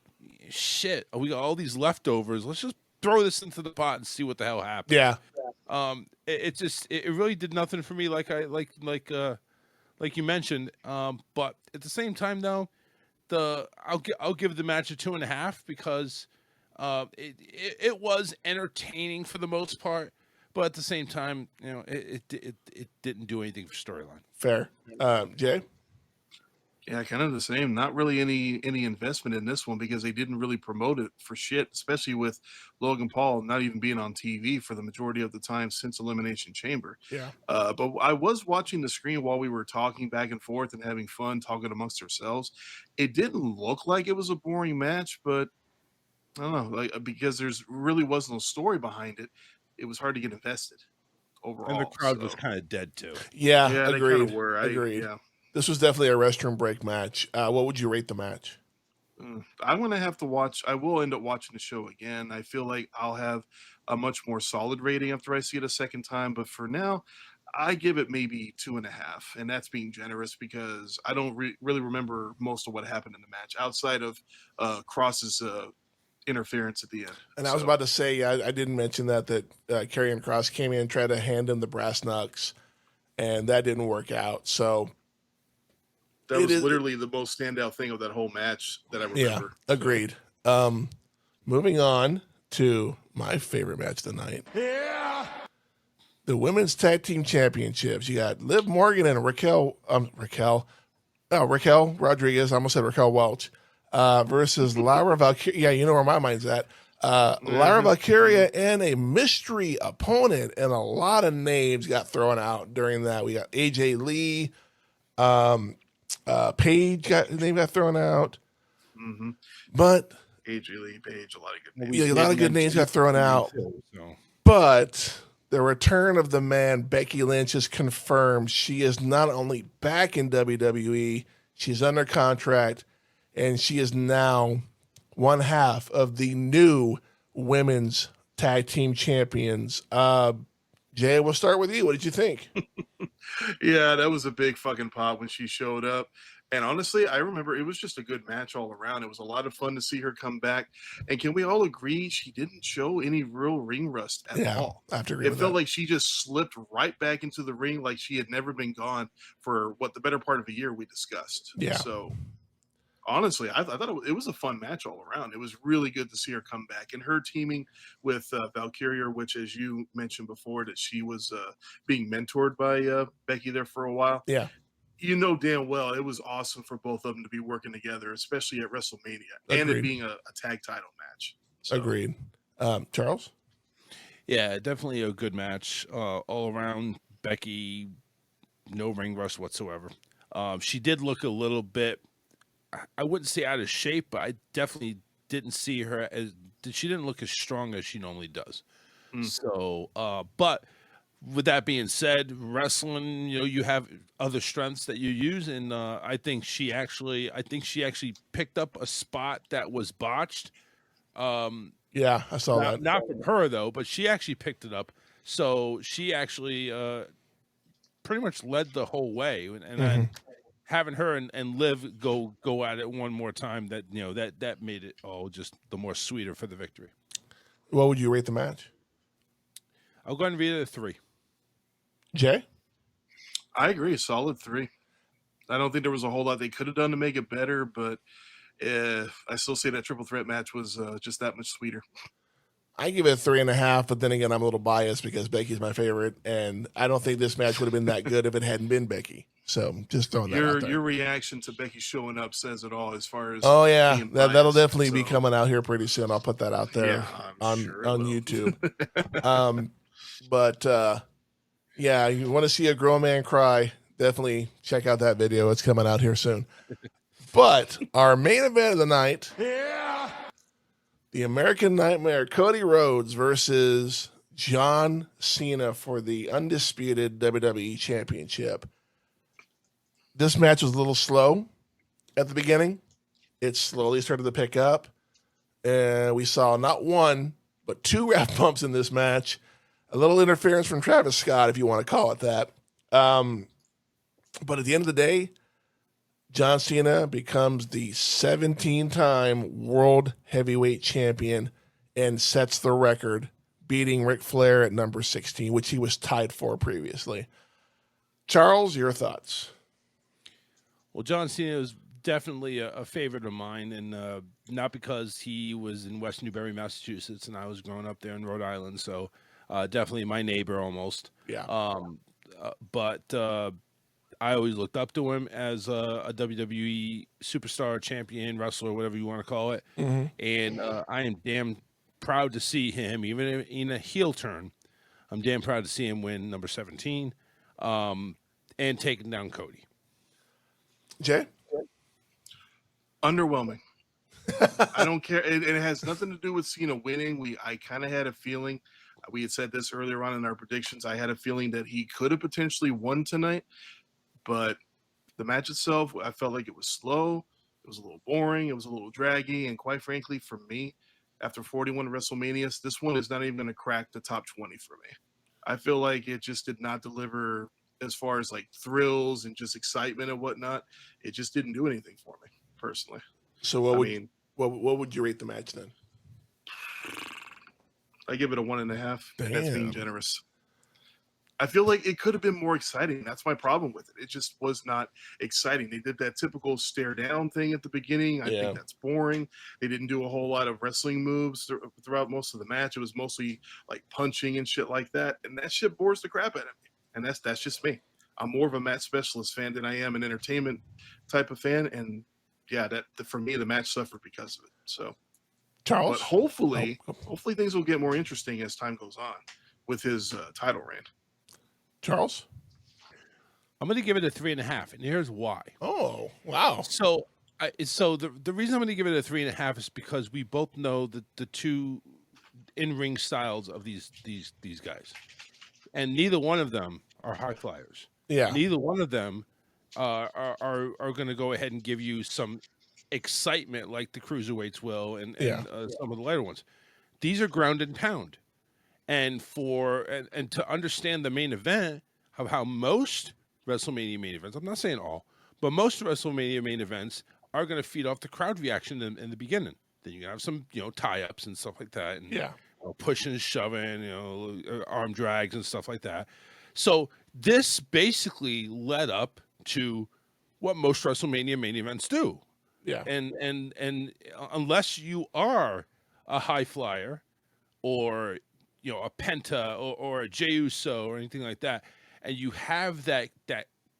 shit, we got all these leftovers. Let's just throw this into the pot and see what the hell happens. Yeah. It really did nothing for me, like you mentioned. But at the same time, though, I'll give the match a 2.5 because it was entertaining for the most part, but at the same time, it didn't do anything for storyline. Fair. Jay? Yeah, kind of the same. Not really any investment in this one because they didn't really promote it for shit, especially with Logan Paul not even being on TV for the majority of the time since Elimination Chamber. Yeah. But I was watching the screen while we were talking back and forth and having fun talking amongst ourselves. It didn't look like it was a boring match, but I don't know, because there's really was no story behind it. It was hard to get invested overall. And the crowd was kind of dead too. Yeah, Yeah, agreed. they kind of were. Agreed. Yeah. This was definitely a restroom break match. What would you rate the match? I'm going to have to watch. I will end up watching the show again. I feel like I'll have a much more solid rating after I see it a second time. But for now, I give it maybe 2.5. And that's being generous because I don't really remember most of what happened in the match outside of Cross's interference at the end. And I was about to say, I didn't mention that Karrion Kross came in and tried to hand him the brass knucks, and that didn't work out. So that was literally the most standout thing of that whole match that I remember. Yeah, agreed. Moving on to my favorite match of the night. Yeah. The Women's Tag Team Championships. You got Liv Morgan and Raquel Rodriguez. I almost said Raquel Welch. Versus Lyra Valkyria. Yeah, you know where my mind's at. Lyra Valkyria and a mystery opponent, and a lot of names got thrown out during that. We got AJ Lee, Paige got thrown out, but AJ Lee, Paige, a lot of good names. Yeah, a lot of good names got thrown out. But the return of the man Becky Lynch is confirmed. She is not only back in WWE, she's under contract. And she is now one half of the new women's tag team champions. Jay, we'll start with you. What did you think? Yeah, that was a big fucking pop when she showed up. And honestly, I remember it was just a good match all around. It was a lot of fun to see her come back. And can we all agree she didn't show any real ring rust at all? I have to agree with that. It felt like she just slipped right back into the ring like she had never been gone for the better part of a year we discussed. Yeah. So honestly, I thought it was a fun match all around. It was really good to see her come back, and her teaming with Valkyria, which, as you mentioned before, that she was being mentored by Becky there for a while. Yeah, you know damn well it was awesome for both of them to be working together, especially at WrestleMania. Agreed. And it being a tag title match. So. Agreed. Charles? Yeah, definitely a good match all around. Becky, no ring rust whatsoever. She did look a little bit, I wouldn't say out of shape, but I definitely didn't see her she didn't look as strong as she normally does. So, but with that being said, wrestling, you have other strengths that you use, and I think she actually picked up a spot that was botched. Yeah, I saw that. Not from her though, but she actually picked it up. So she actually pretty much led the whole way, and then having her and Liv go at it one more time, that made it all just the more sweeter for the victory. What would you rate the match? I'll go ahead and rate it a 3. Jay? I agree, solid 3. I don't think there was a whole lot they could have done to make it better, but I still say that triple threat match was just that much sweeter. I give it a 3.5, but then again, I'm a little biased because Becky's my favorite, and I don't think this match would have been that good if it hadn't been Becky. So just throwing that out there. Your reaction to Becky showing up says it all as far as that'll definitely be coming out here pretty soon. I'll put that out there on YouTube. But you want to see a grown man cry, definitely check out that video. It's coming out here soon. But our main event of the night, the American Nightmare, Cody Rhodes versus John Cena for the undisputed WWE Championship. This match was a little slow at the beginning. It slowly started to pick up. And we saw not one, but 2 ref bumps in this match. A little interference from Travis Scott, if you want to call it that. But at the end of the day, John Cena becomes the 17-time World Heavyweight Champion and sets the record, beating Ric Flair at number 16, which he was tied for previously. Charles, your thoughts? Well, John Cena is definitely a favorite of mine, and not because he was in West Newbury, Massachusetts, and I was growing up there in Rhode Island, so definitely my neighbor almost. Yeah. But I always looked up to him as a WWE superstar, champion, wrestler, whatever you want to call it. And I am damn proud to see him, even in a heel turn, I'm damn proud to see him win number 17 and taking down Cody. Jay? Underwhelming. I don't care. It has nothing to do with Cena winning. I kind of had a feeling, we had said this earlier on in our predictions, I had a feeling that he could have potentially won tonight, but The match itself, I felt like it was slow. It was a little boring. It was a little draggy. And quite frankly, for me, after 41 WrestleManias, this one is not even going to crack the top 20 for me. I feel like it just did not deliver as far as like thrills and just excitement and whatnot. It just didn't do anything for me personally. So what would you rate the match then? I give it a 1.5. Damn. That's being generous. I feel like it could have been more exciting. That's my problem with it. It just was not exciting. They did that typical stare down thing at the beginning. I think that's boring. They didn't do a whole lot of wrestling moves throughout most of the match. It was mostly like punching and shit like that. And that shit bores the crap out of me. And that's just me. I'm more of a match specialist fan than I am an entertainment type of fan. And yeah, for me, the match suffered because of it. So, Charles, but hopefully things will get more interesting as time goes on with his title reign. Charles, I'm going to give it a 3.5, and here's why. Oh, wow! So the reason I'm going to give it a 3.5 is because we both know the two in-ring styles of these guys, and neither one of them are high flyers. Yeah, neither one of them are going to go ahead and give you some excitement like the cruiserweights will, and some of the lighter ones. These are ground and pound. And to understand the main event of how most WrestleMania main events, I'm not saying all, but most WrestleMania main events are going to feed off the crowd reaction in the beginning. Then you have some, tie-ups and stuff like that, and pushing and shoving, arm drags and stuff like that. So this basically led up to what most WrestleMania main events do. Yeah. And unless you are a high flyer or a Penta or a Jey Uso or anything like that, and you have that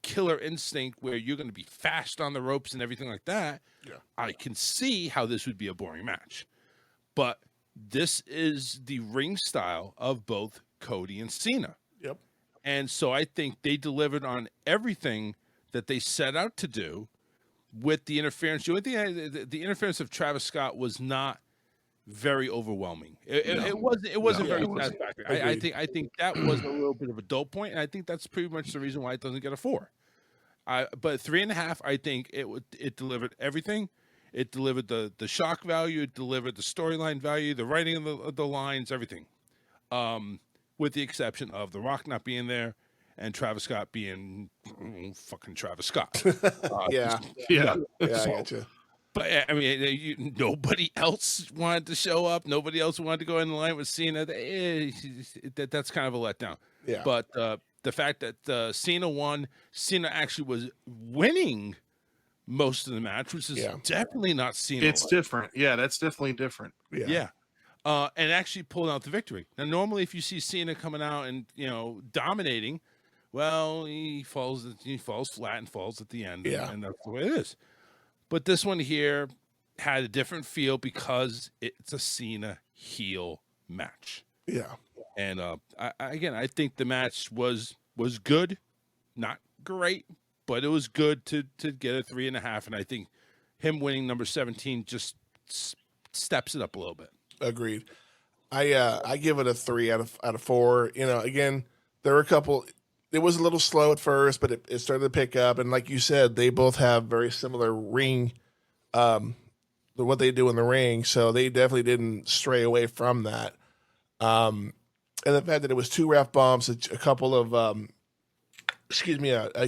killer instinct where you're going to be fast on the ropes and everything like that, I can see how this would be a boring match. But this is the ring style of both Cody and Cena. Yep. And so I think they delivered on everything that they set out to do with the interference. The only thing, the interference of Travis Scott was not very overwhelming. It wasn't very satisfactory. I think that was a little bit of a dull point, and I think that's pretty much the reason why it doesn't get a 4. But 3.5, I think it delivered everything. It delivered the shock value. It delivered the storyline value, the writing of the lines, everything. With the exception of The Rock not being there and Travis Scott being fucking Travis Scott. I got you. But I mean, nobody else wanted to show up. Nobody else wanted to go in the line with Cena. That's kind of a letdown. Yeah. But the fact that Cena won, Cena actually was winning most of the match, which is definitely not Cena. It's different. Yeah, that's definitely different. Yeah. And actually pulled out the victory. Now, normally, if you see Cena coming out and dominating, well, he falls flat and falls at the end. Yeah. And that's the way it is. But this one here had a different feel because it's a Cena heel match. Yeah. And I think the match was good, not great, but it was good to get a 3.5. And I think him winning number 17 just steps it up a little bit. Agreed. I give it a 3 out of 4. Again, there were a couple. It was a little slow at first, but it started to pick up. And like you said, they both have very similar ring, what they do in the ring. So they definitely didn't stray away from that. And the fact that it was 2 ref bumps, a couple of, a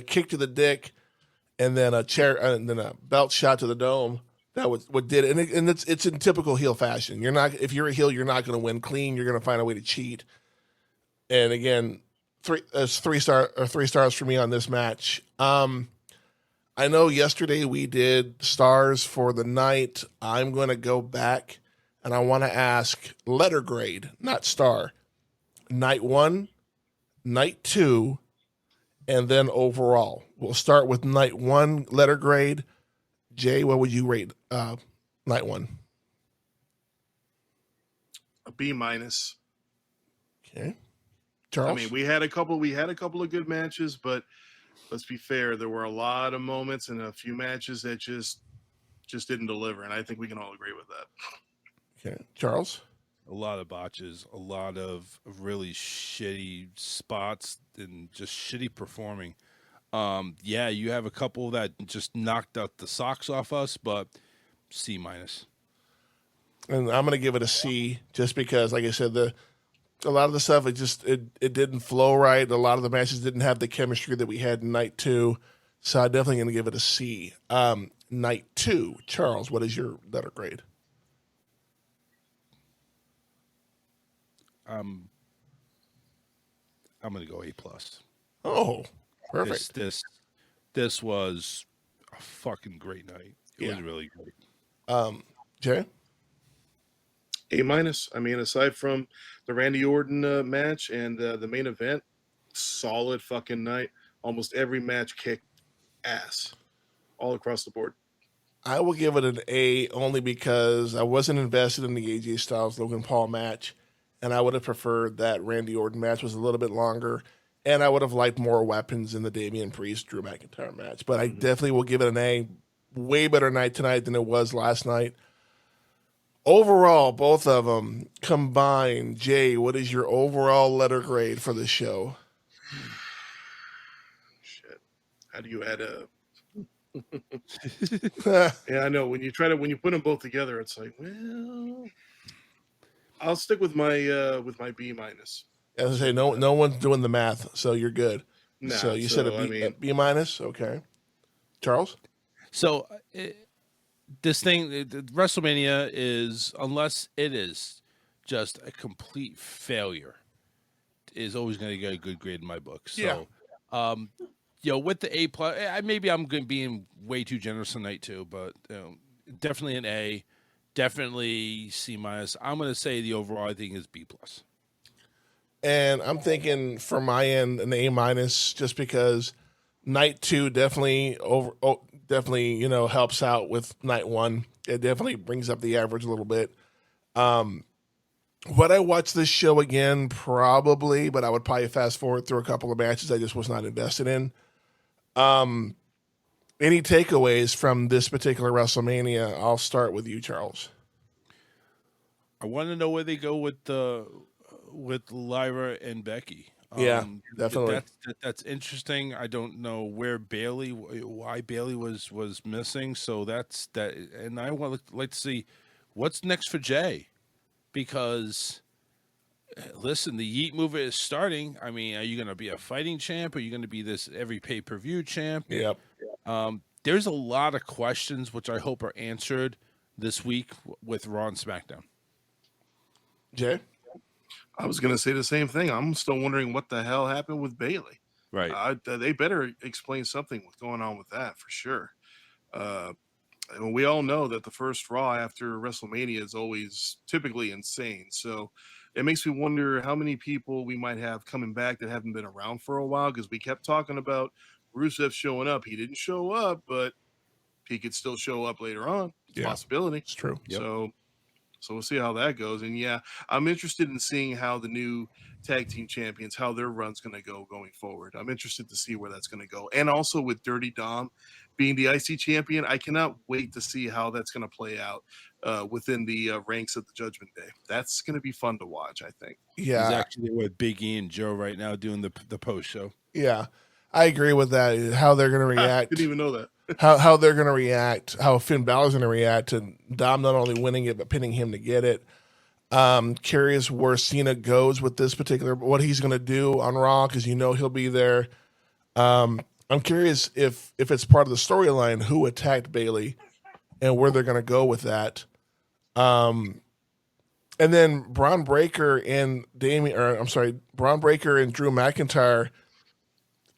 kick to the dick, and then a chair, and then a belt shot to the dome. That was what did it. And it's in typical heel fashion. If you're a heel, you're not going to win clean. You're going to find a way to cheat. And again, 3 stars for me on this match. I know yesterday we did stars for the night. I'm going to go back and I want to ask letter grade, not star. Night 1, night 2, and then overall. We'll start with night 1 letter grade. Jay, what would you rate night 1? A B-. Okay. Charles? I mean, we had a couple of good matches, but let's be fair, there were a lot of moments and a few matches that just didn't deliver, and I think we can all agree with that. Okay. Charles? A lot of botches, a lot of really shitty spots, and just shitty performing. Yeah, you have a couple that just knocked out the socks off us, but C-. And I'm going to give it a C just because, like I said, a lot of the stuff, it didn't flow right. A lot of the matches didn't have the chemistry that we had in night 2. So I'm definitely going to give it a C. Night 2, Charles, what is your letter grade? I'm going to go A+. Oh, perfect. This was a fucking great night. It was really great. Jay? A-. I mean, aside from the Randy Orton match and the main event, solid fucking night. Almost every match kicked ass all across the board. I will give it an A only because I wasn't invested in the AJ Styles Logan Paul match, and I would have preferred that Randy Orton match was a little bit longer, and I would have liked more weapons in the Damian Priest Drew McIntyre match. But I definitely will give it an A. Way better night tonight than it was last night. Overall, both of them combined. Jay, what is your overall letter grade for the show? Shit. How do you add a... Yeah, I know. When you put them both together, it's like, well, I'll stick with my B-. As I say, no one's doing the math, so you're good. Nah, so you said a B-? Okay. Charles? So this thing, WrestleMania is, unless it is just a complete failure, is always going to get a good grade in my book. So, with the A+, maybe I'm being way too generous tonight too, but definitely an A, definitely C-. I'm going to say the overall I think is B+. And I'm thinking for my end an A- just because night 2 definitely helps out with night 1. It definitely brings up the average a little bit. Would I watch this show again? Probably, but I would probably fast forward through a couple of matches I just was not invested in. Any takeaways from this particular WrestleMania? I'll start with you, Charles. I want to know where they go with Lyra and Becky. Yeah, definitely. That's interesting. I don't know why Bailey was missing. So that's that, and I like to see what's next for Jay, because listen, the Yeet movement is starting. I mean, are you going to be a fighting champ? Are you going to be this every pay-per-view champ? Yep. There's a lot of questions which I hope are answered this week with Raw and SmackDown. Jay? I was going to say the same thing. I'm still wondering what the hell happened with Bailey. Right. They better explain something what's going on with that for sure. And we all know that the first Raw after WrestleMania is always typically insane. So it makes me wonder how many people we might have coming back that haven't been around for a while, because we kept talking about Rusev showing up. He didn't show up, but he could still show up later on. It's a possibility. It's true. Yep. So we'll see how that goes. And yeah, I'm interested in seeing how the new tag team champions, how their run's going to go going forward. I'm interested to see where that's going to go. And also with Dirty Dom being the IC champion, I cannot wait to see how that's going to play out within the ranks of the Judgment Day. That's going to be fun to watch, I think. Yeah. He's actually with Big E and Joe right now doing the post show. Yeah. I agree with that. How they're going to react. Didn't even know that. how they're going to react, how Finn Balor's going to react to Dom not only winning it, but pinning him to get it. Curious where Cena goes with this particular, what he's going to do on Raw, because he'll be there. I'm curious if it's part of the storyline, who attacked Bailey and where they're going to go with that. And then Braun Breaker and Braun Breaker and Drew McIntyre,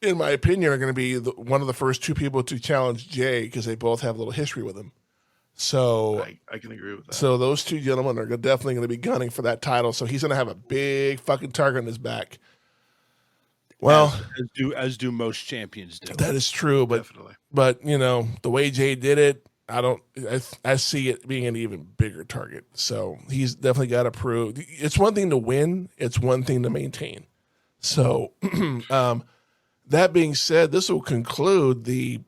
in my opinion, are going to be one of the first two people to challenge Jay, because they both have a little history with him. So I can agree with that. So those two gentlemen are definitely going to be gunning for that title. So he's going to have a big fucking target on his back. Well, as do most champions do. That is true, but Definitely. But the way Jay did it, I see it being an even bigger target. So he's definitely got to prove. It's one thing to win; it's one thing to maintain. So, that being said, this will conclude the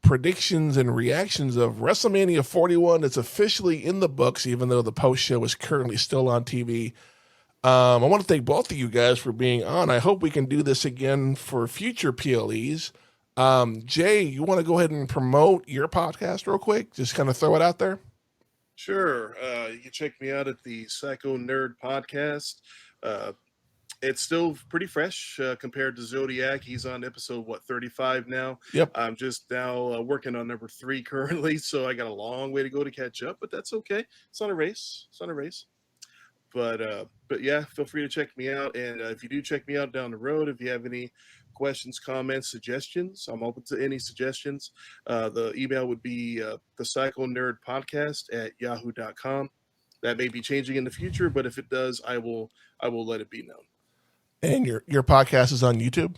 predictions and reactions of WrestleMania 41. It's officially in the books, even though the post show is currently still on TV. I want to thank both of you guys for being on. I hope we can do this again for future PLEs. Jay, you want to go ahead and promote your podcast real quick? Just kind of throw it out there. Sure. You can check me out at the Psycho Nerd Podcast. It's still pretty fresh compared to Zodiac. He's on episode 35 now. Yep. I'm just now working on number 3 currently, so I got a long way to go to catch up. But that's okay. It's not a race. But yeah, feel free to check me out. And if you do check me out down the road, if you have any questions, comments, suggestions, I'm open to any suggestions. The email would be the psychonerdpodcast@yahoo.com. That may be changing in the future, but if it does, I will let it be known. And your podcast is on YouTube?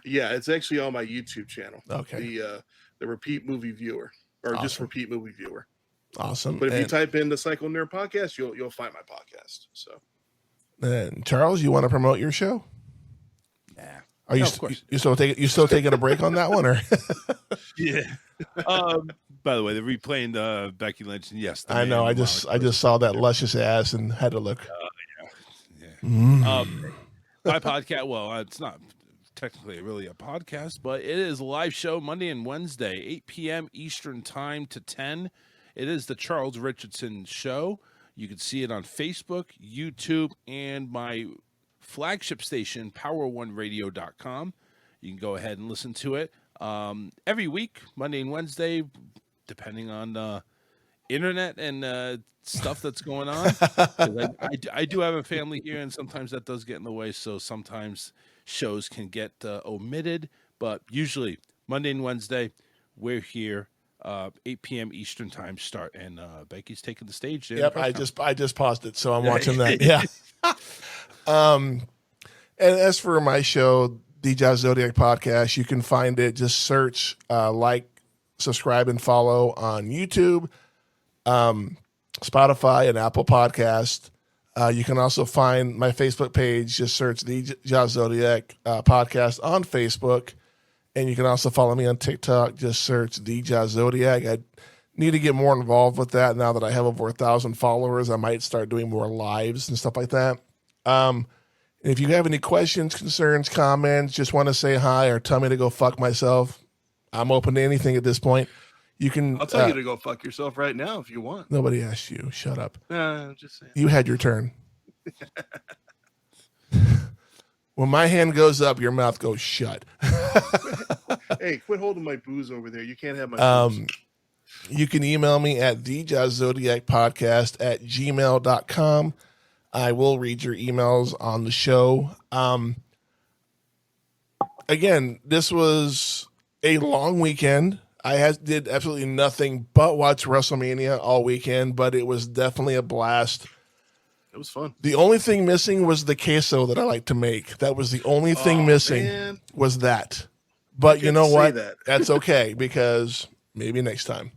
Yeah, it's actually on my YouTube channel. Okay. The Repeat Movie Viewer, or just Awesome. Repeat Movie Viewer. Awesome. But if you type in the Psycho Nerd Podcast, you'll find my podcast. So. And Charles, you want to promote your show? Nah. Are you No, of course. you still taking a break on that one, or? Yeah. By the way, they're replaying Becky Lynch, and yes, the I know. man I just saw that luscious ass and had to look. My podcast. Well, it's not technically really a podcast, but it is a live show Monday and Wednesday, 8 p.m. Eastern time to 10. It is the Charles Richardson Show. You can see it on Facebook, YouTube, and my flagship station, power1radio.com. You can go ahead and listen to it every week, Monday and Wednesday, depending on internet and stuff that's going on. I do have a family here, and sometimes that does get in the way, so sometimes shows can get omitted, but usually Monday and Wednesday, we're here. 8 p.m. Eastern time start, and Becky's taking the stage there. Yep, I just paused it, so I'm watching that. Yeah. And as for my show, the Zodiac Podcast, you can find it. Just search, subscribe, and follow on YouTube, Spotify, and Apple Podcast. You can also find my Facebook page. Just search the Zodiac Podcast on Facebook. And you can also follow me on TikTok. Just search the Zodiac. I need to get more involved with that now that I have over 1,000 followers. I might start doing more lives and stuff like that. And if you have any questions, concerns, comments, just want to say hi or tell me to go fuck myself, I'm open to anything at this point. You can. I'll tell you to go fuck yourself right now if you want. Nobody asked you. Shut up. I'm just saying. You had your turn. When my hand goes up, your mouth goes shut. Hey, quit holding my booze over there. You can't have my booze. You can email me at thejazzzodiacpodcast@gmail.com. I will read your emails on the show. Again, this was a long weekend. I did absolutely nothing but watch WrestleMania all weekend, but it was definitely a blast. It was fun. The only thing missing was the queso that I like to make. That was the only thing missing, man. was that. But you know what? That. That's okay, because maybe next time.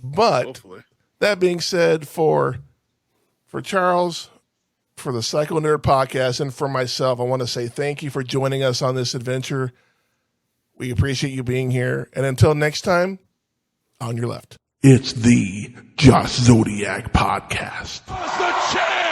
But Hopefully. that being said, for Charles, for the Psycho Nerd Podcast, and for myself, I want to say thank you for joining us on this adventure. We appreciate you being here. And until next time, on your left. It's the Josh Zodiac Podcast. The champ!